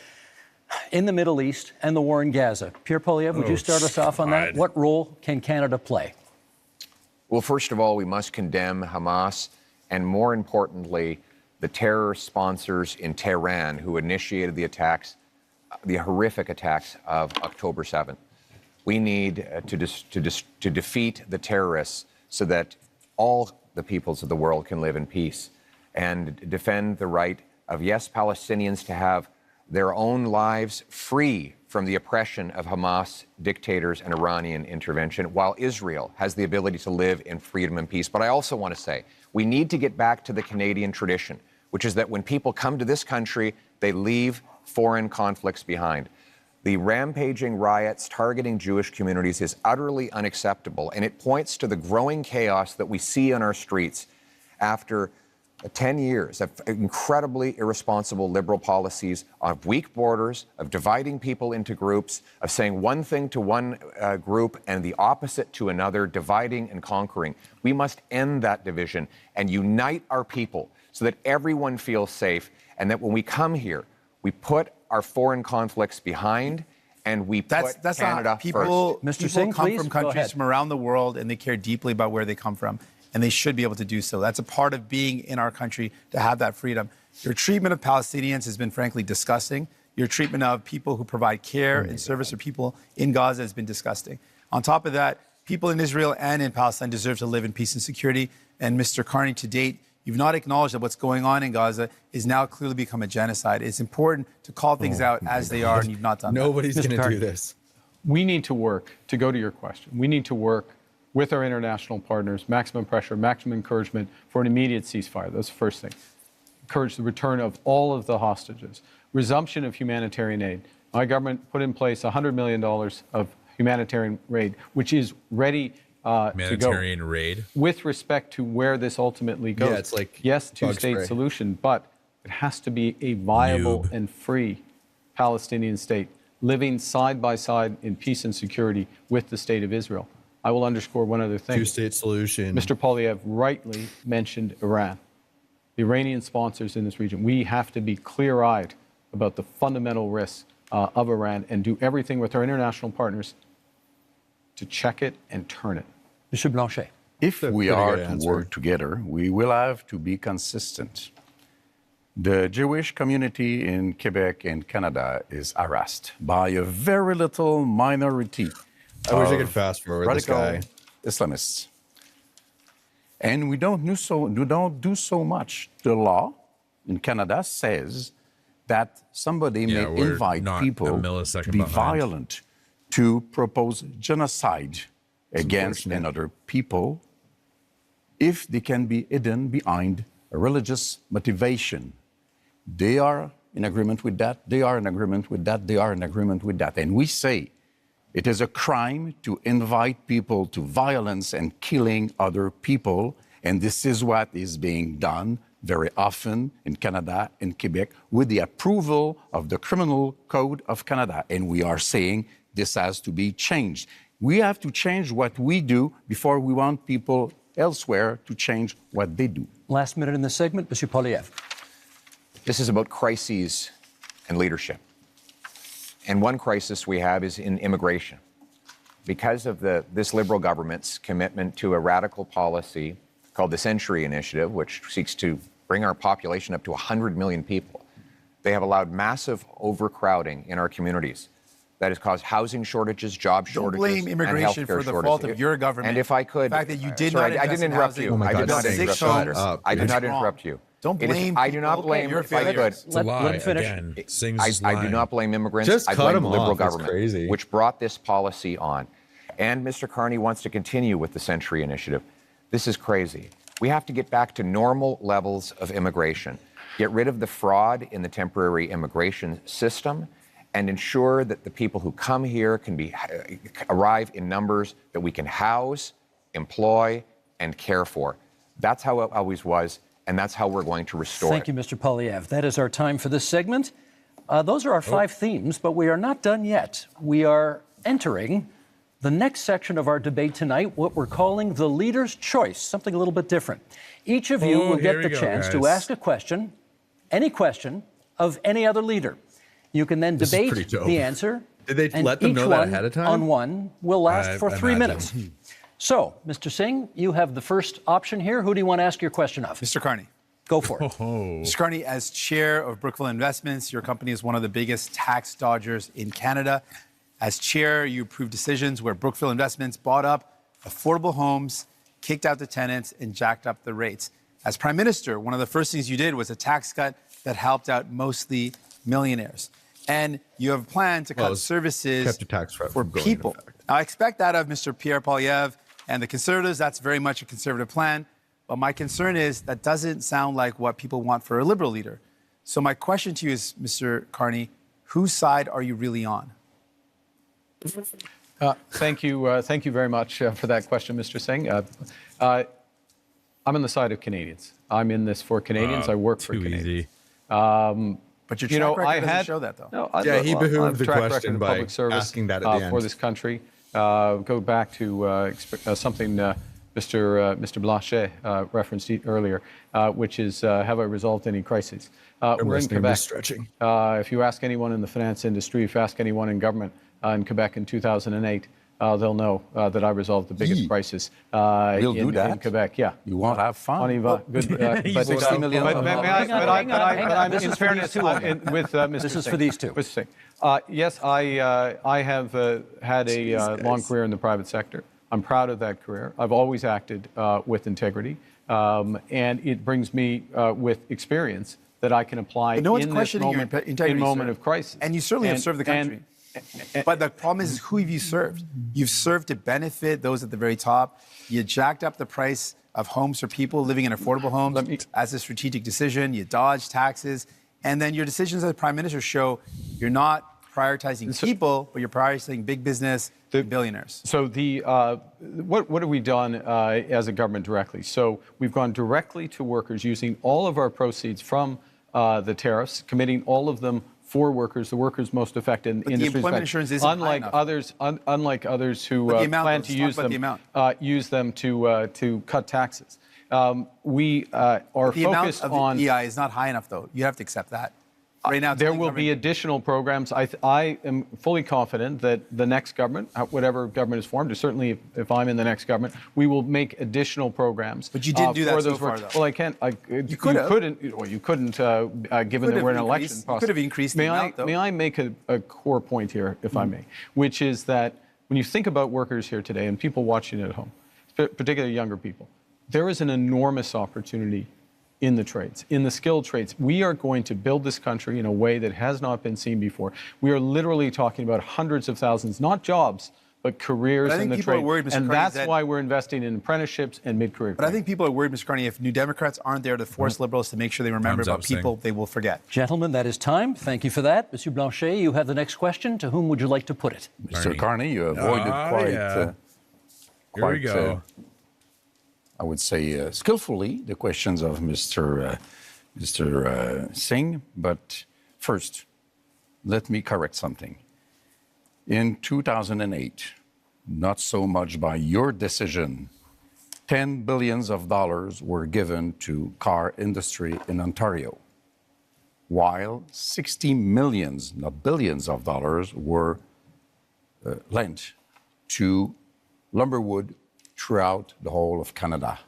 in the Middle East and the war in Gaza? Pierre Poilievre, would you start us off on that? God. What role can Canada play? Well, first of all, we must condemn Hamas and, more importantly, the terror sponsors in Tehran who initiated the attacks, the horrific attacks of October 7th. We need to defeat the terrorists so that all the peoples of the world can live in peace and defend the right of, yes, Palestinians to have their own lives free from the oppression of Hamas dictators and Iranian intervention, while Israel has the ability to live in freedom and peace. But I also want to say we need to get back to the Canadian tradition, which is that when people come to this country, they leave foreign conflicts behind. The rampaging riots targeting Jewish communities is utterly unacceptable, and it points to the growing chaos that we see on our streets after 10 years of incredibly irresponsible liberal policies, of weak borders, of dividing people into groups, of saying one thing to one group and the opposite to another, dividing and conquering. We must end that division and unite our people so that everyone feels safe, and that when we come here, we put our foreign conflicts behind and we put Canada people, first. Mr. People Singh, come please, from go countries ahead. from around the world, and they care deeply about where they come from, and they should be able to do so. That's a part of being in our country, to have that freedom. Your treatment of Palestinians has been frankly disgusting. Your treatment of people who provide care and service for people in Gaza has been disgusting. On top of that, people in Israel and in Palestine deserve to live in peace and security. And Mr. Carney, to date, you've not acknowledged that what's going on in Gaza is now clearly become a genocide. It's important to call things out as they are, and you've not done Nobody's that. going to do this. We need to work, to go to your question, we need to work with our international partners, maximum pressure, maximum encouragement for an immediate ceasefire. That's the first thing. Encourage the return of all of the hostages. Resumption of humanitarian aid. My government put in place $100 million of humanitarian aid, which is ready to go. Humanitarian raid? With respect to where this ultimately goes. Yeah, it's like yes, bug two-state spray. solution, but it has to be a viable and free Palestinian state, living side by side in peace and security with the state of Israel. I will underscore one other thing. Two-state solution. Mr. Poilievre rightly mentioned Iran, the Iranian sponsors in this region. We have to be clear-eyed about the fundamental risks of Iran and do everything with our international partners to check it and turn it. Mr. Blanchet. If we are to work together, we will have to be consistent. The Jewish community in Quebec and Canada is harassed by a very little minority. I wish I could fast forward this guy. Islamists. And we don't do so much. The law in Canada says that somebody may invite people to be violent, to propose genocide against another people if they can be hidden behind a religious motivation. They are in agreement with that, they are in agreement with that, they are in agreement with that. And we say it is a crime to invite people to violence and killing other people. And this is what is being done very often in Canada and Quebec with the approval of the Criminal Code of Canada. And we are saying this has to be changed. We have to change what we do before we want people elsewhere to change what they do. Last minute in the segment, Mr. Poilievre. This is about crises and leadership. And one crisis we have is in immigration. Because of this Liberal government's commitment to a radical policy called the Century Initiative, which seeks to bring our population up to 100 million people, they have allowed massive overcrowding in our communities. That has caused housing shortages, job shortages, Don't blame immigration and for healthcare the fault shortages. of your government. And if I could, the fact that you did sorry, not I didn't interrupt you. Oh I did not interrupt you. I did not That's interrupt you. Don't It is- blame I do not people. blame. Your If I could, failures. It's a lie. let him finish. Again, Singh's I do lying. not blame immigrants. Just I cut blame them the Liberal off. That's government, crazy. which brought this policy on. And Mr. Carney wants to continue with the Century Initiative. This is crazy. We have to get back to normal levels of immigration, get rid of the fraud in the temporary immigration system, and ensure that the people who come here can arrive in numbers that we can house, employ, and care for. That's how it always was, and that's how we're going to restore Thank it. you, Mr. Poilievre. That is our time for this segment. Those are our 5 themes, but we are not done yet. We are entering the next section of our debate tonight, what we're calling the leader's choice, something a little bit different. Each of you will get the chance to ask a question, any question, of any other leader. You can then debate the answer. Did they let them know that ahead of time? On one will last for 3 minutes. So, Mr. Singh, you have the first option here. Who do you want to ask your question of? Mr. Carney. Go for it. Mr. Carney, as chair of Brookfield Investments, your company is one of the biggest tax dodgers in Canada. As chair, you approved decisions where Brookfield Investments bought up affordable homes, kicked out the tenants, and jacked up the rates. As Prime Minister, one of the first things you did was a tax cut that helped out mostly millionaires. And you have a plan to cut services for people. Now, I expect that of Mr. Pierre Poilievre and the Conservatives. That's very much a conservative plan. But my concern is that doesn't sound like what people want for a Liberal leader. So my question to you is, Mr. Carney, whose side are you really on? Thank you very much for that question, Mr. Singh. I'm on the side of Canadians. I'm in this for Canadians. I work for Canadians. But your track record doesn't show that, though. No, he behooved the track question by public service, asking that at the end. for this country. Go back to something Mr. Blanchet referenced earlier, which is have I resolved any crises? We're in Quebec. If you ask anyone in the finance industry, if you ask anyone in government in Quebec in 2008, they'll know that I resolved the biggest crisis in Quebec. Yeah, you won't have fun. But 60 million. But I'm in fairness with Mr. This is for these two. Mr. Singh. Yes, I have had a long career in the private sector. I'm proud of that career. I've always acted with integrity, and it brings me with experience that I can apply in this moment of crisis. And you certainly have served the country. But the problem is, who have you served? You've served to benefit those at the very top. You jacked up the price of homes for people living in affordable homes as a strategic decision. You dodged taxes. And then your decisions as Prime Minister show you're not prioritizing people, but you're prioritizing big business, billionaires. So what have we done as a government directly? So we've gone directly to workers using all of our proceeds from the tariffs, committing all of them for workers, the workers most affected in industries. The employment insurance isn't unlike others who plan to use them to cut taxes. We are focused on the EI is not high enough, though. You have to accept that. Right now, there will be additional programs. I am fully confident that the next government, whatever government is formed, certainly if I'm in the next government, we will make additional programs. But you didn't do that so far, though. Well, I can't. You couldn't. Well, you couldn't, given that we're in an election process. You could have increased the amount, though. May I make a core point here, if I may, which is that when you think about workers here today and people watching at home, particularly younger people, there is an enormous opportunity in the trades, in the skilled trades. We are going to build this country in a way that has not been seen before. We are literally talking about hundreds of thousands, not jobs, but careers in the trade. And that's why we're investing in apprenticeships and mid-career. But I think people are worried, Mr. Carney, if New Democrats aren't there to force Liberals to make sure they remember about people they will forget. Gentlemen, that is time. Thank you for that. Monsieur Blanchet, you have the next question. To whom would you like to put it? Mr. Carney, you avoided Here we go. I would say skillfully the questions of Mr. Singh. But first, let me correct something. In 2008, not so much by your decision, $10 billion were given to car industry in Ontario, while 60 millions, not billions of dollars, were lent to lumberwood throughout the whole of Canada.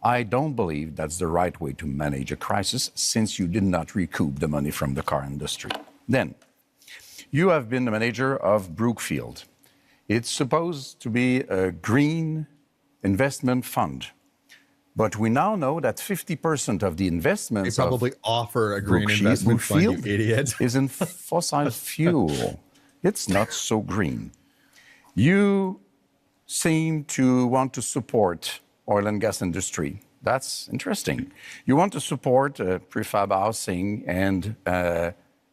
I don't believe that's the right way to manage a crisis, since you did not recoup the money from the car industry. Then, you have been the manager of Brookfield. It's supposed to be a green investment fund, but we now know that 50% of the investments they probably offer a green investment fund, you idiot, is in fossil fuel. It's not so green. You seem to want to support oil and gas industry. That's interesting. You want to support prefab housing, and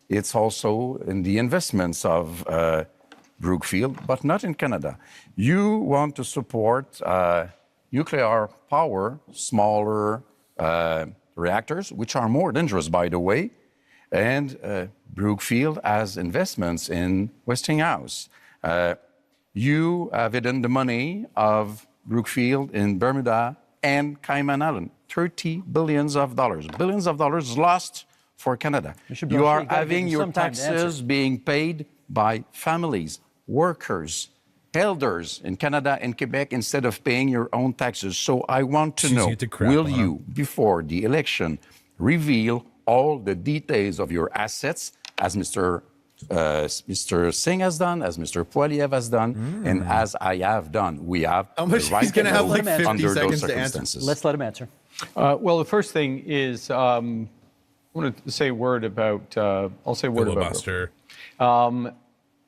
it's also in the investments of Brookfield, but not in Canada. You want to support nuclear power, smaller reactors, which are more dangerous, by the way, and Brookfield has investments in Westinghouse. You have hidden the money of Brookfield in Bermuda and Cayman Island. $30 billion. Billions of dollars lost for Canada. You are having your taxes being paid by families, workers, elders in Canada and Quebec instead of paying your own taxes. So I want to know, will you, before the election, reveal all the details of your assets as Mr. Singh has done, as Mr. Poilievre has done, and as I have done? We have how much the right he's going to have like 50 under seconds those to answer. circumstances. Let's let him answer. Well, the first thing is, I want to say a word about, I'll say a word Filibuster. about,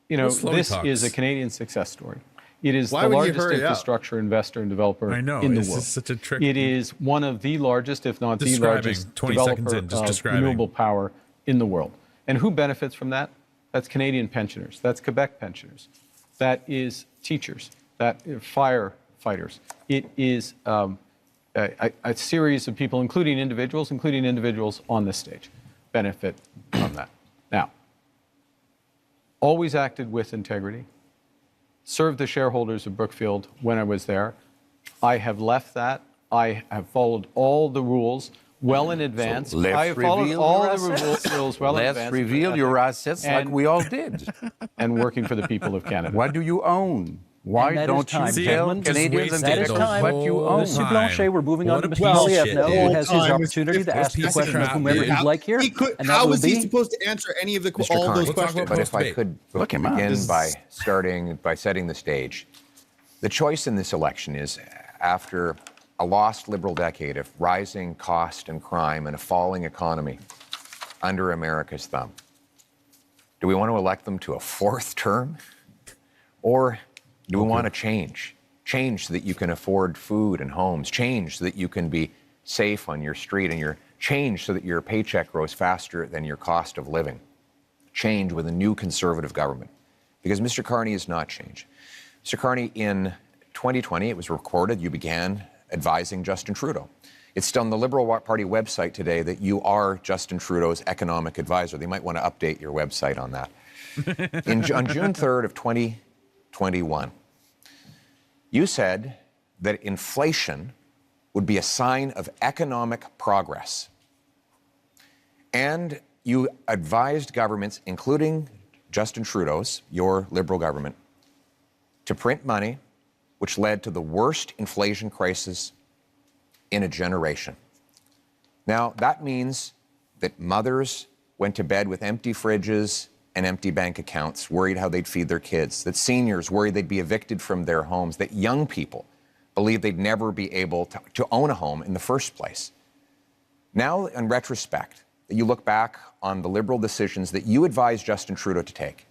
you know, Slow this talks. is a Canadian success story. It is Why the would he largest hurry up? infrastructure investor and developer I know, in the this world. is such a trick. It is one of the largest, if not the Describing, largest, 20 seconds developer in, just of describing. renewable power in the world. And who benefits from that? That's Canadian pensioners. That's Quebec pensioners. That is teachers. That firefighters. It is a series of people, including individuals on this stage, benefit from that. Now, always acted with integrity, served the shareholders of Brookfield when I was there. I have left that. I have followed all the rules well in advance. So let's I have followed reveal all your the assets. rules well in Let's advance. reveal your assets like we all did. And working for the people of Canada. What do you own? Why that don't is you time, tell gentlemen. Canadians and That is Quebecers time. what you own? Mr. Blanchet, we're moving on to Mr. Well, Poilievre now, who has his time is opportunity to ask the piece of question of crap, whomever dude. he'd like here. And that How will was he be supposed to answer any of the Mr. all Carney, those questions? but if I could Look him up. begin by setting the stage. The choice in this election is, after a lost Liberal decade of rising cost and crime and a falling economy under America's thumb, do we want to elect them to a fourth term? Or do we want to change? Change so that you can afford food and homes. Change so that you can be safe on your street, and change so that your paycheck grows faster than your cost of living. Change with a new Conservative government. Because Mr. Carney is not change. Mr. Carney, in 2020, it was recorded, you began advising Justin Trudeau. It's still on the Liberal Party website today that you are Justin Trudeau's economic advisor. They might want to update your website on that. On June 3rd of 2021, you said that inflation would be a sign of economic progress. And you advised governments, including Justin Trudeau's, your Liberal government, to print money, which led to the worst inflation crisis in a generation. Now, that means that mothers went to bed with empty fridges and empty bank accounts, worried how they'd feed their kids, that seniors worried they'd be evicted from their homes, that young people believed they'd never be able to own a home in the first place. Now, in retrospect, that you look back on the Liberal decisions that you advised Justin Trudeau to take,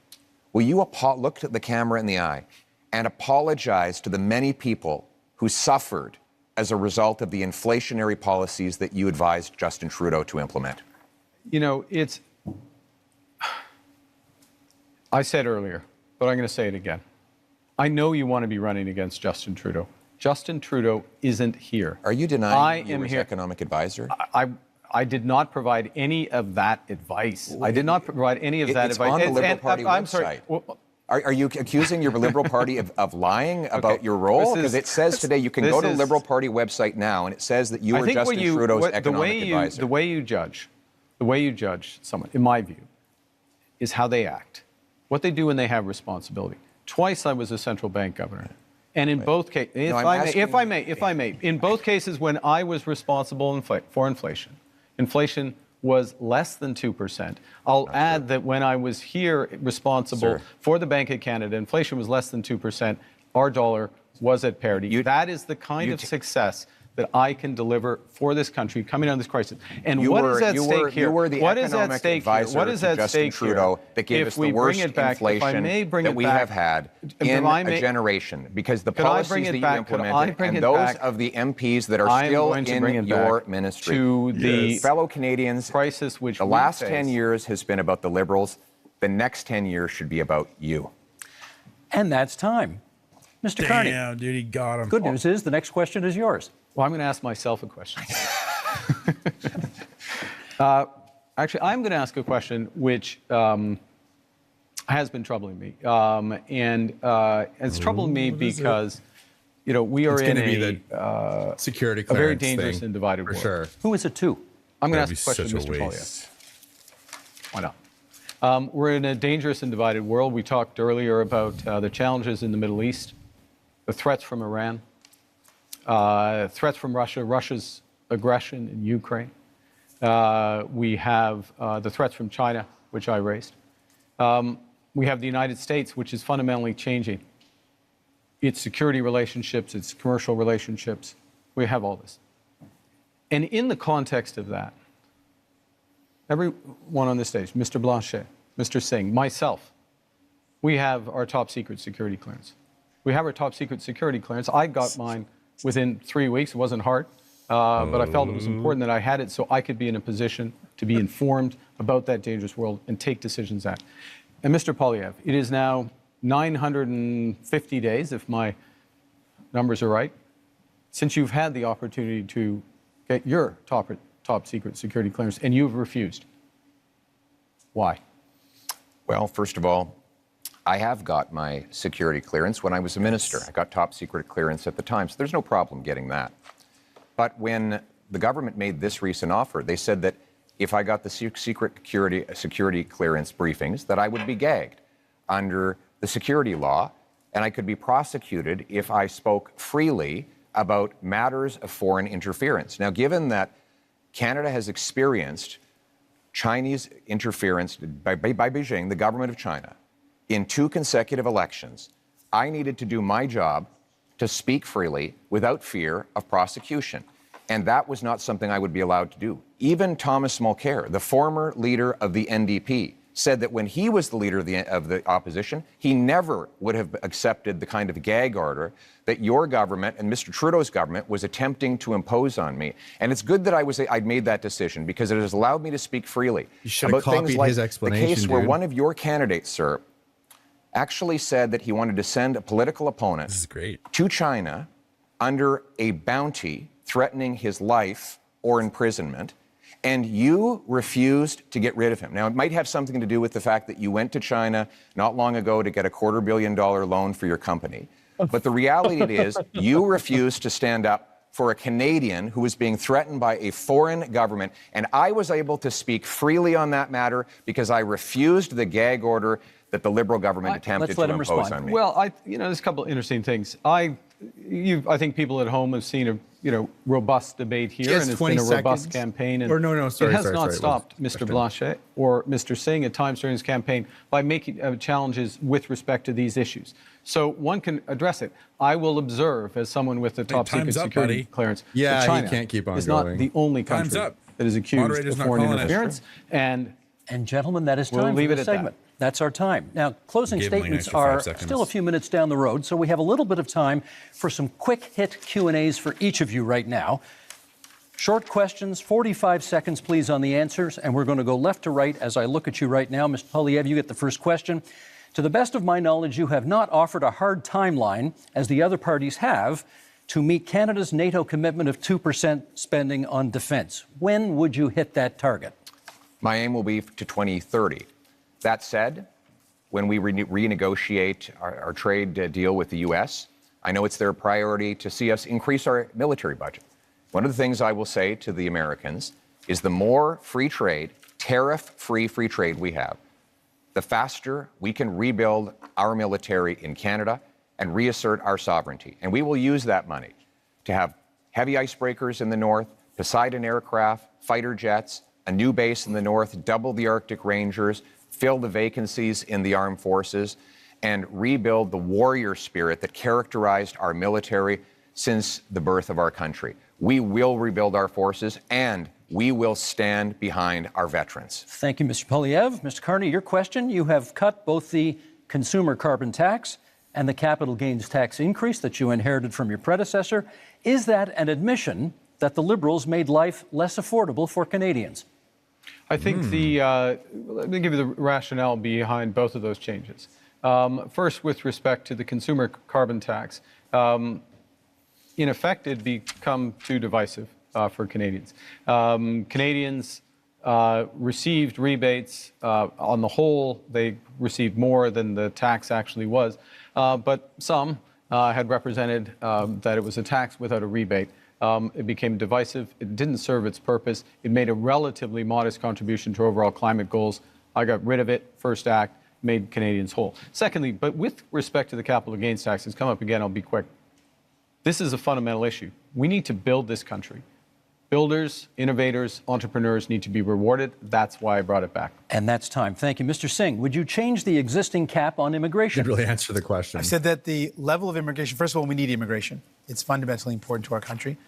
will you look at the camera in the eye and apologize to the many people who suffered as a result of the inflationary policies that you advised Justin Trudeau to implement? You know, I said earlier, but I'm going to say it again. I know you want to be running against Justin Trudeau. Justin Trudeau isn't here. Are you denying you were his economic advisor? I did not provide any of that advice. I did not provide any of that advice. It's on the Liberal Party website. I'm sorry. Are you accusing your Liberal Party of lying about your role? Because it says today you can go to the Liberal Party website now, and it says that you were Justin Trudeau's economic advisor. The way you judge someone, in my view, is how they act, what they do when they have responsibility. Twice I was a central bank governor, and in both cases, if I may, in both cases when I was responsible for inflation, inflation was less than 2%. I'll add that when I was here responsible for the Bank of Canada, inflation was less than 2%. Our dollar was at parity. That is the kind of success that I can deliver for this country coming out of this crisis. And what is at stake here? You were the economic advisor to Justin Trudeau that gave us the worst inflation that we have had in a generation, because the policies that you implemented and those of the MPs that are still in your ministry. To the fellow Canadians, crisis which the last 10 years has been about the Liberals. The next 10 years should be about you. And that's time. Mr. Carney. Damn, dude, he got him. Good news is the next question is yours. Well, I'm going to ask myself a question. Actually, I'm going to ask a question which has been troubling me, and it's troubling me because, you know, we are in a security a very clearance dangerous thing, and divided for world. sure. Who is it to? I'm going to That'd ask a question, be such Mr. a Poilievre. waste. Why not? We're in a dangerous and divided world. We talked earlier about the challenges in the Middle East, the threats from Iran, threats from Russia, Russia's aggression in Ukraine. We have the threats from China, which I raised. We have the United States, which is fundamentally changing its security relationships, its commercial relationships. We have all this. And in the context of that, everyone on this stage, Mr. Blanchet, Mr. Singh, myself, we have our top secret security clearance. We have our top secret security clearance. I got mine within 3 weeks. It wasn't hard, but I felt it was important that I had it so I could be in a position to be informed about that dangerous world and take decisions at. And Mr. Poilievre, it is now 950 days, if my numbers are right, since you've had the opportunity to get your top secret security clearance, and you've refused. Why? Well, first of all, I have got my security clearance when I was a minister. I got top secret clearance at the time, so there's no problem getting that. But when the government made this recent offer, they said that if I got the secret security clearance briefings, that I would be gagged under the security law, and I could be prosecuted if I spoke freely about matters of foreign interference. Now, given that Canada has experienced Chinese interference by Beijing, the government of China, in 2 consecutive elections, I needed to do my job to speak freely without fear of prosecution. And that was not something I would be allowed to do. Even Thomas Mulcair, the former leader of the NDP, said that when he was the leader of the opposition, he never would have accepted the kind of gag order that your government and Mr. Trudeau's government was attempting to impose on me. And it's good that I'd made that decision because it has allowed me to speak freely about things like the case where one of your candidates, sir, actually said that he wanted to send a political opponent to China under a bounty threatening his life or imprisonment, and you refused to get rid of him. Now, it might have something to do with the fact that you went to China not long ago to get a $250 million loan for your company. But the reality is you refused to stand up for a Canadian who was being threatened by a foreign government. And I was able to speak freely on that matter because I refused the gag order that the Liberal government attempted to impose on me. Well, there's a couple of interesting things. I think people at home have seen a robust debate here, and it's been a robust campaign. And it has not stopped Mr. Blanchet or Mr. Singh at times during his campaign by making challenges with respect to these issues. So one can address it. I will observe, as someone with the top secret security clearance, that China he can't keep on is going. not the only country that is accused of foreign interference. And gentlemen, that is time for this segment. That's our time. Now, closing statements are still a few minutes down the road, so we have a little bit of time for some quick hit Q&As for each of you right now. Short questions, 45 seconds, please, on the answers, and we're going to go left to right as I look at you right now. Mr. Poilievre, you get the first question. To the best of my knowledge, you have not offered a hard timeline, as the other parties have, to meet Canada's NATO commitment of 2% spending on defense. When would you hit that target? My aim will be to 2030. That said, when we renegotiate our trade deal with the U.S., I know it's their priority to see us increase our military budget. One of the things I will say to the Americans is the more free trade, tariff-free free trade we have, the faster we can rebuild our military in Canada and reassert our sovereignty. And we will use that money to have heavy icebreakers in the north, Poseidon aircraft, fighter jets, a new base in the north, double the Arctic Rangers, fill the vacancies in the armed forces, and rebuild the warrior spirit that characterized our military since the birth of our country. We will rebuild our forces, and we will stand behind our veterans. Thank you, Mr. Poilievre. Mr. Carney, your question. You have cut both the consumer carbon tax and the capital gains tax increase that you inherited from your predecessor. Is that an admission that the Liberals made life less affordable for Canadians? I think let me give you the rationale behind both of those changes. First, with respect to the consumer carbon tax, in effect, it become too divisive for Canadians. Canadians received rebates. On the whole, they received more than the tax actually was. But some had represented that it was a tax without a rebate. It became divisive. It didn't serve its purpose. It made a relatively modest contribution to overall climate goals. I got rid of it. First act made Canadians whole. Secondly, but with respect to the capital gains tax, it's come up again. I'll be quick. This is a fundamental issue. We need to build this country. Builders, innovators, entrepreneurs need to be rewarded. That's why I brought it back. And that's time. Thank you. Mr. Singh, would you change the existing cap on immigration? Didn't really answer the question. I said that the level of immigration, first of all, we need immigration. It's fundamentally important to our country.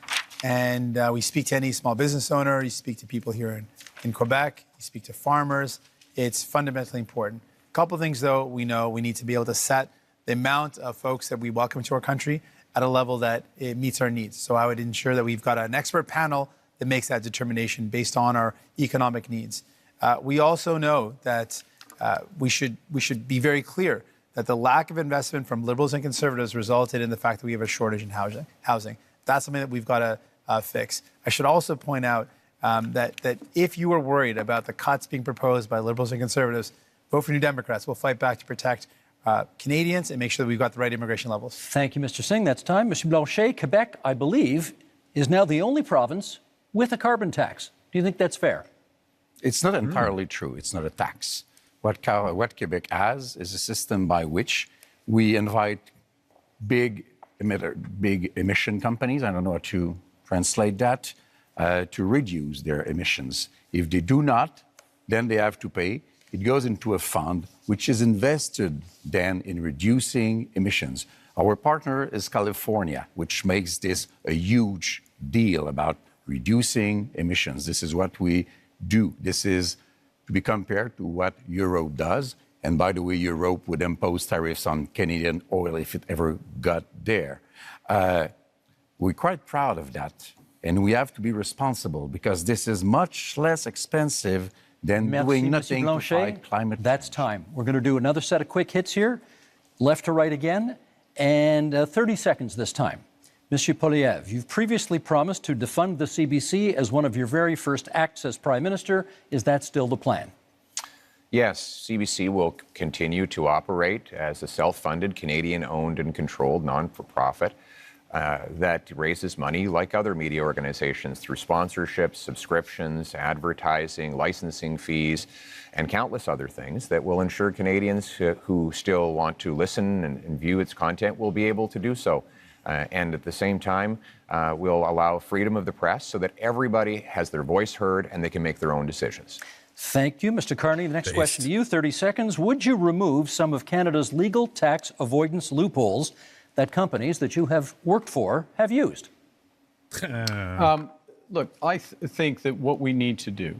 And we speak to any small business owner, you speak to people here in Quebec, you speak to farmers. It's fundamentally important. A couple of things, though, we know we need to be able to set the amount of folks that we welcome to our country at a level that it meets our needs. So I would ensure that we've got an expert panel that makes that determination based on our economic needs. We also know that we should be very clear that the lack of investment from Liberals and Conservatives resulted in the fact that we have a shortage in housing. That's something that we've got to fix. I should also point out that if you are worried about the cuts being proposed by Liberals and Conservatives, vote for New Democrats. We'll fight back to protect Canadians and make sure that we've got the right immigration levels. Thank you, Mr. Singh. That's time. Mr. Blanchet, Quebec, I believe, is now the only province with a carbon tax. Do you think that's fair? It's not entirely true. It's not a tax. What Quebec has is a system by which we invite big emission companies, I don't know how to translate that, to reduce their emissions. If they do not, then they have to pay. It goes into a fund which is invested then in reducing emissions. Our partner is California, which makes this a huge deal about reducing emissions. This is what we do. This is to be compared to what Europe does. And by the way, Europe would impose tariffs on Canadian oil if it ever got there. We're quite proud of that. And we have to be responsible because this is much less expensive than doing nothing to fight climate change. That's time. We're going to do another set of quick hits here, left to right again, and 30 seconds this time. Monsieur Poilievre, you've previously promised to defund the CBC as one of your very first acts as Prime Minister. Is that still the plan? Yes, CBC will continue to operate as a self-funded, Canadian-owned and controlled non-for-profit that raises money like other media organizations through sponsorships, subscriptions, advertising, licensing fees, and countless other things that will ensure Canadians who still want to listen and view its content will be able to do so. And at the same time, we'll allow freedom of the press so that everybody has their voice heard and they can make their own decisions. Thank you, Mr. Carney. The next question to you, 30 seconds. Would you remove some of Canada's legal tax avoidance loopholes that companies that you have worked for have used? Look, I think that what we need to do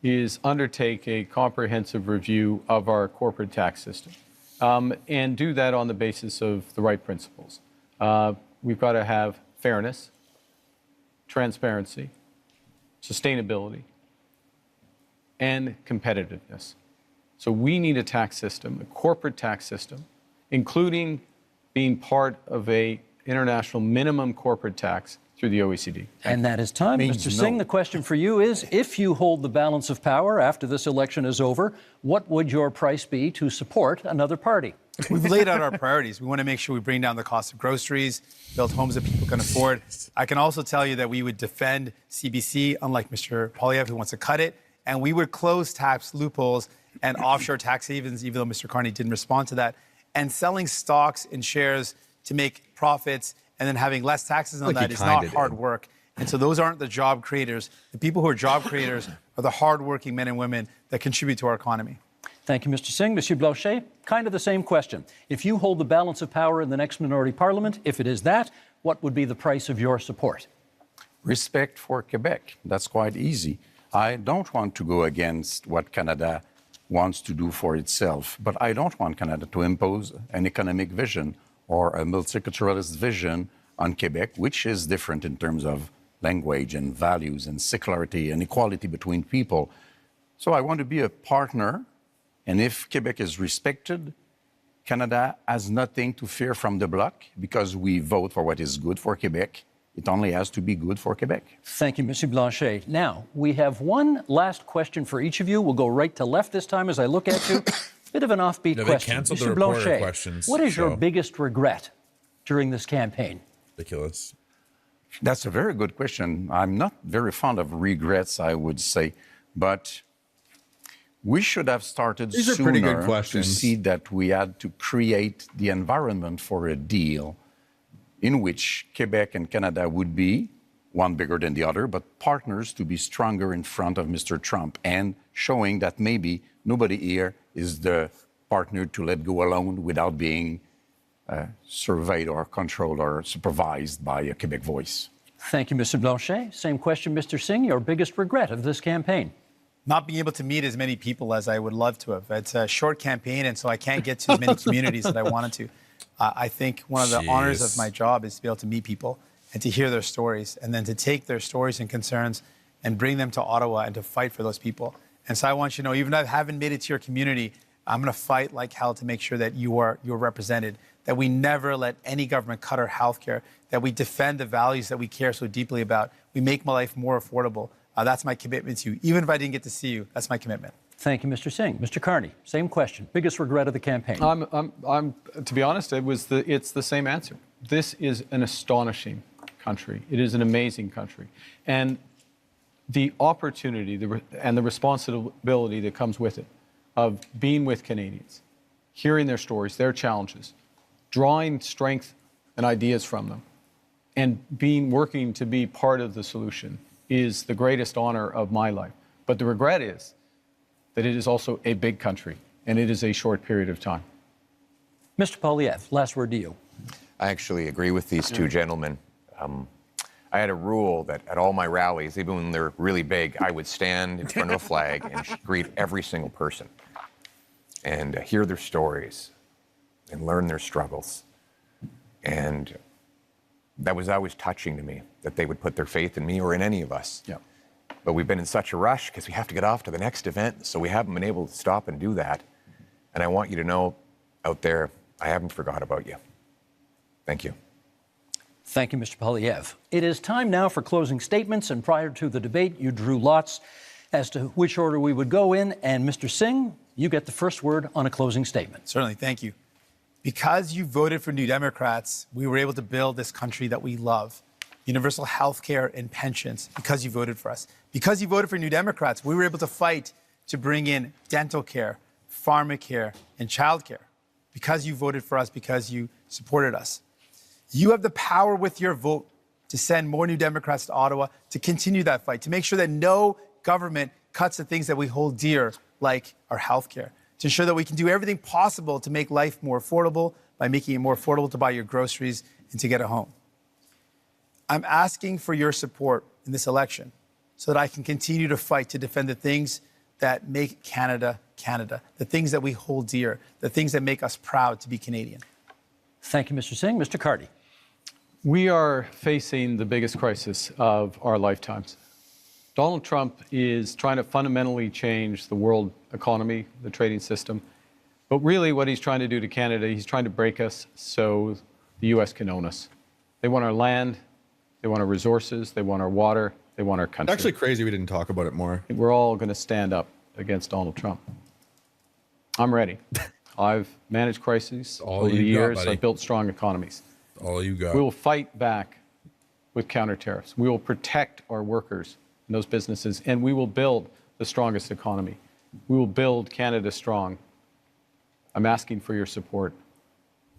is undertake a comprehensive review of our corporate tax system and do that on the basis of the right principles. We've got to have fairness, transparency, sustainability, and competitiveness. So we need a tax system, a corporate tax system, including being part of a international minimum corporate tax through the OECD. And that is time. Mr. Singh, the question for you is, if you hold the balance of power after this election is over, what would your price be to support another party? We've laid out our priorities. We want to make sure we bring down the cost of groceries, build homes that people can afford. I can also tell you that we would defend CBC, unlike Mr. Poilievre, who wants to cut it, and we would close tax loopholes and offshore tax havens, even though Mr. Carney didn't respond to that, and selling stocks and shares to make profits and then having less taxes on that is not hard work. And so those aren't the job creators. The people who are job creators are the hardworking men and women that contribute to our economy. Thank you, Mr. Singh. Monsieur Blanchet, kind of the same question. If you hold the balance of power in the next minority parliament, if it is that, what would be the price of your support? Respect for Quebec. That's quite easy. I don't want to go against what Canada wants to do for itself, but I don't want Canada to impose an economic vision or a multiculturalist vision on Quebec, which is different in terms of language and values and secularity and equality between people. So I want to be a partner. And if Quebec is respected, Canada has nothing to fear from the Bloc because we vote for what is good for Quebec it only has to be good for Quebec. Thank you, Monsieur Blanchet. Now, we have one last question for each of you. We'll go right to left this time as I look at you. Bit of an offbeat No, they question. canceled the Monsieur reporter Blanchet, questions, what is your so- biggest regret during this campaign? Ridiculous. That's a very good question. I'm not very fond of regrets, I would say, but we should have started These are sooner pretty good to questions. see that we had to create the environment for a deal in which Quebec and Canada would be, one bigger than the other, but partners to be stronger in front of Mr. Trump and showing that maybe nobody here is the partner to let go alone without being surveyed or controlled or supervised by a Quebec voice. Thank you, Mr. Blanchet. Same question, Mr. Singh. Your biggest regret of this campaign? Not being able to meet as many people as I would love to have. It's a short campaign, and so I can't get to as many communities that I wanted to. I think one of the honors of my job is to be able to meet people and to hear their stories, and then to take their stories and concerns and bring them to Ottawa and to fight for those people. And so I want you to know, even if I haven't made it to your community, I'm going to fight like hell to make sure that you're represented, that we never let any government cut our health care, that we defend the values that we care so deeply about. We make my life more affordable. That's my commitment to you. Even if I didn't get to see you, that's my commitment. Thank you, Mr. Singh. Mr. Carney, same question. Biggest regret of the campaign? I'm to be honest, it's the same answer. This is an astonishing country. It is an amazing country. And the opportunity and the responsibility that comes with it of being with Canadians, hearing their stories, their challenges, drawing strength and ideas from them, and working to be part of the solution is the greatest honor of my life. But the regret is that it is also a big country, and it is a short period of time. Mr. Poilievre, last word to you. I actually agree with these two gentlemen. I had a rule that at all my rallies, even when they're really big, I would stand in front of a flag and greet every single person and hear their stories and learn their struggles. And that was always touching to me, that they would put their faith in me or in any of us. Yeah. But we've been in such a rush because we have to get off to the next event, so we haven't been able to stop and do that. And I want you to know out there, I haven't forgot about you. Thank you. Thank you, Mr. Poilievre. It is time now for closing statements, and prior to the debate, you drew lots as to which order we would go in, and Mr. Singh, you get the first word on a closing statement. Certainly, thank you. Because you voted for New Democrats, we were able to build this country that we love. Universal health care and pensions, because you voted for us. Because you voted for New Democrats, we were able to fight to bring in dental care, pharmacare, and childcare. Because you voted for us, because you supported us. You have the power with your vote to send more New Democrats to Ottawa, to continue that fight, to make sure that no government cuts the things that we hold dear, like our health care, to ensure that we can do everything possible to make life more affordable by making it more affordable to buy your groceries and to get a home. I'm asking for your support in this election so that I can continue to fight to defend the things that make Canada, Canada, the things that we hold dear, the things that make us proud to be Canadian. Thank you, Mr. Singh. Mr. Carney. We are facing the biggest crisis of our lifetimes. Donald Trump is trying to fundamentally change the world economy, the trading system. But really what he's trying to do to Canada, he's trying to break us so the U.S. can own us. They want our land, they want our resources, they want our water, they want our country. It's actually crazy we didn't talk about it more. We're all going to stand up against Donald Trump. I'm ready. I've managed crises over the years. I've built strong economies. All you got. We will fight back with counter tariffs. We will protect our workers and those businesses, and we will build the strongest economy. We will build Canada strong. I'm asking for your support,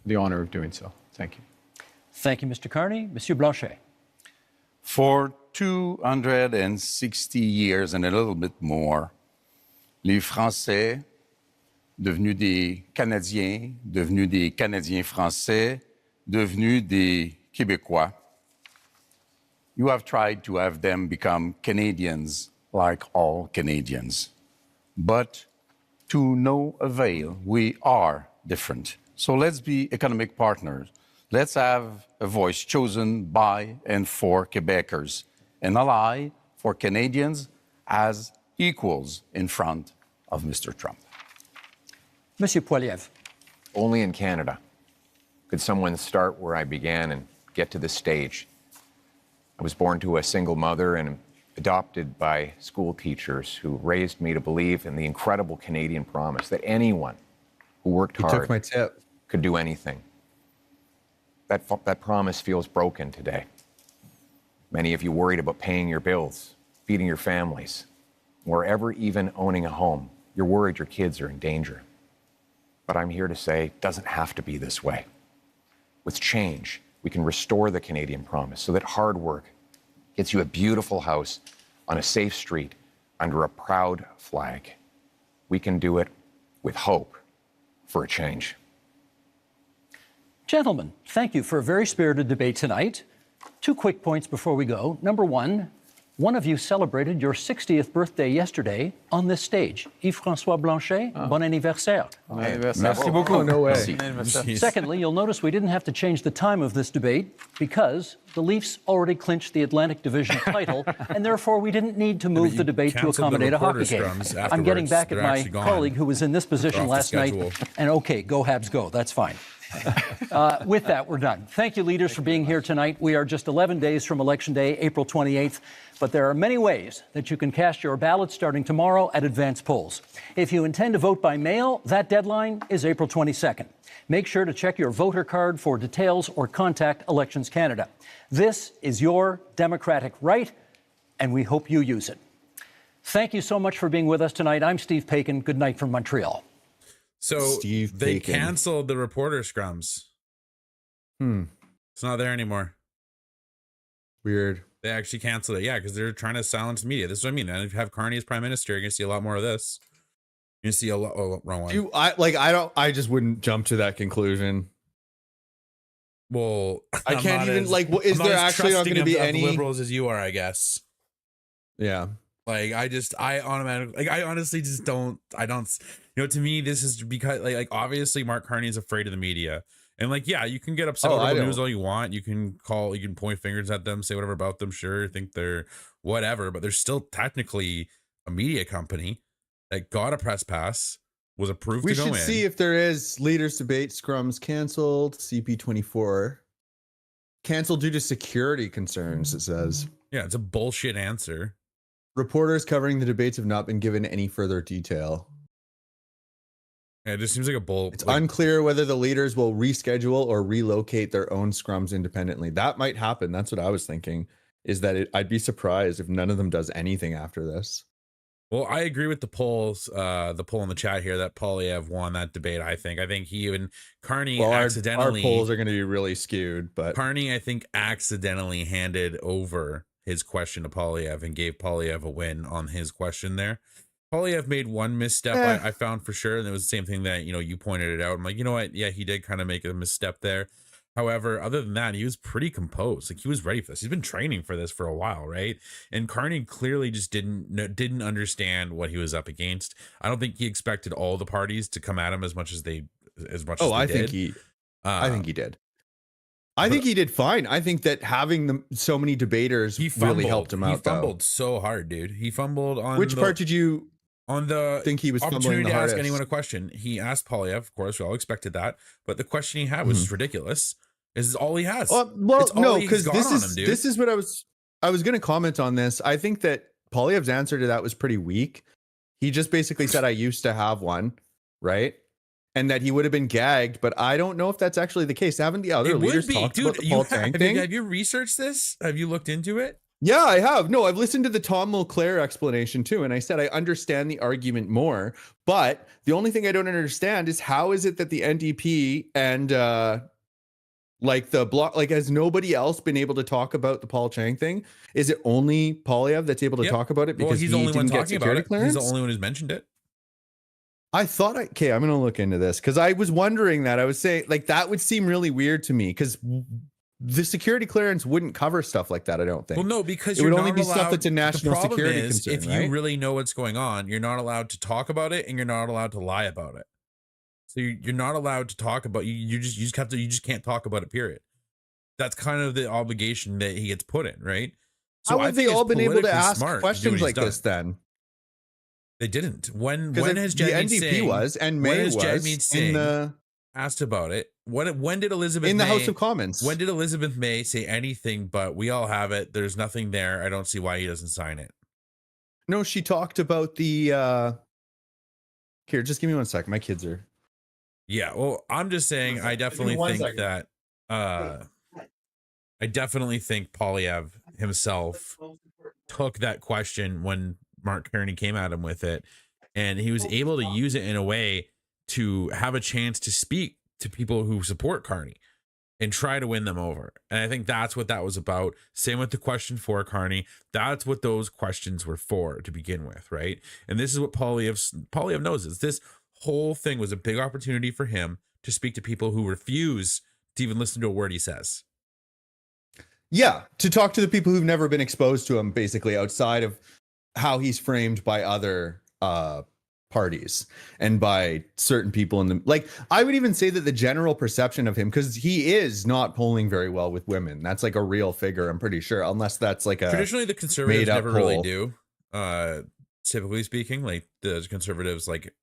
the honor of doing so. Thank you. Thank you, Mr. Carney. Monsieur Blanchet. For 260 years and a little bit more, les Français, devenus des Canadiens, devenus des Canadiens français, devenus des Québécois, you have tried to have them become Canadians like all Canadians. But to no avail, we are different. So let's be economic partners. Let's have a voice chosen by and for Quebecers, an ally for Canadians as equals in front of Mr. Trump. Monsieur Poilievre. Only in Canada could someone start where I began and get to this stage. I was born to a single mother and adopted by school teachers who raised me to believe in the incredible Canadian promise that anyone who worked hard took my tip. could do anything. That promise feels broken today. Many of you worried about paying your bills, feeding your families, or ever even owning a home. You're worried your kids are in danger. But I'm here to say it doesn't have to be this way. With change, we can restore the Canadian promise so that hard work gets you a beautiful house on a safe street under a proud flag. We can do it with hope for a change. Gentlemen, thank you for a very spirited debate tonight. 2 quick points before we go. Number one of you celebrated your 60th birthday yesterday on this stage. Yves-François Blanchet, bon anniversaire. Merci beaucoup. No way. Secondly, you'll notice we didn't have to change the time of this debate because the Leafs already clinched the Atlantic Division title, and therefore we didn't need to move the debate to accommodate a hockey game. I'm getting back at my colleague who was in this position last night, and okay, go Habs go, that's fine. With that, we're done. Thank you, leaders, for being here tonight. We are just 11 days from Election Day, April 28th, but there are many ways that you can cast your ballot starting tomorrow at advance polls. If you intend to vote by mail, that deadline is April 22nd. Make sure to check your voter card for details or contact Elections Canada. This is your democratic right, and we hope you use it. Thank you so much for being with us tonight. I'm Steve Paikin. Good night from Montreal. So they canceled the reporter scrums. It's not there anymore. Weird. They actually canceled it. Yeah, because they're trying to silence media. This is what I mean. And if you have Carney as prime minister, you're going to see a lot more of this. You're going to see a lot. Oh, wrong one. I just wouldn't jump to that conclusion. Well, I can't even is there actually not going to be any liberals as you are, I guess. Yeah. Like I honestly just don't, to me, this is because like obviously Mark Carney is afraid of the media. And like, yeah, you can get upset with news all you want. You can point fingers at them, say whatever about them. Sure. Think they're whatever, but they're still technically a media company that got a press pass, was approved to go in. We should see if there is leaders debate scrums canceled, CP24 canceled due to security concerns, it says. Yeah, it's a bullshit answer. Reporters covering the debates have not been given any further detail. Yeah, it just seems like a bull. It's unclear whether the leaders will reschedule or relocate their own scrums independently. That might happen. That's what I was thinking, is that I'd be surprised if none of them does anything after this. Well, I agree with the polls, the poll in the chat here that Poilievre won that debate. I think he and Carney accidentally. Our polls are going to be really skewed, but Carney, I think, accidentally handed over his question to Poilievre and gave Poilievre a win on his question there. Poilievre made one misstep, I found for sure, and it was the same thing that you pointed it out. I'm like, you know what? Yeah, he did kind of make a misstep there. However, other than that, he was pretty composed. Like, he was ready for this. He's been training for this for a while, right? And Carney clearly just didn't understand what he was up against. I don't think he expected all the parties to come at him as much as they did. I think he did. I think he did fine. I think that having so many debaters really helped him out. He fumbled so hard, dude. He fumbled on which part did you think he was opportunity to ask anyone a question? He asked Poilievre, of course, we all expected that, but the question he had was just ridiculous. This is all he has. No, because this is what I was going to comment on this. I think that Poilievre's answer to that was pretty weak. He just basically said, "I used to have one," right? And that he would have been gagged, but I don't know if that's actually the case. Haven't the other leaders talked about the Paul Tang thing? Have you researched this? Have you looked into it? Yeah, I have. No, I've listened to the Tom Mulcair explanation too, and I said I understand the argument more, but the only thing I don't understand is how is it that the NDP and the block, has nobody else been able to talk about the Paul Chang thing? Is it only Poilievre that's able to talk about it because he's the only one talking about it? He's the only one who's mentioned it. I thought, I'm going to look into this because I was wondering that. I was saying, that would seem really weird to me because the security clearance wouldn't cover stuff like that, I don't think. Well, no, because it would only be stuff that's a national security concern. If you really know what's going on, you're not allowed to talk about it and you're not allowed to lie about it. So you're not allowed to talk about you just can't talk about it, period. That's kind of the obligation that he gets put in, right? So how have they all been able to ask questions like this then? They didn't. When has Jagmeet Singh asked about it? when did Elizabeth in the May, House of Commons? When did Elizabeth May say anything but we all have it? There's nothing there. I don't see why he doesn't sign it. No, she talked about the. Here, just give me 1 second. My kids are. Yeah, well, I'm just saying. I definitely think that. I definitely think Poilievre himself took that question when Mark Carney came at him with it, and he was able to use it in a way to have a chance to speak to people who support Carney and try to win them over. And I think that's what that was about. Same with the question for Carney. That's what those questions were for to begin with, right? And this is what Poilievre knows is this whole thing was a big opportunity for him to speak to people who refuse to even listen to a word he says. Yeah, to talk to the people who've never been exposed to him, basically outside of how he's framed by other parties and by certain people in the, like, I would even say that the general perception of him, because he is not polling very well with women. That's like a real figure, I'm pretty sure, unless that's like a traditionally the conservatives never poll. really do. Typically speaking, like the conservatives, like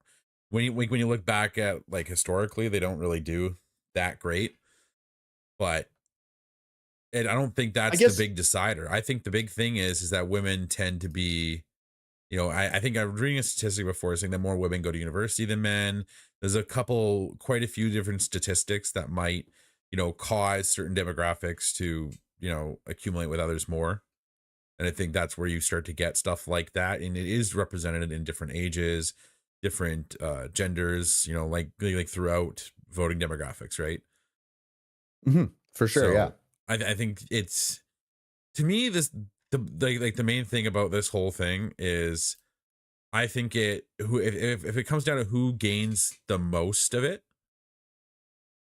when you look back at like historically, they don't really do that great. But and I don't think that's the big decider. I think the big thing is that women tend to be, you know, I think I was reading a statistic before saying that more women go to university than men. There's quite a few different statistics that might, you know, cause certain demographics to, you know, accumulate with others more. And I think that's where you start to get stuff like that. And it is represented in different ages, different genders, you know, like throughout voting demographics, right? Mm-hmm. For sure, So, yeah. I think it's, to me, the main thing about this whole thing is I think if it comes down to who gains the most of it,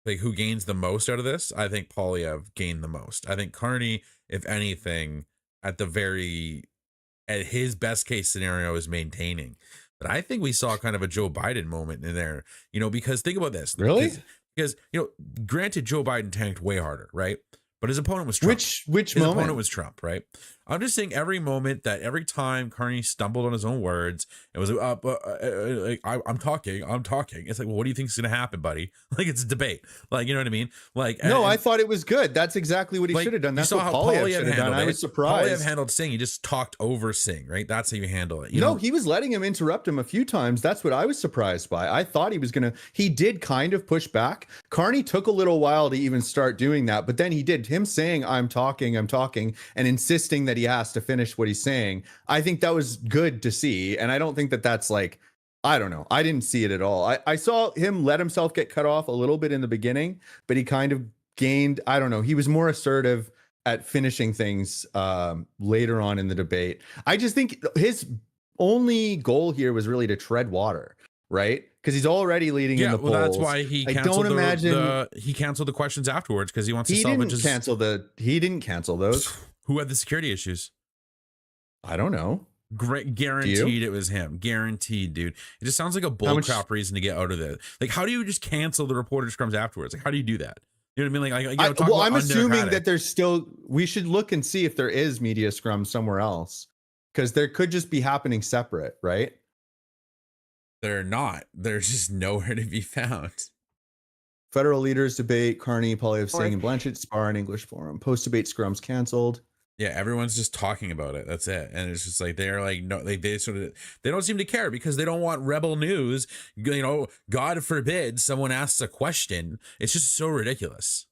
like who gains the most out of this, I think Poilievre gained the most. I think Carney, if anything, at his best case scenario is maintaining. But I think we saw kind of a Joe Biden moment in there, you know, because think about this. Really? Because, you know, granted, Joe Biden tanked way harder, right? But his opponent was Trump. Which his moment? opponent was Trump, right? I'm just saying every time Carney stumbled on his own words, it was like, I'm talking. It's like, well, what do you think is going to happen, buddy? Like, it's a debate. Like, you know what I mean? Like, no, I thought it was good. That's exactly what he should have done. That's what Poilievre should have done. I was surprised. Poilievre handled Singh. He just talked over Singh, right? That's how you handle it. You know? know? He was letting him interrupt him a few times. That's what I was surprised by. I thought he did kind of push back. Carney took a little while to even start doing that, but then he did. Him saying, I'm talking, and insisting that he has to finish what he's saying. I think that was good to see. And I don't think that that's like, I don't know. I didn't see it at all. I saw him let himself get cut off a little bit in the beginning, but he kind of gained, I don't know. He was more assertive at finishing things later on in the debate. I just think his only goal here was really to tread water, right? Because he's already leading in the polls. Yeah, well, that's why he canceled he canceled the questions afterwards because he wants to salvage his... He didn't cancel those. Who had the security issues? I don't know. Guaranteed it was him. Guaranteed, dude. It just sounds like a bullcrap reason to get out of it. Like, how do you just cancel the reporter scrums afterwards? Like, how do you do that? You know what I mean? Like, well, I'm assuming that there's still. We should look and see if there is media scrums somewhere else, because there could just be happening separate, right? They're not. They're just nowhere to be found. Federal leaders debate. Carney, Poilievre, Singh, and Blanchet spar in English forum. Post debate scrums canceled. Yeah, everyone's just talking about it. That's it. And it's just like they're like, no, they don't seem to care because they don't want rebel news. You know, God forbid someone asks a question. It's just so ridiculous.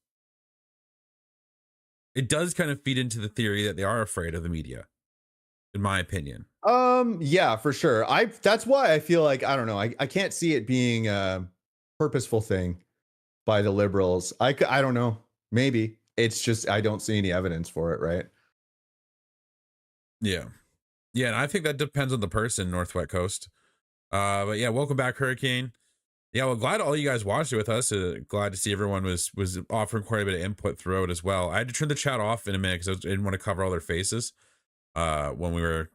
It does kind of feed into the theory that they are afraid of the media, in my opinion. Yeah, for sure. That's why I feel like, I don't know. I can't see it being a purposeful thing by the liberals. I don't know. Maybe it's just, I don't see any evidence for it. Right. Yeah. Yeah. And I think that depends on the person, Northwest Coast. But yeah, welcome back, Hurricane. Yeah. Well, glad all you guys watched it with us. Glad to see everyone was offering quite a bit of input throughout as well. I had to turn the chat off in a minute because I didn't want to cover all their faces when we were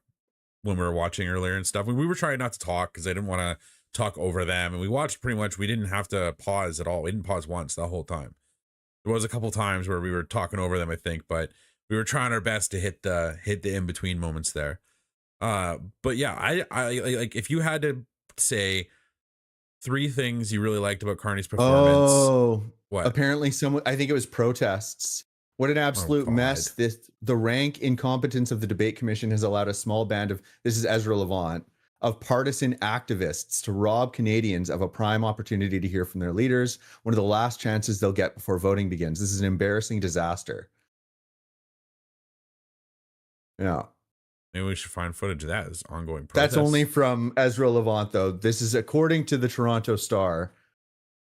watching earlier and stuff. We were trying not to talk because I didn't want to talk over them. And we watched pretty much, we didn't have to pause at all. We didn't pause once the whole time. There was a couple times where we were talking over them, I think, but we were trying our best to hit the in-between moments there. But yeah, I like, if you had to say 3 things you really liked about Carney's performance. Oh, What? Apparently, I think it was protests. What an absolute mess. The rank incompetence of the debate commission has allowed a small band of, this is Ezra Levant, of partisan activists to rob Canadians of a prime opportunity to hear from their leaders, one of the last chances they'll get before voting begins. This is an embarrassing disaster. Yeah. Maybe we should find footage of that as ongoing protests. That's only from Ezra Levant, though. This is according to the Toronto Star.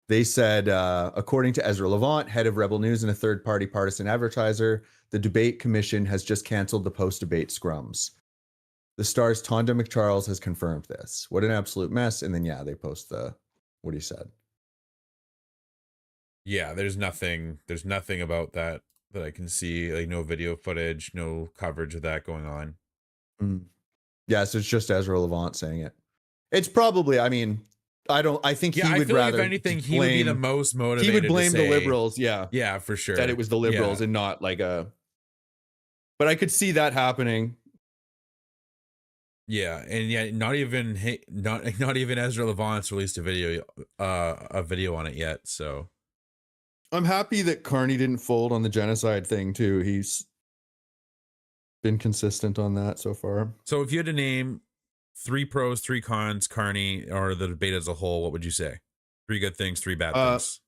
They said, according to Ezra Levant, head of Rebel News and a third-party partisan advertiser, the debate commission has just canceled the post-debate scrums. The Star's Tonda McCharles has confirmed this. What an absolute mess. And then, yeah, they post what he said. Yeah, there's nothing about that I can see. Like, no video footage, no coverage of that going on. Yeah, so it's just Ezra Levant saying it. It's probably, I think he would rather. If anything, he would be the most motivated. He would blame the liberals. Yeah. Yeah, for sure. That it was the liberals and not like a. But I could see that happening. Yeah, and yeah, not even Ezra Levant's released a video on it yet. So I'm happy that Carney didn't fold on the genocide thing too. He's been consistent on that so far. So if you had to name 3 pros, 3 cons, Carney, or the debate as a whole, what would you say? 3 good things, 3 bad things.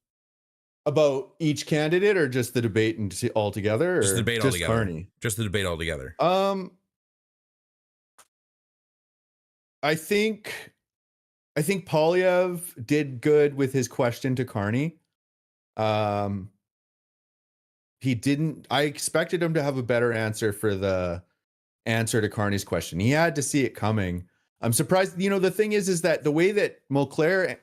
About each candidate, or just the debate and altogether? Or just the debate just altogether. Carney? Just the debate altogether. I think Poilievre did good with his question to Carney. He didn't. I expected him to have a better answer for the answer to Carney's question. He had to see it coming. I'm surprised. The thing is that the way that Mulclair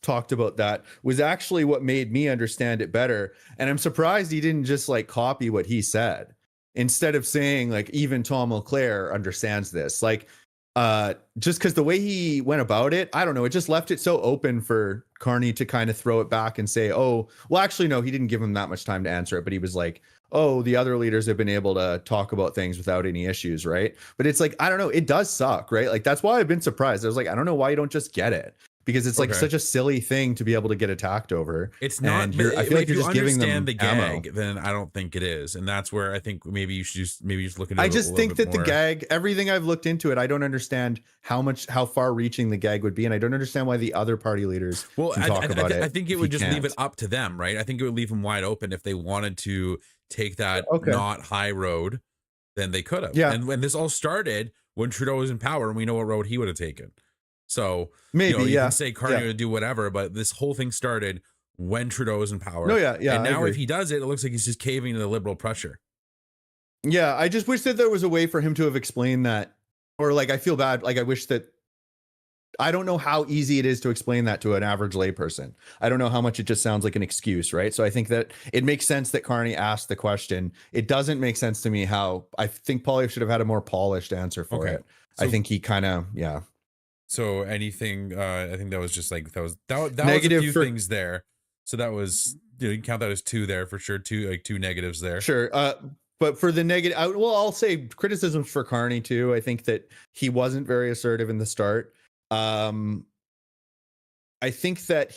talked about that was actually what made me understand it better. And I'm surprised he didn't just like copy what he said instead of saying like even Tom Mulclair understands this. Like, just because the way he went about it, I don't know, it just left it so open for Carney to kind of throw it back and say, oh, well, actually, no, he didn't give him that much time to answer it, but he was like, oh, the other leaders have been able to talk about things without any issues, right? But it's like, I don't know, it does suck, right? Like, that's why I've been surprised. I was like, I don't know why you don't just get it. Because it's like such a silly thing to be able to get attacked over. It's not. I feel like you're just giving them the gag. ammo. Then I don't think it is, and that's where I think maybe you should just look at it. I just think that the gag, everything I've looked into it, I don't understand how far reaching the gag would be, and I don't understand why the other party leaders can talk about it. I think it would just leave it up to them, right? I think it would leave them wide open if they wanted to take that not high road, then they could have. Yeah. And when this all started, when Trudeau was in power, and we know what road he would have taken. So maybe you can say Carney would do whatever, but this whole thing started when Trudeau was in power. No, yeah. And now if he does it, it looks like he's just caving to the liberal pressure. Yeah, I just wish that there was a way for him to have explained that, or like I feel bad. Like I wish that I don't know how easy it is to explain that to an average layperson. I don't know how much it just sounds like an excuse, right? So I think that it makes sense that Carney asked the question. It doesn't make sense to me how I think Poilievre should have had a more polished answer for it. So, I think he kind of So anything, I think that was just like that was negative was a few things there. So that was you can count that as 2 there for sure. 2 negatives there. Sure. But for the negative, I'll say criticisms for Carney too. I think that he wasn't very assertive in the start. I think that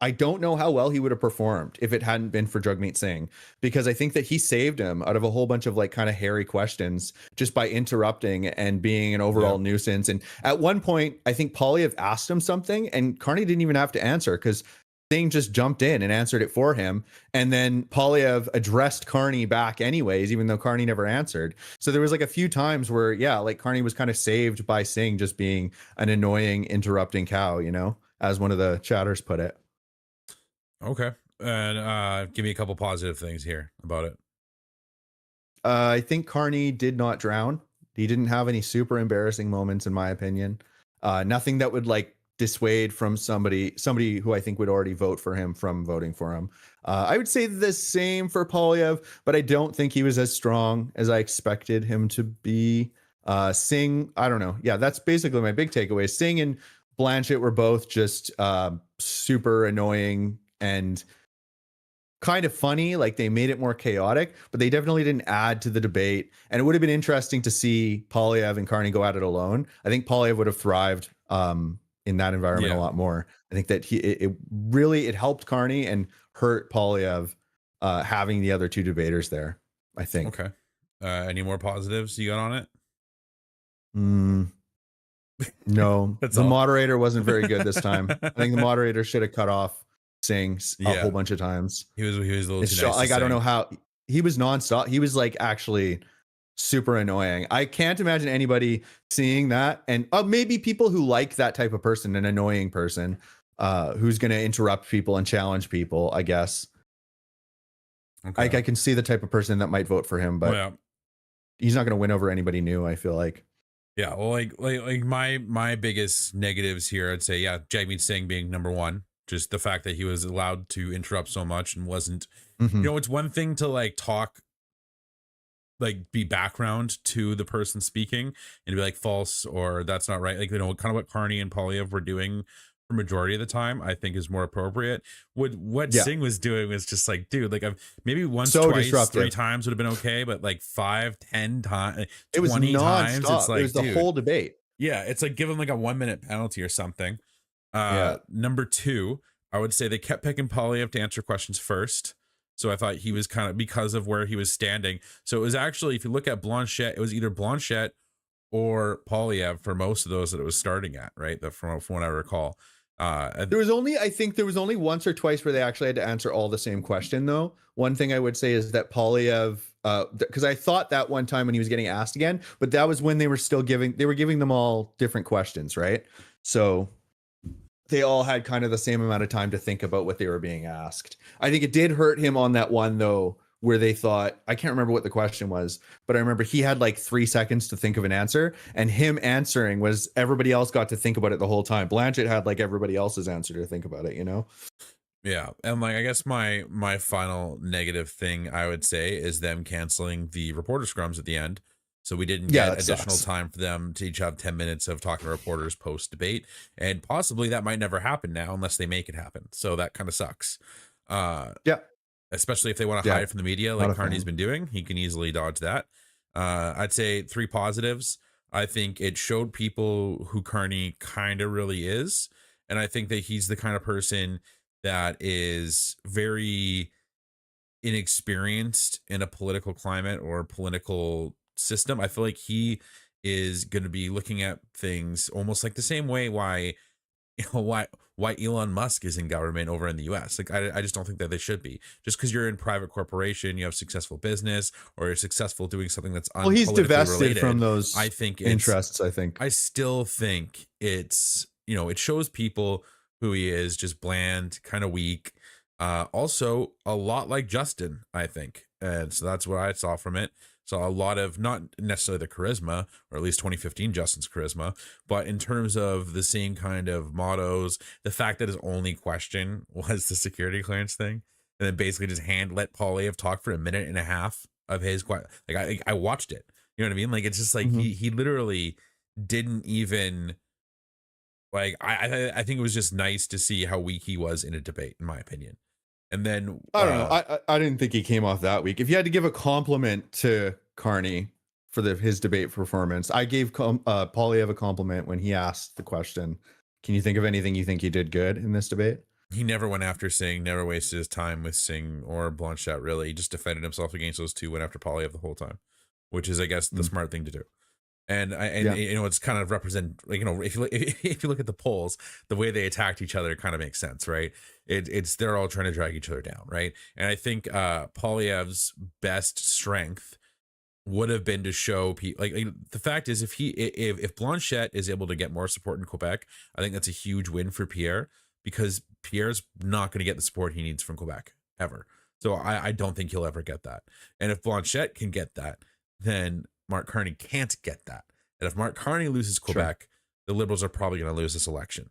I don't know how well he would have performed if it hadn't been for Jagmeet Singh, because I think that he saved him out of a whole bunch of like kind of hairy questions just by interrupting and being an overall nuisance. And at one point, I think Poilievre asked him something and Carney didn't even have to answer because Singh just jumped in and answered it for him. And then Poilievre addressed Carney back anyways, even though Carney never answered. So there was like a few times where, like Carney was kind of saved by Singh just being an annoying interrupting cow, as one of the chatters put it. Okay. And give me a couple positive things here about it. I think Carney did not drown. He didn't have any super embarrassing moments, in my opinion. Nothing that would like dissuade from somebody who I think would already vote for him from voting for him. I would say the same for Poilievre, but I don't think he was as strong as I expected him to be. Singh, I don't know. Yeah, that's basically my big takeaway. Singh and Blanchet were both just super annoying and kind of funny. Like they made it more chaotic, but they definitely didn't add to the debate. And it would have been interesting to see Poilievre and Carney go at it alone. I think Poilievre would have thrived in that environment a lot more. I think that it really helped Carney and hurt Poilievre having the other two debaters there, I think. Okay. Any more positives you got on it? No, the moderator wasn't very good this time. I think the moderator should have cut off Singh a whole bunch of times. He was a little too nice. Like, I don't know how he was nonstop. He was like actually super annoying. I can't imagine anybody seeing that, and maybe people who like that type of person, an annoying person, who's going to interrupt people and challenge people, I guess. Okay. I can see the type of person that might vote for him, but he's not going to win over anybody new, I feel like. Yeah, well, like my biggest negatives here, I'd say, Jagmeet Singh being number one. Just the fact that he was allowed to interrupt so much and wasn't, you know, it's one thing to like talk, like be background to the person speaking and be like false or that's not right. Like, you know, kind of what Carney and Poilievre were doing for majority of the time, I think is more appropriate. What Singh was doing was just like, dude, like maybe once, twice, disruptive. 3 times would have been okay, but like 5, 10 times, 20 times, it's like, it was the whole debate. Yeah, it's like give him like a 1-minute penalty or something. Number 2, I would say they kept picking Poilievre to answer questions first. So I thought he was kind of, because of where he was standing. So it was actually, if you look at Blanchet, it was either Blanchet or Poilievre for most of those that it was starting at, right? From what I recall. There was only once or twice where they actually had to answer all the same question, though. One thing I would say is that Poilievre, because I thought that one time when he was getting asked again, but that was when they were giving them all different questions, right? So they all had kind of the same amount of time to think about what they were being asked. I think it did hurt him on that one, though, where they thought, I can't remember what the question was, but I remember he had like 3 seconds to think of an answer, and him answering was everybody else got to think about it the whole time. Blanchet had like everybody else's answer to think about it, you know? Yeah. And like, I guess my final negative thing I would say is them canceling the reporter scrums at the end. So we didn't get additional time for them to each have 10 minutes of talking to reporters post debate. And possibly that might never happen now unless they make it happen. So that kind of sucks. Especially if they want to hide from the media like Carney's been doing. He can easily dodge that. I'd say 3 positives. I think it showed people who Carney kind of really is. And I think that he's the kind of person that is very inexperienced in a political climate or political system. I feel like he is going to be looking at things almost like the same way why Elon Musk is in government over in the US. Like, I just don't think that they should be. Just because you're in private corporation, you have successful business, or you're successful doing something that's unpolitically he's divested related from those interests. I still think it's, you know, it shows people who he is, just bland, kind of weak. Also a lot like Justin, I think. And so that's what I saw from it. So a lot of, not necessarily the charisma, or at least 2015 Justin's charisma, but in terms of the same kind of mottos, the fact that his only question was the security clearance thing, and then basically just let Poilievre talk for 1.5 minutes of his like I watched it. You know what I mean? Like, it's just like he literally didn't even, like, I think it was just nice to see how weak he was in a debate, in my opinion. And then I don't know. I didn't think he came off that weak. If you had to give a compliment to Carney for his debate performance, I gave Poilievre a compliment when he asked the question. Can you think of anything you think he did good in this debate? He never went after Singh, never wasted his time with Singh or Blanchet, really. He just defended himself against those two, went after Poilievre the whole time, which is, I guess, the smart thing to do. And you know, it's kind of represent, like, you know, if you look at the polls, the way they attacked each other kind of makes sense, right? It's they're all trying to drag each other down, right? And I think Poilievre's best strength would have been to show people, like the fact is, if Blanchet is able to get more support in Quebec, I think that's a huge win for Pierre, because Pierre's not going to get the support he needs from Quebec ever. So I don't think he'll ever get that. And if Blanchet can get that, then Mark Carney can't get that. And if Mark Carney loses Quebec, the Liberals are probably going to lose this election.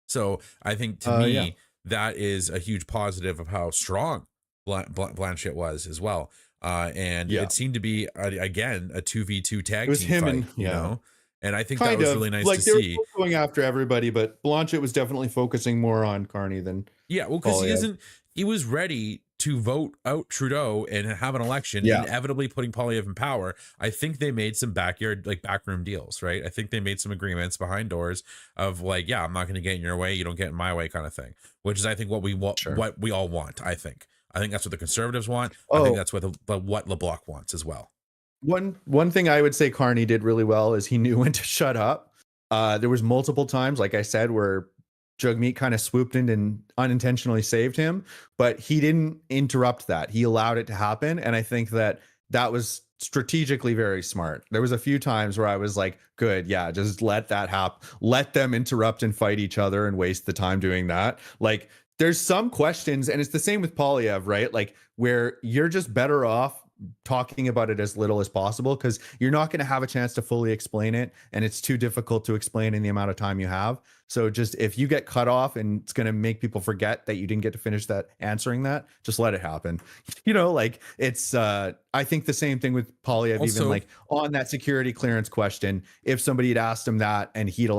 So I think, to me, that is a huge positive of how strong Blanchet was as well. And it seemed to be, again, a 2v2 tag team fight, you know? And I think that was really nice to see. They were going after everybody, but Blanchet was definitely focusing more on Carney than well, because he was ready to vote out Trudeau and have an election, inevitably putting Poilievre in power, I think they made some backroom deals, right? I think they made some agreements behind doors of like, yeah, I'm not going to get in your way, you don't get in my way, kind of thing. Which is, I think, what we want, what we all want. I think that's what the Conservatives want. I think that's what LeBlanc wants as well. One thing I would say Carney did really well is he knew when to shut up. There was multiple times, like I said, where Jugmeat kind of swooped in and unintentionally saved him, but he didn't interrupt that. He allowed it to happen. And I think that was strategically very smart. There was a few times where I was like, good, yeah, just let that happen. Let them interrupt and fight each other and waste the time doing that. Like, there's some questions, and it's the same with Poilievre, right? Like, where you're just better off talking about it as little as possible, because you're not going to have a chance to fully explain it, and it's too difficult to explain in the amount of time you have. So just, if you get cut off and it's going to make people forget that you didn't get to finish that answering that, just let it happen. You know, like, it's I think the same thing with Poilievre, even like on that security clearance question, if somebody had asked him that and he'd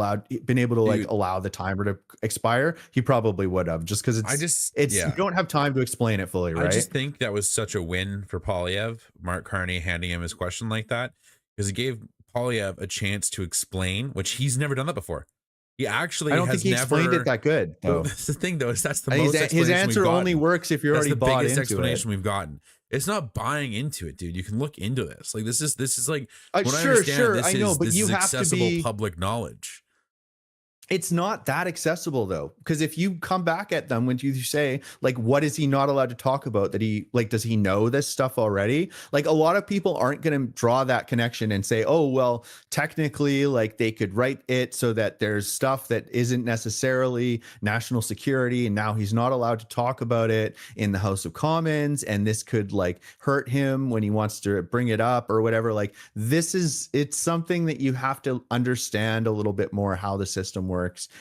been able to like allow the timer to expire, he probably would have, just because you don't have time to explain it fully, right? I just think that was such a win for Poilievre, Mark Carney handing him his question like that, because it gave Poilievre a chance to explain, which he's never done that before. He actually, I don't think he explained it that good. Well, that's the thing, though, is that's the most his answer only works if you're already bought into it. That's the biggest explanation we've gotten. It's not buying into it, dude. You can look into this. Like, this is like, what I sure, understand, I know, but this you is have accessible to be public knowledge. It's not that accessible, though, because if you come back at them when you say, like, what is he not allowed to talk about, that he, like, does he know this stuff already? Like, a lot of people aren't going to draw that connection and say, oh, well, technically, like, they could write it so that there's stuff that isn't necessarily national security, and now he's not allowed to talk about it in the House of Commons, and this could, like, hurt him when he wants to bring it up or whatever. Like, it's something that you have to understand a little bit more how the system works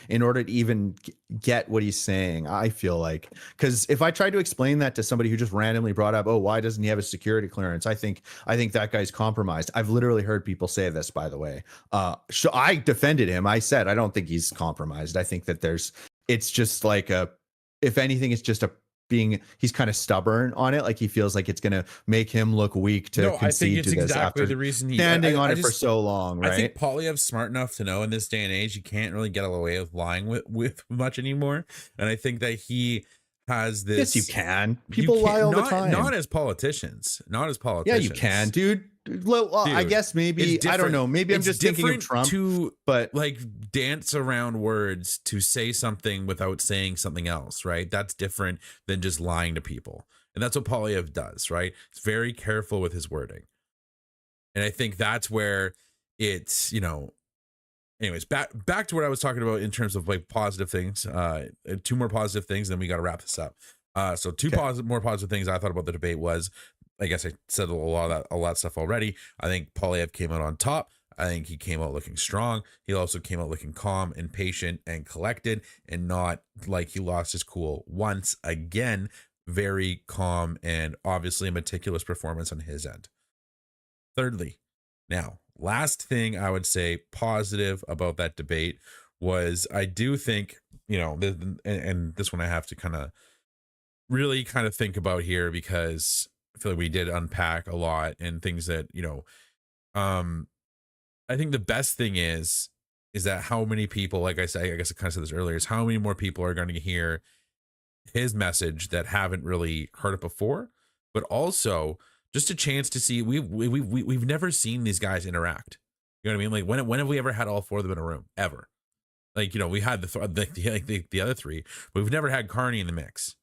in order to even get what he's saying, I feel like. Because if I tried to explain that to somebody who just randomly brought up, oh, why doesn't he have a security clearance, I think that guy's compromised. I've literally heard people say this, by the way. So I defended him. I said I don't think he's compromised. I think that it's just like if anything, it's just he's kind of stubborn on it. Like, he feels like it's going to make him look weak to concede to this after the reason standing on it for so long, right? I think Poilievre's smart enough to know in this day and age, you can't really get away with lying with much anymore. And I think that he has this. Yes, you can. People lie all the time. Not as politicians. Yeah, you can, dude. Well, I guess maybe, I don't know. Maybe I'm just thinking of Trump. But like, dance around words to say something without saying something else, right? That's different than just lying to people. And that's what Poilievre does, right? He's very careful with his wording. And I think that's where it's, anyways, back to what I was talking about in terms of like positive things. Two more positive things, then we got to wrap this up. So more positive things I thought about the debate was, I guess I said a lot of stuff already. I think Poilievre came out on top. I think he came out looking strong. He also came out looking calm and patient and collected, and not like he lost his cool once again. Very calm and obviously a meticulous performance on his end. Thirdly, now, last thing I would say positive about that debate was, I do think, and this one I have to really think about here, because I feel like we did unpack a lot and things that, I think the best thing is that how many people, like I said, I guess I kind of said this earlier, is how many more people are going to hear his message that haven't really heard it before, but also just a chance to see, we've never seen these guys interact. You know what I mean? Like, when have we ever had all four of them in a room ever? Like, we had the other three, but we've never had Carney in the mix.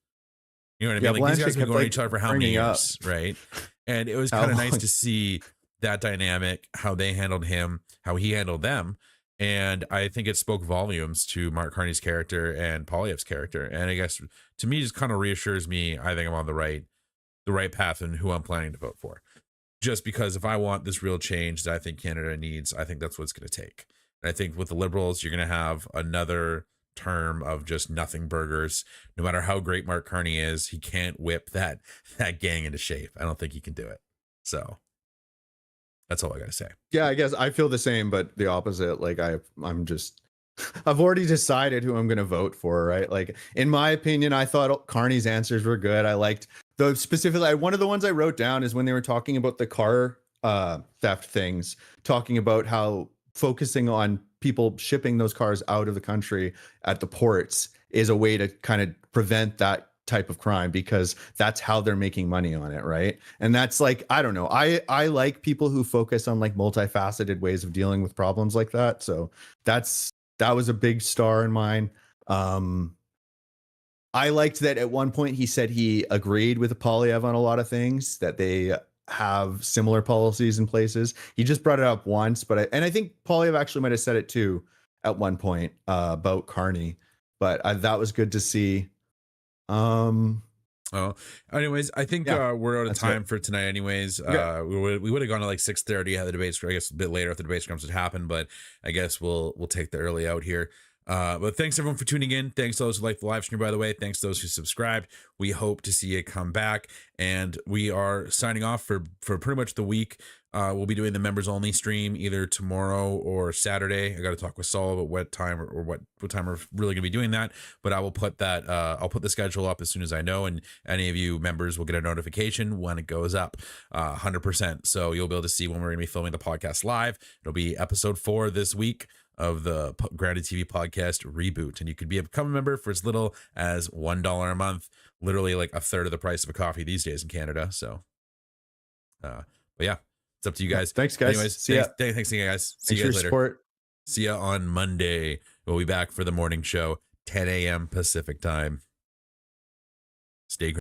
You know what I mean? Like, these guys have been going at each other for how many years, right? And it was kind of nice to see that dynamic, how they handled him, how he handled them. And I think it spoke volumes to Mark Carney's character and Poilievre's character. And I guess, to me, just kind of reassures me, I think I'm on the right path and who I'm planning to vote for. Just because if I want this real change that I think Canada needs, I think that's what it's going to take. And I think with the Liberals, you're going to have another term of just nothing burgers. No matter how great Mark Carney is, he can't whip that gang into shape. I don't think he can do it. So that's all I gotta say. Yeah, I guess I feel the same, but the opposite. Like, I've already decided who I'm going to vote for, right? Like, in my opinion, I thought Carney's answers were good. I liked Though specifically, one of the ones I wrote down is when they were talking about the car theft things, talking about how focusing on people shipping those cars out of the country at the ports is a way to kind of prevent that type of crime, because that's how they're making money on it, right? And that's like, I don't know, I like people who focus on like multifaceted ways of dealing with problems like that. So that was a big star in mine. I liked that at one point he said he agreed with Poilievre on a lot of things, that they have similar policies in places. He just brought it up once, but I think Poilievre actually might have said it too at one point about Carney, but that was good to see. Anyways, I think we're out of time for tonight. Anyways, we would have gone to like 6:30 had the debates. I guess a bit later if the debates had happened, but I guess we'll take the early out here. But thanks everyone for tuning in. Thanks to those who liked the live stream, by the way. Thanks to those who subscribed. We hope to see you come back, and we are signing off for pretty much the week. We'll be doing the members only stream either tomorrow or Saturday. I got to talk with Saul about what time or what time we're really gonna be doing that, but I will put that I'll put the schedule up as soon as I know, and any of you members will get a notification when it goes up 100%. So you'll be able to see when we're gonna be filming the podcast live. It'll be episode 4 this week of the Grounded TV podcast reboot, and you could become a member for as little as $1 a month, literally like a third of the price of a coffee these days in Canada. So but yeah, it's up to you guys. Thanks guys. Anyways, see ya. Thanks you guys. See Thanks you guys for your later. support. See ya on Monday. We'll be back for the morning show, 10 a.m. Pacific time. Stay